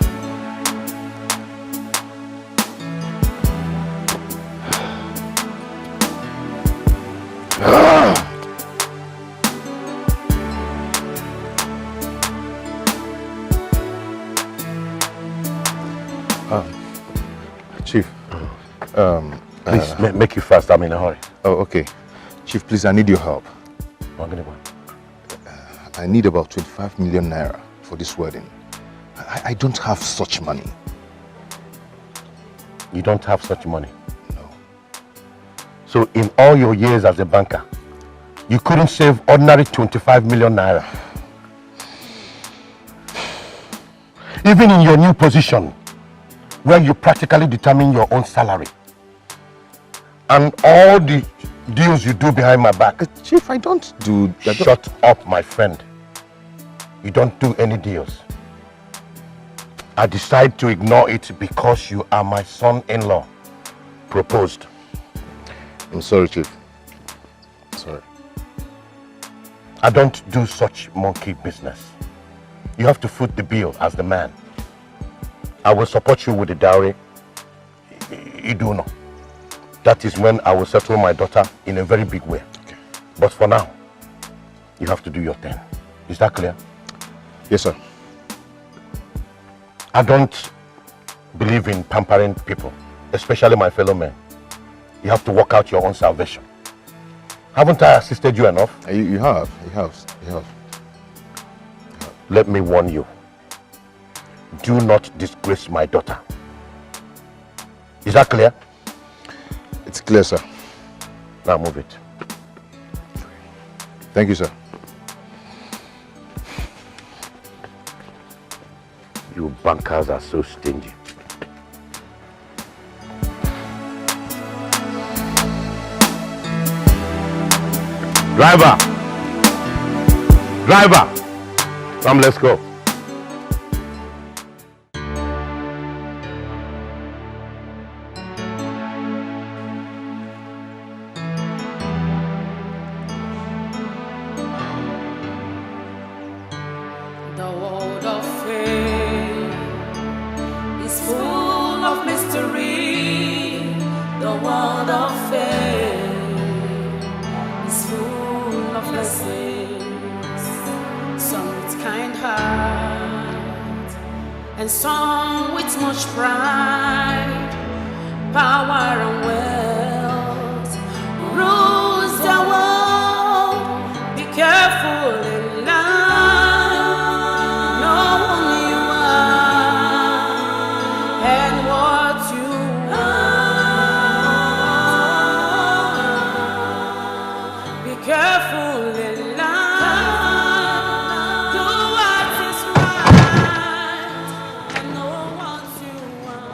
Chief, please make it fast. I'm in a hurry. Oh, okay. Chief, please, I need your help. I need about 25 million naira for this wedding. I don't have such money. You don't have such money? No. So in all your years as a banker, you couldn't save ordinary 25 million naira? Even in your new position, where you practically determine your own salary, and all the deals you do behind my back. Chief, I don't do that. Shut up, my friend. You don't do any deals. I decide to ignore it because you are my son-in-law. Proposed. I'm sorry, Chief. Sorry. I don't do such monkey business. You have to foot the bill as the man. I will support you with the dowry. You do know. That is when I will settle my daughter in a very big way. Okay. But for now, you have to do your thing. Is that clear? Yes, sir. I don't believe in pampering people, especially my fellow men. You have to work out your own salvation. Haven't I assisted you enough? You have. Let me warn you. Do not disgrace my daughter. Is that clear? It's clear, sir. Now move it. Thank you, sir. You bankers are so stingy. Driver! Come, let's go. And some with much pride, power and wealth rules the world. Be careful in life, know who you are and what you want. Be careful in life, do what is right and know what you want.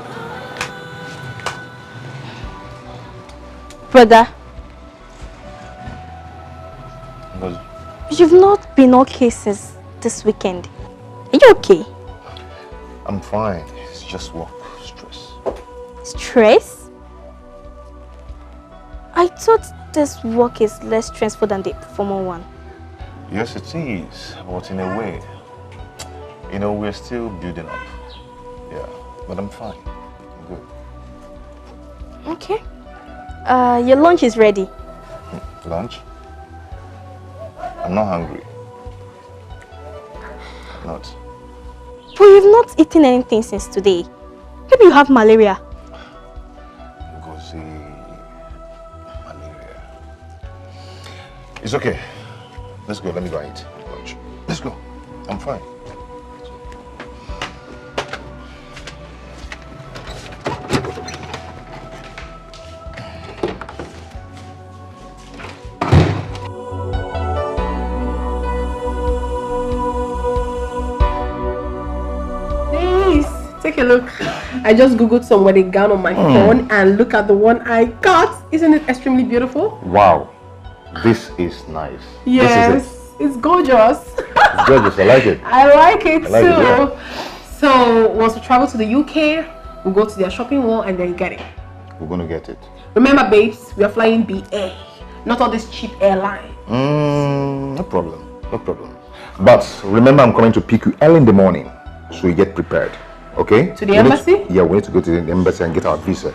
Brother, you've not been okay since this weekend. Are you okay? I'm fine. It's just work stress. Stress? I thought this work is less stressful than the former one. Yes, it is, but in a way, you know, we're still building up. Yeah, but I'm fine. I'm good. Okay. Your lunch is ready. Lunch? I'm not hungry. I'm not. But you've not eaten anything since today. Maybe you have malaria. Malaria. It's okay. Let's go. Let me go and eat lunch. Let's go. I'm fine. Take a look. I just googled some wedding gown on my phone and look at the one I got. Isn't it extremely beautiful? Wow. This is nice. Yes, it's gorgeous. It's gorgeous. I like it. I like it too. Yeah. So once we travel to the UK, we'll go to their shopping mall and then get it. We're going to get it. Remember, babes, we are flying BA, not all this cheap airline. No problem. No problem. But remember, I'm coming to pick you early in the morning, so you get prepared. Okay? To the embassy? Yeah, we need to go to the embassy and get our visa.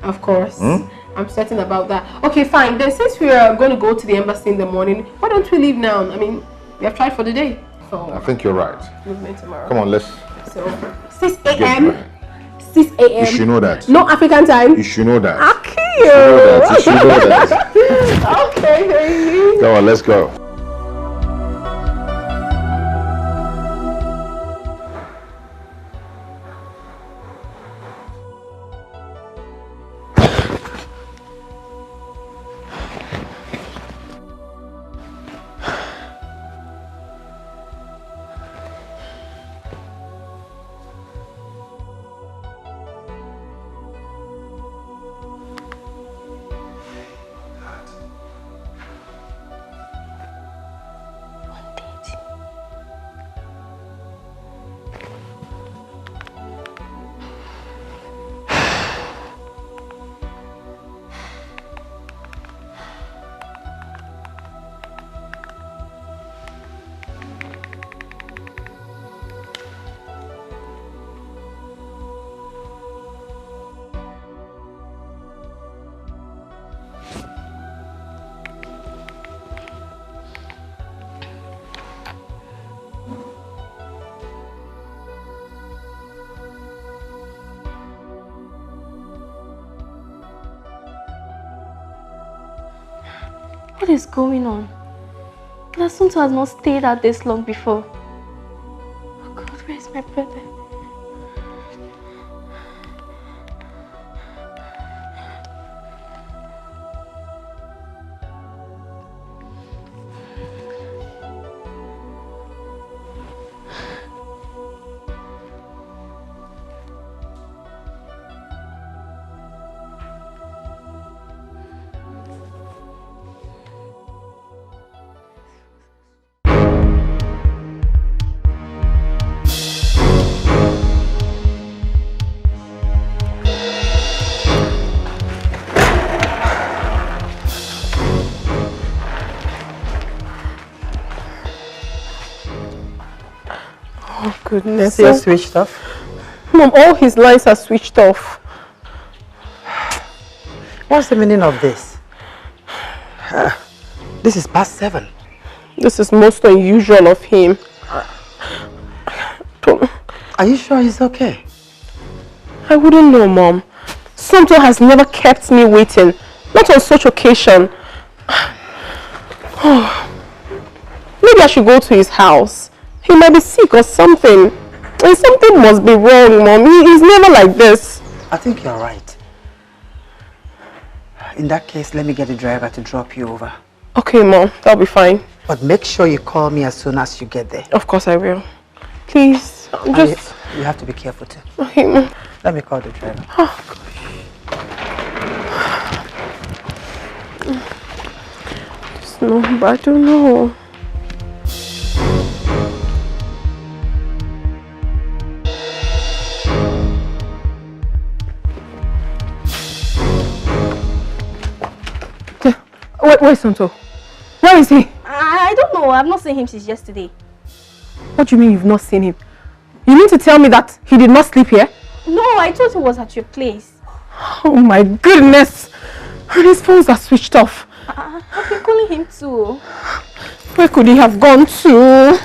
Of course. I'm certain about that. Okay, fine. Then since we are going to go to the embassy in the morning, why don't we leave now? I mean, we have tried for the day. So I think you're right. Movement tomorrow. Come on, let's... So, 6 a.m. 6 a.m. You should know that. No African time. You should know that. Okay. You should know that. Okay. Come on, let's go. What is going on? Somto has not stayed out this long before. Oh God, where is my brother? Goodness. You're switched off? Mom, all his lines are switched off. What's the meaning of this? This is past 7. This is most unusual of him. Are you sure he's okay? I wouldn't know, Mom. Somto has never kept me waiting. Not on such occasion. Maybe I should go to his house. He might be sick or something. And something must be wrong, Mom. He's never like this. I think you're right. In that case, let me get the driver to drop you over. Okay, Mom. That'll be fine. But make sure you call me as soon as you get there. Of course I will. Please, just... You have to be careful too. Okay, Mom. Let me call the driver. Oh, gosh. No, but I don't know. Where's Somto? Where is he? I don't know. I've not seen him since yesterday. What do you mean you've not seen him? You mean to tell me that he did not sleep here? No, I thought he was at your place. Oh my goodness! His phones are switched off. I've been calling him too. Where could he have gone to?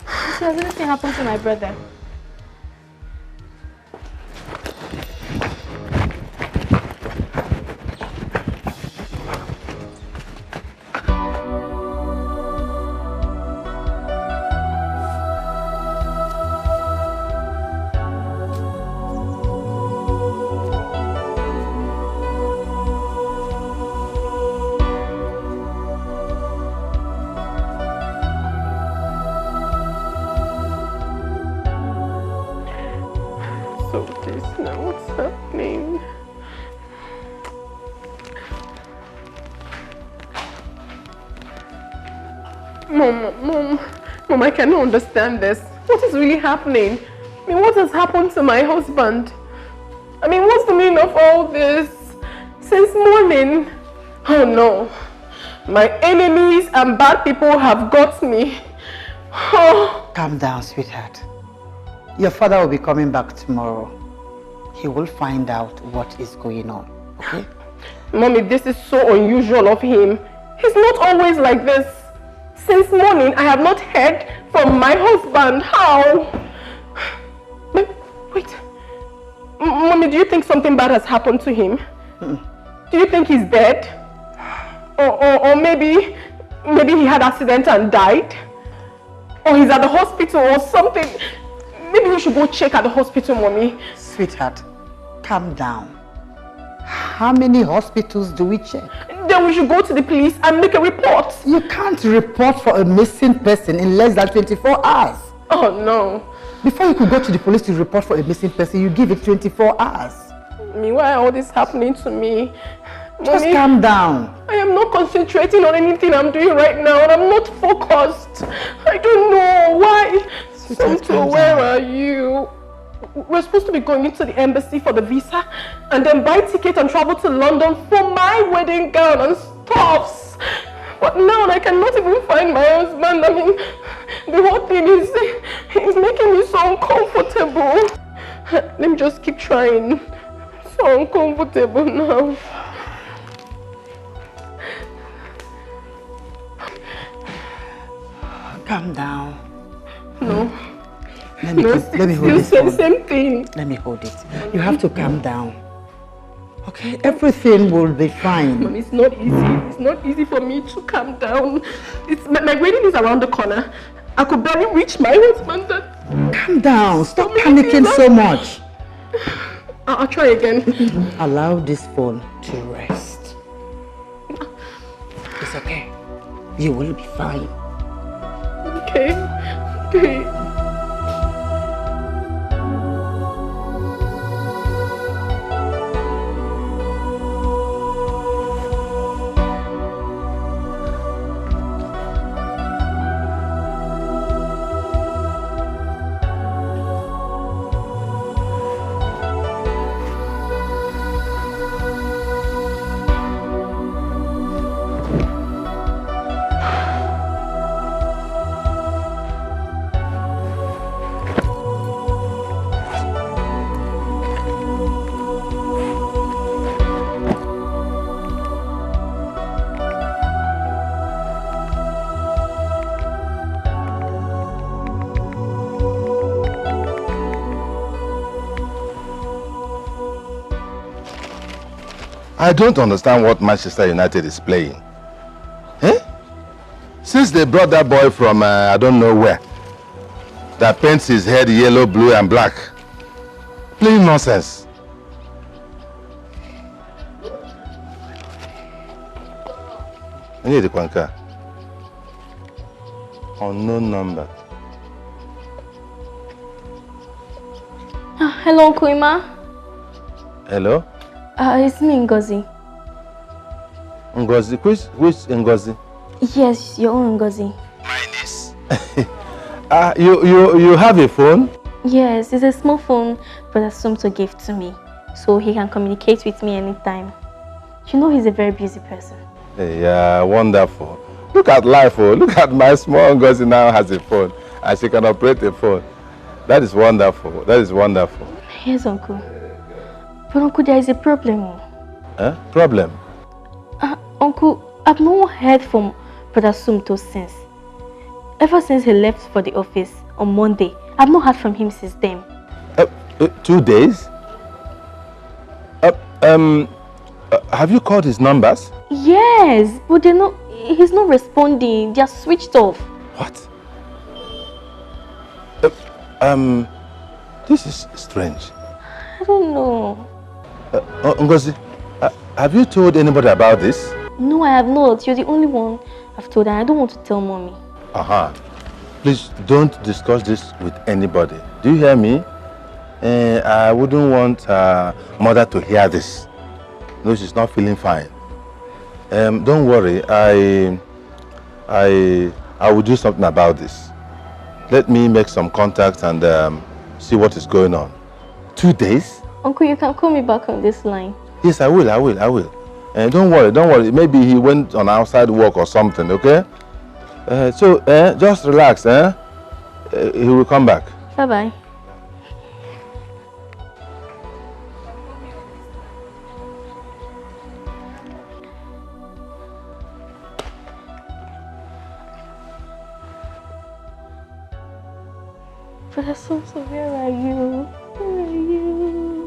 Has anything happened to my brother? Mom, I cannot understand this. What is really happening? I mean, what has happened to my husband? I mean, what's the meaning of all this? Since morning. Oh no. My enemies and bad people have got me. Oh. Calm down, sweetheart. Your father will be coming back tomorrow. He will find out what is going on, okay? Mommy, this is so unusual of him. He's not always like this. Since morning, I have not heard from my husband. How? Wait. Mommy, do you think something bad has happened to him? Do you think he's dead? Or maybe he had an accident and died? Or he's at the hospital or something? Maybe we should go check at the hospital, Mommy. Sweetheart, calm down. How many hospitals do we check? Then we should go to the police and make a report. You can't report for a missing person in less than 24 hours. Oh no. Before you could go to the police to report for a missing person, you give it 24 hours. Why all this happening to me? Just Mommy, calm down. I am not concentrating on anything I'm doing right now and I'm not focused. I don't know why. Somto, where are you? We're supposed to be going into the embassy for the visa and then buy ticket and travel to London for my wedding gown and stuffs. But now I cannot even find my husband. I mean, the whole thing is making me so uncomfortable. Let me just keep trying. So uncomfortable now. Calm down. No. Let me hold it. Same thing. Let me hold it. You have to calm down. Okay, everything will be fine. Mom, it's not easy. It's not easy for me to calm down. My wedding is around the corner. I could barely reach my husband. Calm down. Stop panicking so much. I'll try again. Allow this phone to rest. It's okay. You will be fine. Okay. Okay. I don't understand what Manchester United is playing. Eh? Since they brought that boy from I don't know where, that paints his head yellow, blue and black. Playing nonsense. I need the Kwanka. Unknown number. Hello, Uncle Ima. Hello? It's me, Ngozi. Ngozi? Which Ngozi? Yes, your own Ngozi. You have a phone? Yes, it's a small phone Brother Somto gave to me, so he can communicate with me anytime. You know he's a very busy person. Yeah, wonderful. Look at life, oh. Look at my small Ngozi now has a phone, and she can operate a phone. That is wonderful. That is wonderful. Yes, Uncle. But Uncle, there is a problem. Huh? Problem? Uncle, I've not heard from Brother Somto since. Ever since he left for the office on Monday, I've not heard from him since then. 2 days? Have you called his numbers? Yes, but they're not. He's not responding. They're switched off. What? This is strange. I don't know. Ngozi, have you told anybody about this? No, I have not. You're the only one I've told, and I don't want to tell Mommy. Please don't discuss this with anybody. Do you hear me? I wouldn't want mother to hear this. No, she's not feeling fine. Don't worry. I will do something about this. Let me make some contacts and see what is going on. 2 days? Uncle, you can call me back on this line. Yes, I will. Don't worry. Maybe he went on outside work or something, okay? Just relax, he will come back. Bye-bye. Brother Somto, where are you? Where are you?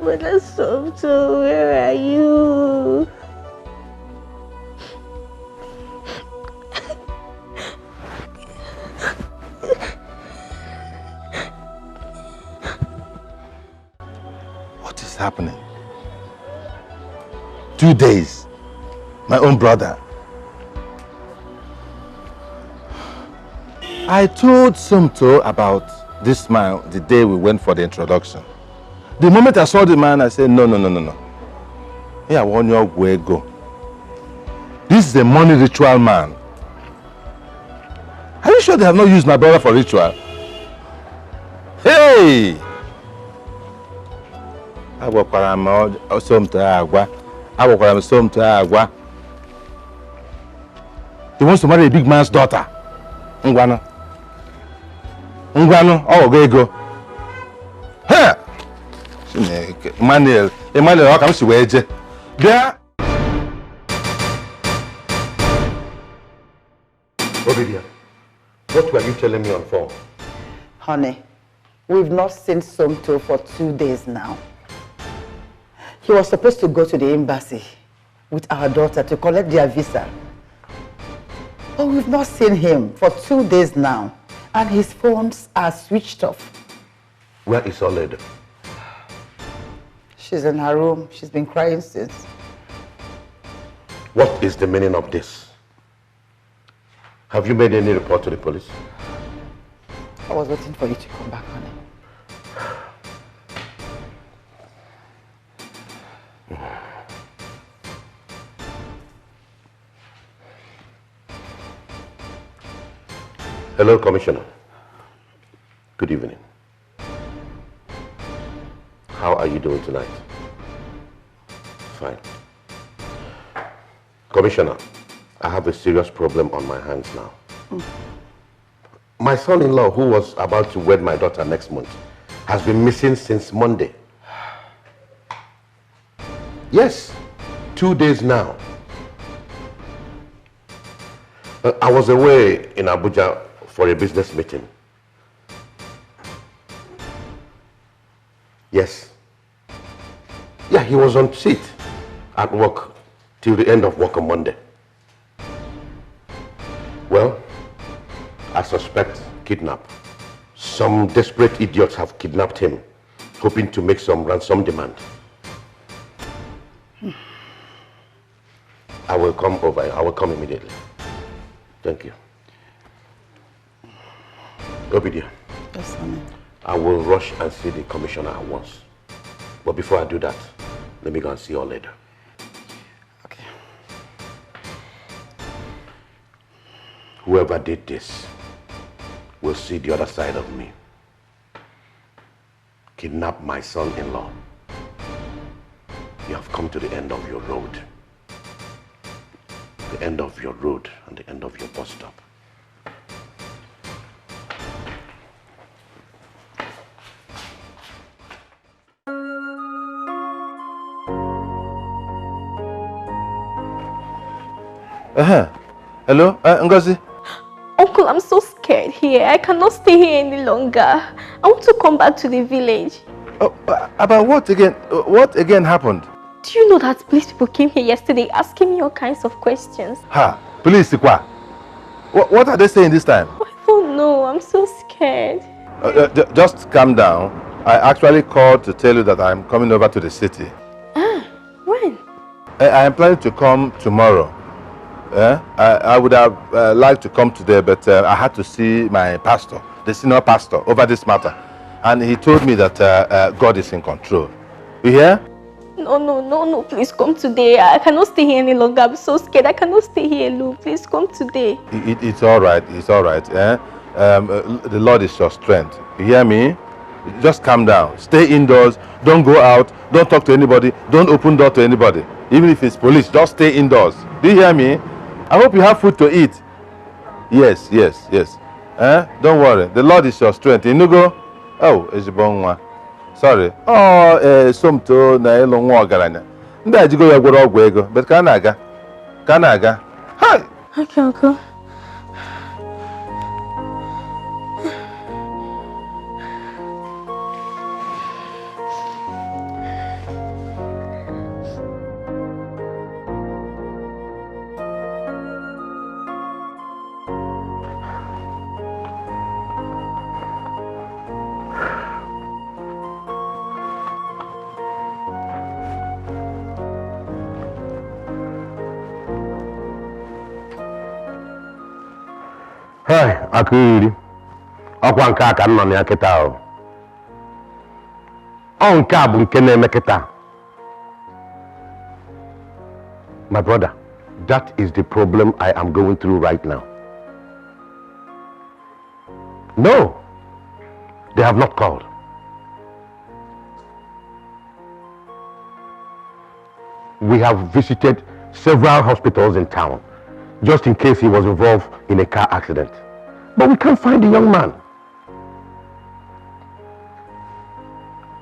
Brother Somto, where are you? What is happening? 2 days. My own brother. I told Somto about this man the day we went for the introduction. The moment I saw the man, I said, no. Here, I want your way go. This is a money ritual man. Are you sure they have not used my brother for ritual? Hey! He wants to marry a big man's daughter. Ngwano, go. Hey! Emmanuel, how come she wear it? There. What were you telling me on phone? Honey, we've not seen Somto for 2 days now. He was supposed to go to the embassy with our daughter to collect their visa. But we've not seen him for 2 days now, and his phones are switched off. Where is Oledo? She's in her room. She's been crying since. What is the meaning of this? Have you made any report to the police? I was waiting for you to come back, honey. Hello, Commissioner. Good evening. How are you doing tonight? Fine. Commissioner, I have a serious problem on my hands now. My son-in-law, who was about to wed my daughter next month, has been missing since Monday. Yes, 2 days now. I was away in Abuja for a business meeting. Yes. Yeah, he was on seat at work till the end of work on Monday. Well, I suspect kidnap. Some desperate idiots have kidnapped him, hoping to make some ransom demand. I will come over. I will come immediately. Thank you. Obidia. Yes, honey. I will rush and see the commissioner at once. But before I do that, let me go and see you all later. Okay. Whoever did this will see the other side of me. Kidnap my son-in-law. You have come to the end of your road. The end of your road and the end of your bus stop. Hello, Ngozi? Uncle, I'm so scared here. I cannot stay here any longer. I want to come back to the village. Oh, about what again? What again happened? Do you know that police people came here yesterday asking me all kinds of questions? Ha! Police, what are they saying this time? I don't know. I'm so scared. Just calm down. I actually called to tell you that I'm coming over to the city. When? I am planning to come tomorrow. I would have liked to come today, but I had to see my pastor, the senior pastor, over this matter. And he told me that God is in control. You hear? No, please come today. I cannot stay here any longer. I'm so scared. I cannot stay here alone. Please come today. It's all right. It's all right. The Lord is your strength. You hear me? Just calm down. Stay indoors. Don't go out. Don't talk to anybody. Don't open door to anybody. Even if it's police, just stay indoors. Do you hear me? I hope you have food to eat. Yes. Don't worry. The Lord is your strength. Inugo? Oh, Ezibonwa. Sorry. Oh, Somto na elo nwa ogaranya. Ndị ajigo ya gworo ọgwụ ego. But ka na-aga. Hi. Okay, uncle. Hey, Akiri. Ọkwa nke aka nọ na ya kịta ahụ. Ọ nke a bụ nke na-eme kịta. My brother, that is the problem I am going through right now. No, they have not called. We have visited several hospitals in town, just in case he was involved in a car accident. But we can't find the young man.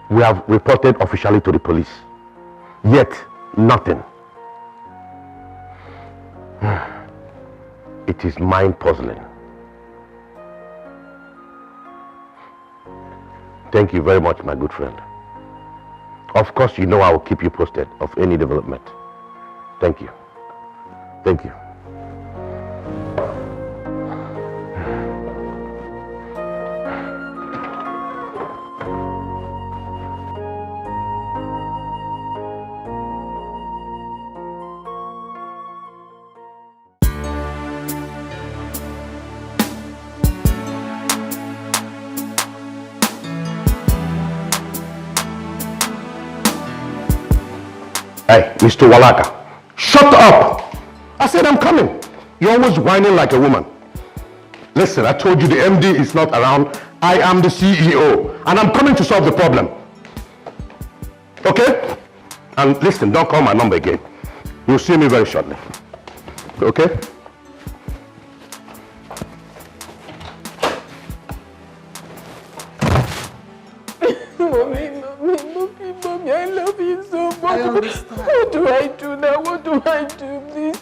We have reported officially to the police. Yet, nothing. It is mind-puzzling. Thank you very much, my good friend. Of course, you know I will keep you posted of any development. Thank you. Thank you. Hey, Mr. Walaka, shut up! I said I'm coming. You're always whining like a woman. Listen, I told you the MD is not around. I am the CEO, and I'm coming to solve the problem. Okay? And listen, don't call my number again. You'll see me very shortly. Okay? Mommy, I love you so much. I understand. What do I do now? What do I do, please?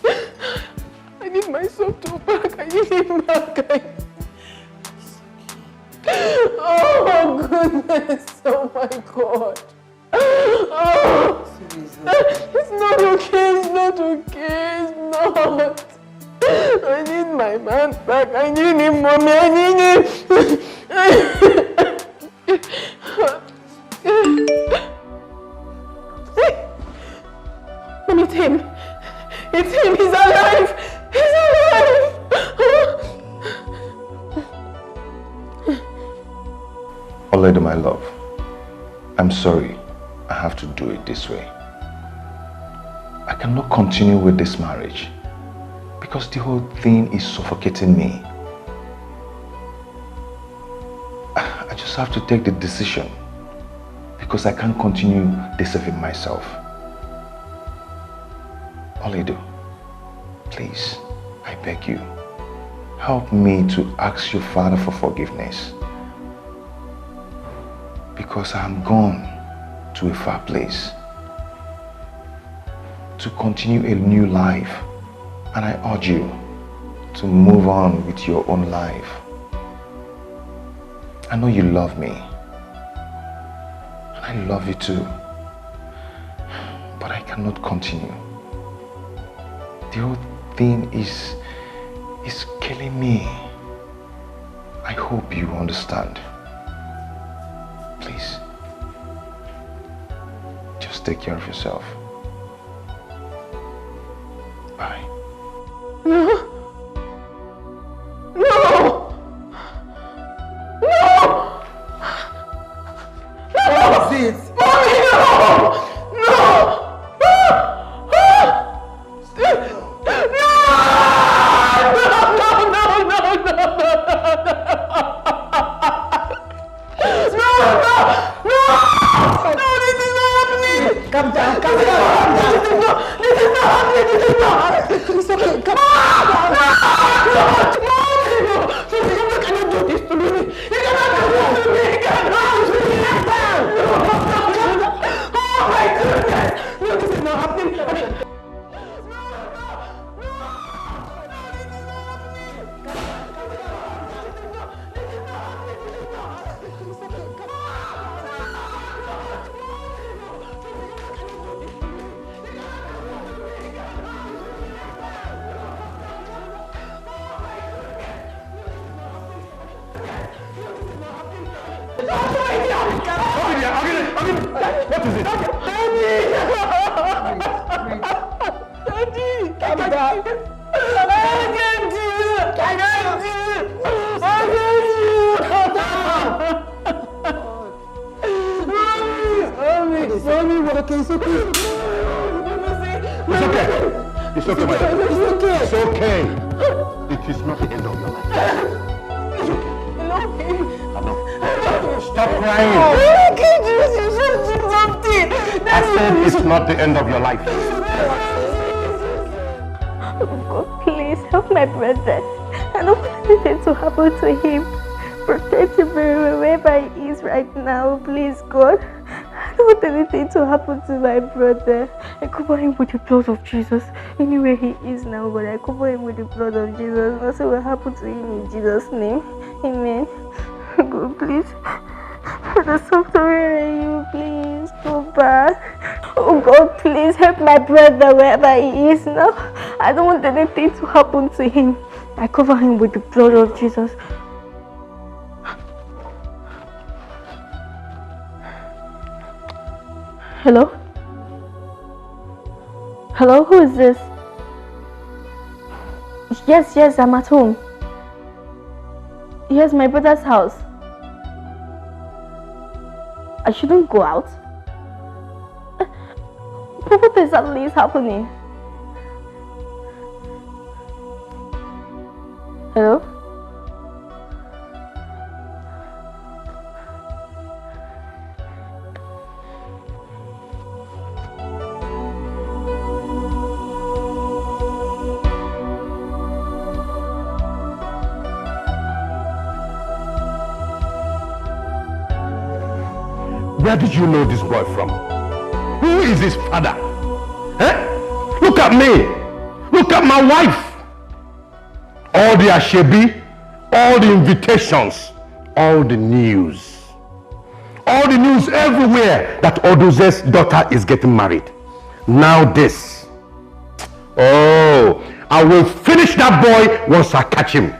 I need my Somto back. I need him back. Oh, goodness. Oh, my God. Oh. It's not okay. It's not okay. It's not. I need my man back. I need him, Mommy. I need him. Mommy, it's him. It's him. He's alive. He's alive. Oledo, my love, I'm sorry. I have to do it this way. I cannot continue with this marriage because the whole thing is suffocating me. I just have to take the decision because I can't continue deceiving myself. Oledo, please, I beg you, help me to ask your father for forgiveness because I'm gone to a far place to continue a new life, and I urge you to move on with your own life. I know you love me, and I love you too, but I cannot continue. The whole thing is killing me. I hope you understand. Please, just take care of yourself. Bye. No! No! No! What is it? Mommy, no! No! Calm down, calm down. This is not happening. It's okay. Come on. You cannot do this to me. You cannot do this to me. You cannot do this. Oh my goodness. No, this is not happening. What is it? Daddy! Calm down. I can't do it. I can't do it. Mommy, what okay? It's okay. It's okay. It's okay, my love. It's okay. It's okay. It is not the end of your life. It's okay. Stop crying. I can't do this. You should do something. I said it's not the end of your life. God, please help my brother. I don't want anything to happen to him. Protect him wherever he is right now, please, God. I don't want anything to happen to my brother. I cover him with the blood of Jesus. Anywhere he is now, but I cover him with the blood of Jesus. Nothing will happen to him in Jesus' name. Amen. God, please. Brother Somto, where are you? Please go back. Oh God, please help my brother wherever he is now. I don't want anything to happen to him. I cover him with the blood of Jesus. Hello? Hello, who is this? Yes, I'm at home. Here's my brother's house. I shouldn't go out. What exactly is happening? Hello? Where did you know this boy from? Who is his father? Eh? Look at me. Look at my wife. All the ashebi, all the invitations, all the news. All the news everywhere that Oduze's daughter is getting married. Now this. Oh, I will finish that boy once I catch him.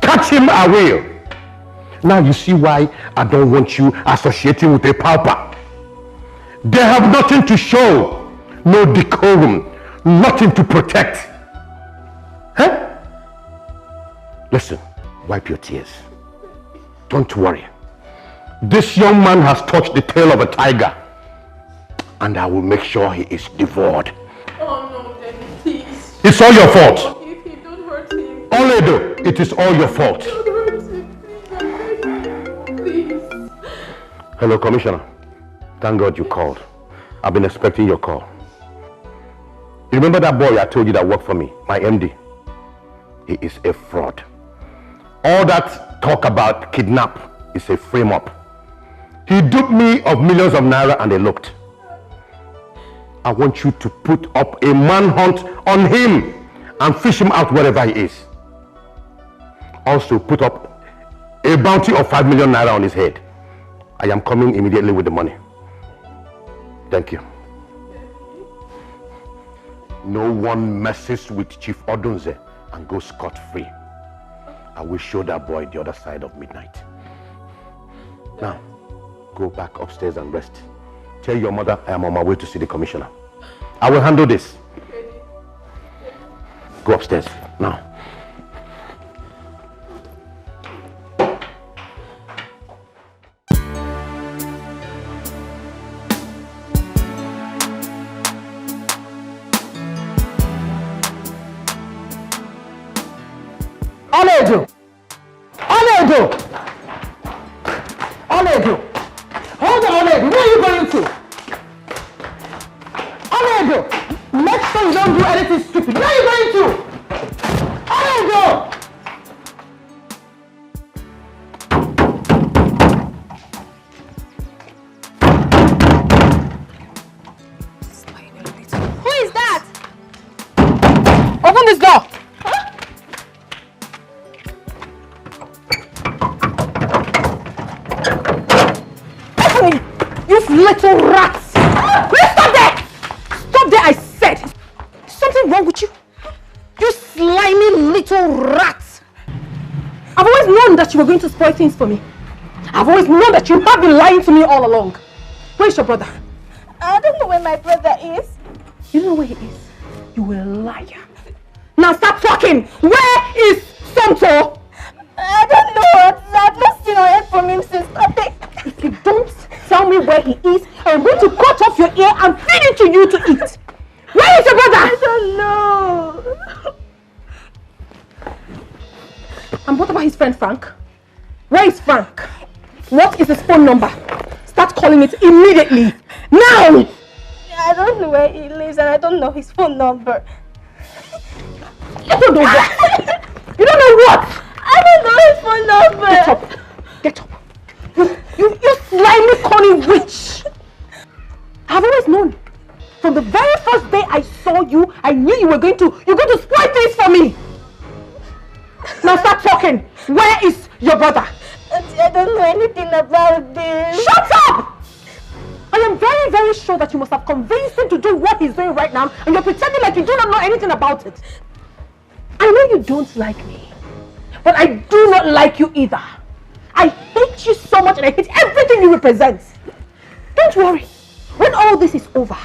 Catch him, I will. Now you see why I don't want you associating with a pauper. They have nothing to show, no decorum, nothing to protect. Huh? Listen, wipe your tears. Don't worry. This young man has touched the tail of a tiger, and I will make sure he is devoured. Oh no, Daddy, please. It's all your fault. If you don't hurt him. Oledo, it is all your fault. Don't hurt him. Please. Hello, Commissioner. Thank God you called. I've been expecting your call. You remember that boy I told you that worked for me, my MD? He is a fraud. All that talk about kidnap is a frame-up. He duped me of millions of naira and eloped. I want you to put up a manhunt on him and fish him out wherever he is. Also put up a bounty of 5 million naira on his head. I am coming immediately with the money. Thank you. No one messes with Chief Odunze and goes scot-free. I will show that boy the other side of midnight. Now, go back upstairs and rest. Tell your mother I am on my way to see the commissioner. I will handle this. Go upstairs now. Oledo! Oledo! Oledo! Hold on, Oledo. Where are you going to? Oledo! Make sure you don't do anything stupid. Where are you going to? Oledo! Who is that? Open this door! Little rats! Please stop there! Stop there, I said! Is something wrong with you? You slimy little rats! I've always known that you were going to spoil things for me. I've always known that you have been lying to me all along. Where's your brother? I don't know where my brother is. You don't know where he is? You a liar. Now stop talking! Where is Somto? I don't know. I've not seen or heard from him since nothing. If you don't tell me where he is, I'm going to cut off your ear and feed it to you to eat. Where is your brother? I don't know. And what about his friend Frank? Where is Frank? What is his phone number? Start calling it immediately. Now! I don't know where he lives and I don't know his phone number. You don't know what? You don't know what? I don't know his phone number. Get up. Get up. You slimy, cunning witch! I've always known. From the very first day I saw you, I knew you're going to spoil things for me. Now start talking. Where is your brother? I don't know anything about this. Shut up! I am very, very sure that you must have convinced him to do what he's doing right now, and you're pretending like you do not know anything about it. I know you don't like me, but I do not like you either. I hate you so much and I hate everything you represent. Don't worry. When all this is over,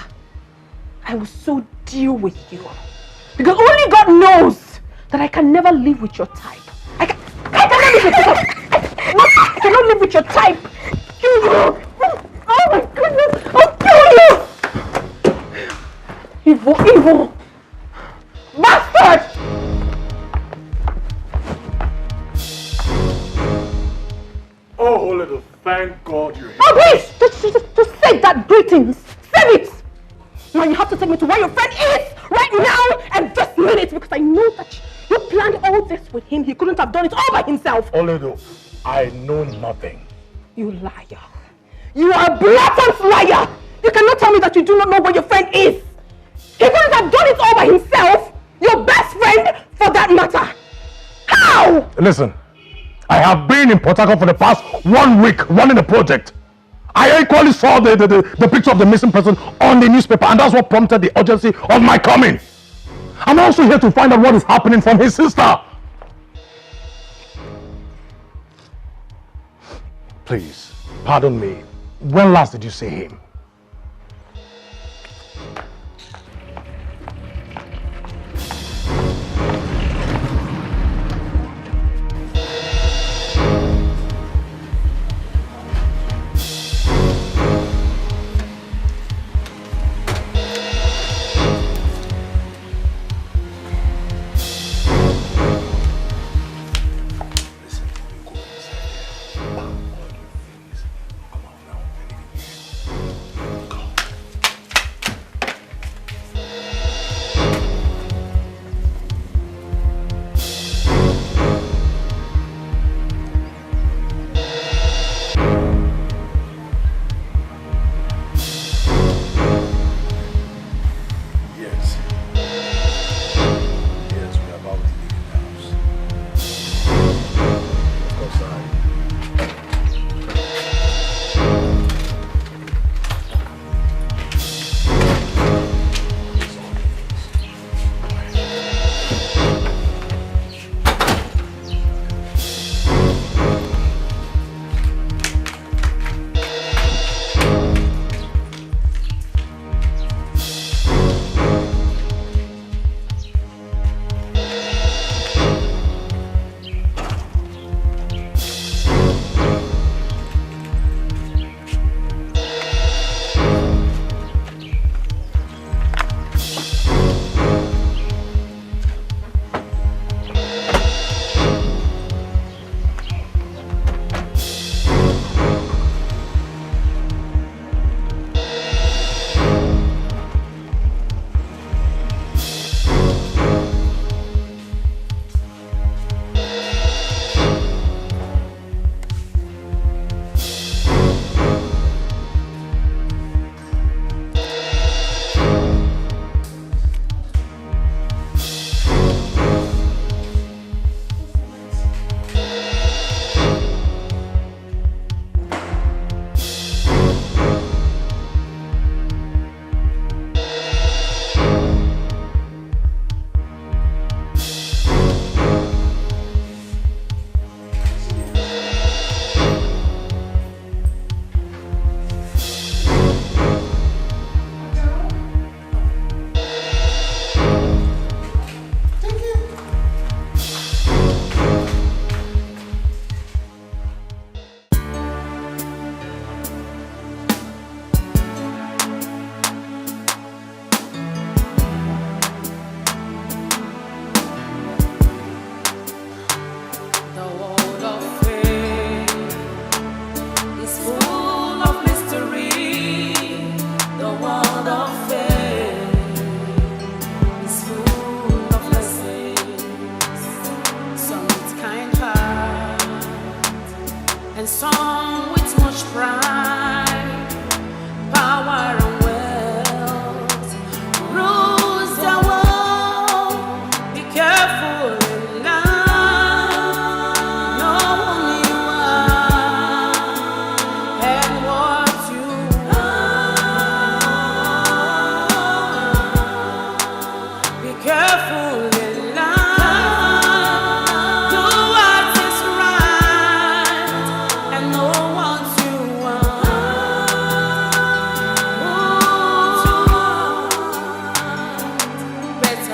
I will so deal with you. Because only God knows that I can never live with your type. I cannot live with your type. I cannot live with your type. Oh my goodness! I'll kill you! Evil, evil! Bastard! Oh, Holy, thank God you're here. Oh, please! Just say that greetings! Say it! Now you have to take me to where your friend is right now and this minute because I know that you planned all this with him. He couldn't have done it all by himself. Oledo, I know nothing. You liar. You are a blatant liar! You cannot tell me that you do not know where your friend is! He couldn't have done it all by himself! Your best friend, for that matter! How? Listen, I have been in Port Harcourt for the past 1 week running a project. I equally saw the picture of the missing person on the newspaper, and that's what prompted the urgency of my coming. I'm also here to find out what is happening from his sister. Please, pardon me. When last did you see him?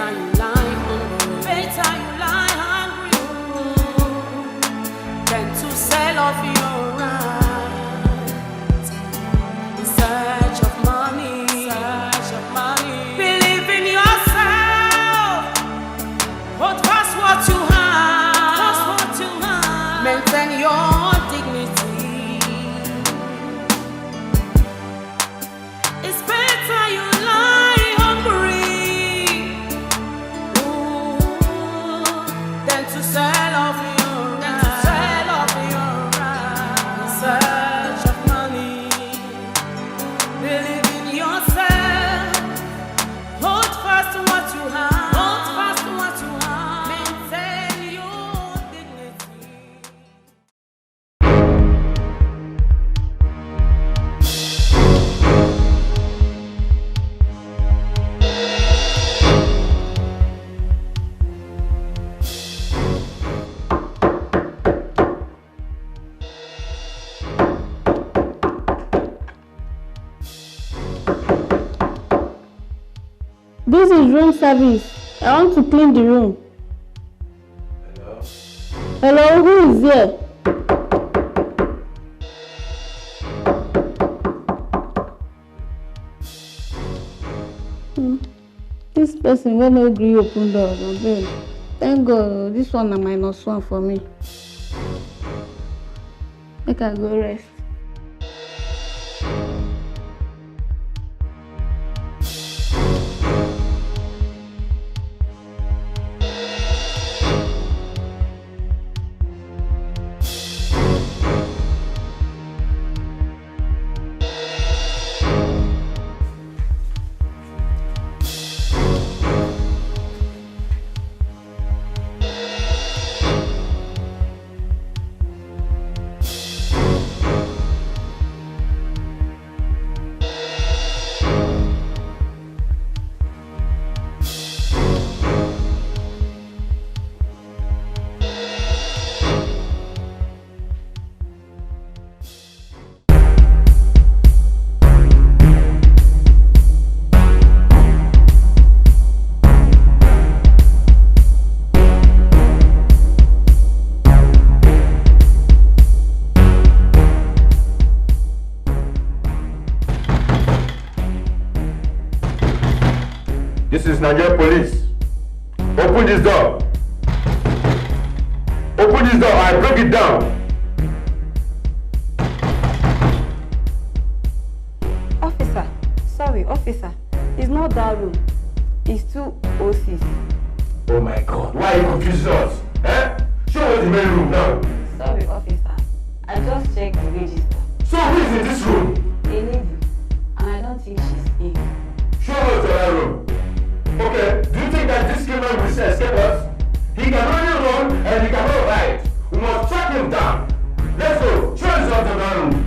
better you lie hungry. Better you lie hungry than to sell off your right in search of money. Believe in yourself. Hold fast what you have. Maintain your dignity. It's better you lie hungry than to sell off your right in search of money. Believe in yourself. Hold fast to what you have. Maintain your dignity. This is room service. I want to clean the room. Hello, who is there? This person will not agree open door. Thank God, this one is -1 for me. Make I go rest. This is Nigerian police. Open this door. Open this door, I break it down. Officer, sorry, officer. It's not that room. It's 2 OCs. Oh my God, why are you confusing us? Eh? Show us the main room now. Sorry, officer. I just checked the register. So who is in this room? Ini Edo. And I don't think she's in. Show us the other room. Okay, do you think that this criminal will escape us? He can only run and he cannot ride. We must track him down. Let's go. Show us the other room.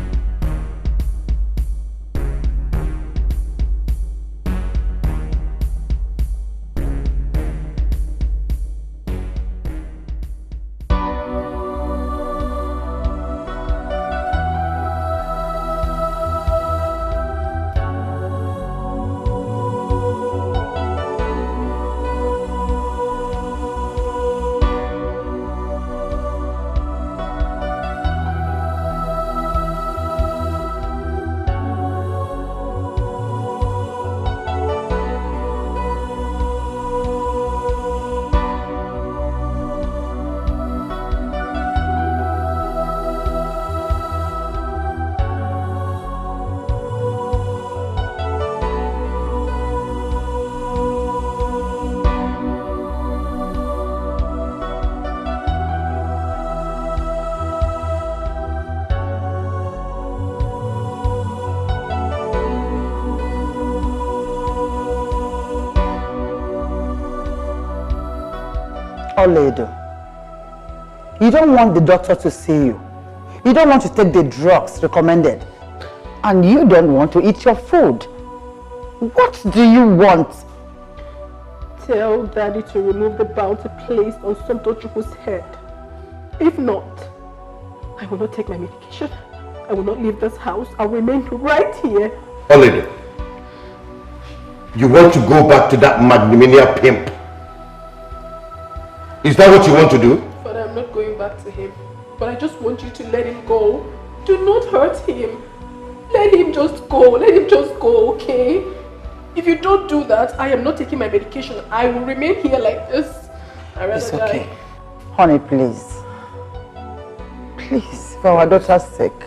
Ini Edo, you don't want the doctor to see you. You don't want to take the drugs recommended. And you don't want to eat your food. What do you want? Tell Daddy to remove the bounty placed on Somto's head. If not, I will not take my medication. I will not leave this house. I'll remain right here. Ini Edo, you want to go back to that magnanimous pimp Is that what you want to do? Father, I'm not going back to him. But I just want you to let him go. Do not hurt him. Let him just go. Let him just go, okay? If you don't do that, I am not taking my medication. I will remain here like this. I'd rather It's okay. die. Honey, please. Please, for our daughter's sake.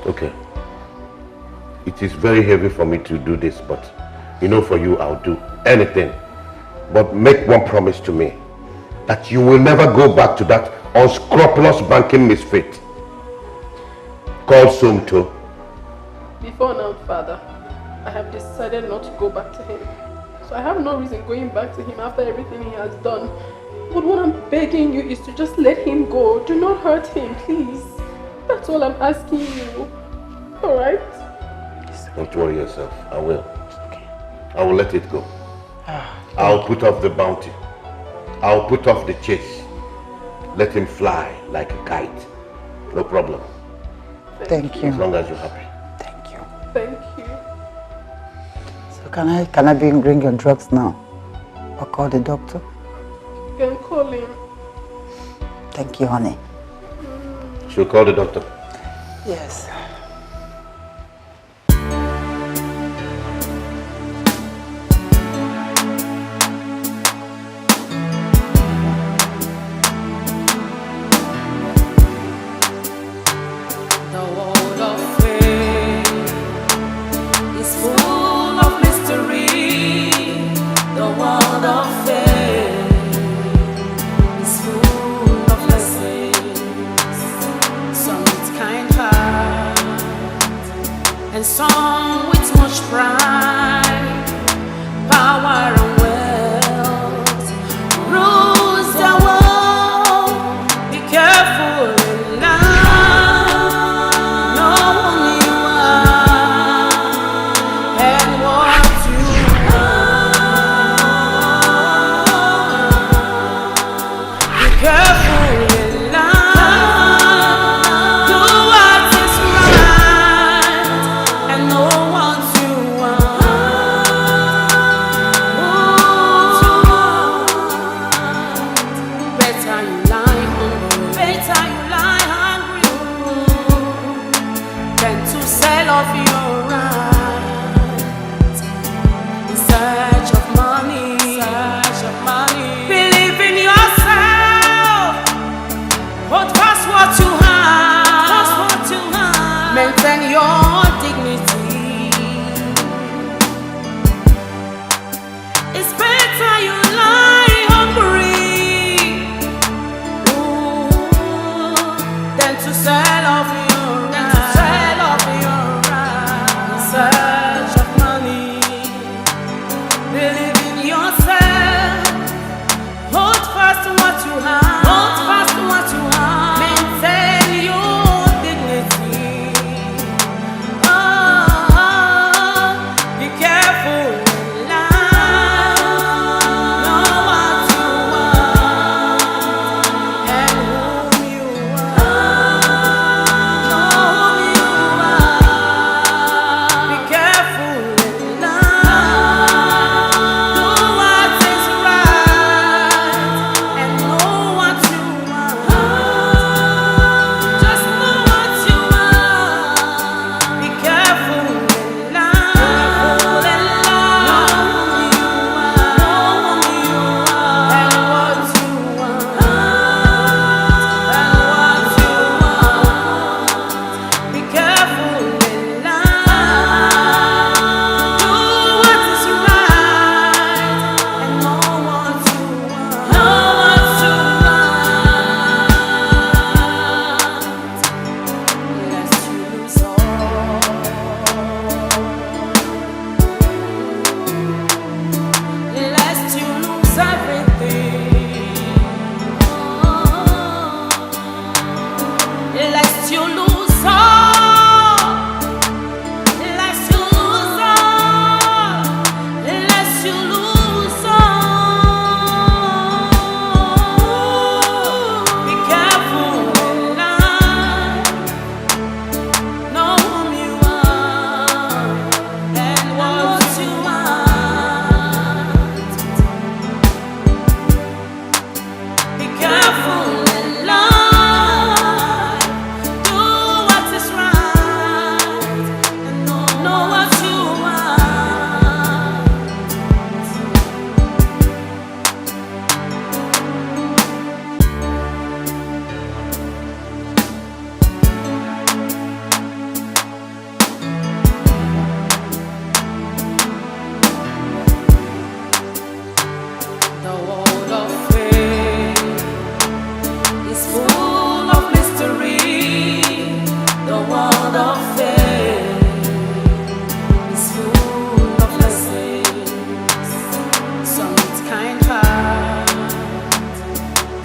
Okay. It is very heavy for me to do this, but you know, for you, I'll do anything. But make one promise to me, that you will never go back to that unscrupulous banking misfit called Somto. Before now, Father, I have decided not to go back to him. So I have no reason going back to him after everything he has done. But what I'm begging you is to just let him go. Do not hurt him, please. That's all I'm asking you. Alright? Don't worry yourself. I will. I will let it go. I'll put off the bounty. I'll put off the chase. Let him fly like a kite. No problem. Thank you. As long as you're happy. Thank you. So can I bring your drugs now? Or call the doctor? You can call him. Thank you, honey. She'll call the doctor. Yes. And some with much pride, power and wealth rules the world. Be careful in life, know who you are and what you are.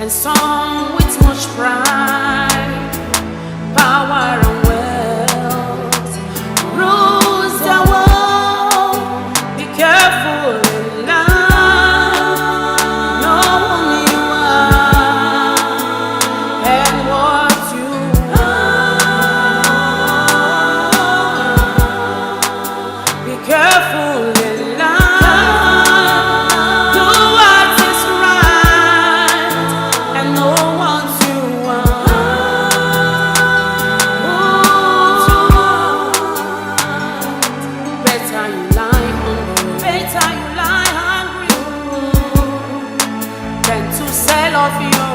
and some with much pride, power and wealth rules the world. Be careful in life, know who you are and what you are. Be careful in life, do what is right and know what you want. Better you lie hungry, better you lie hungry than to sell off your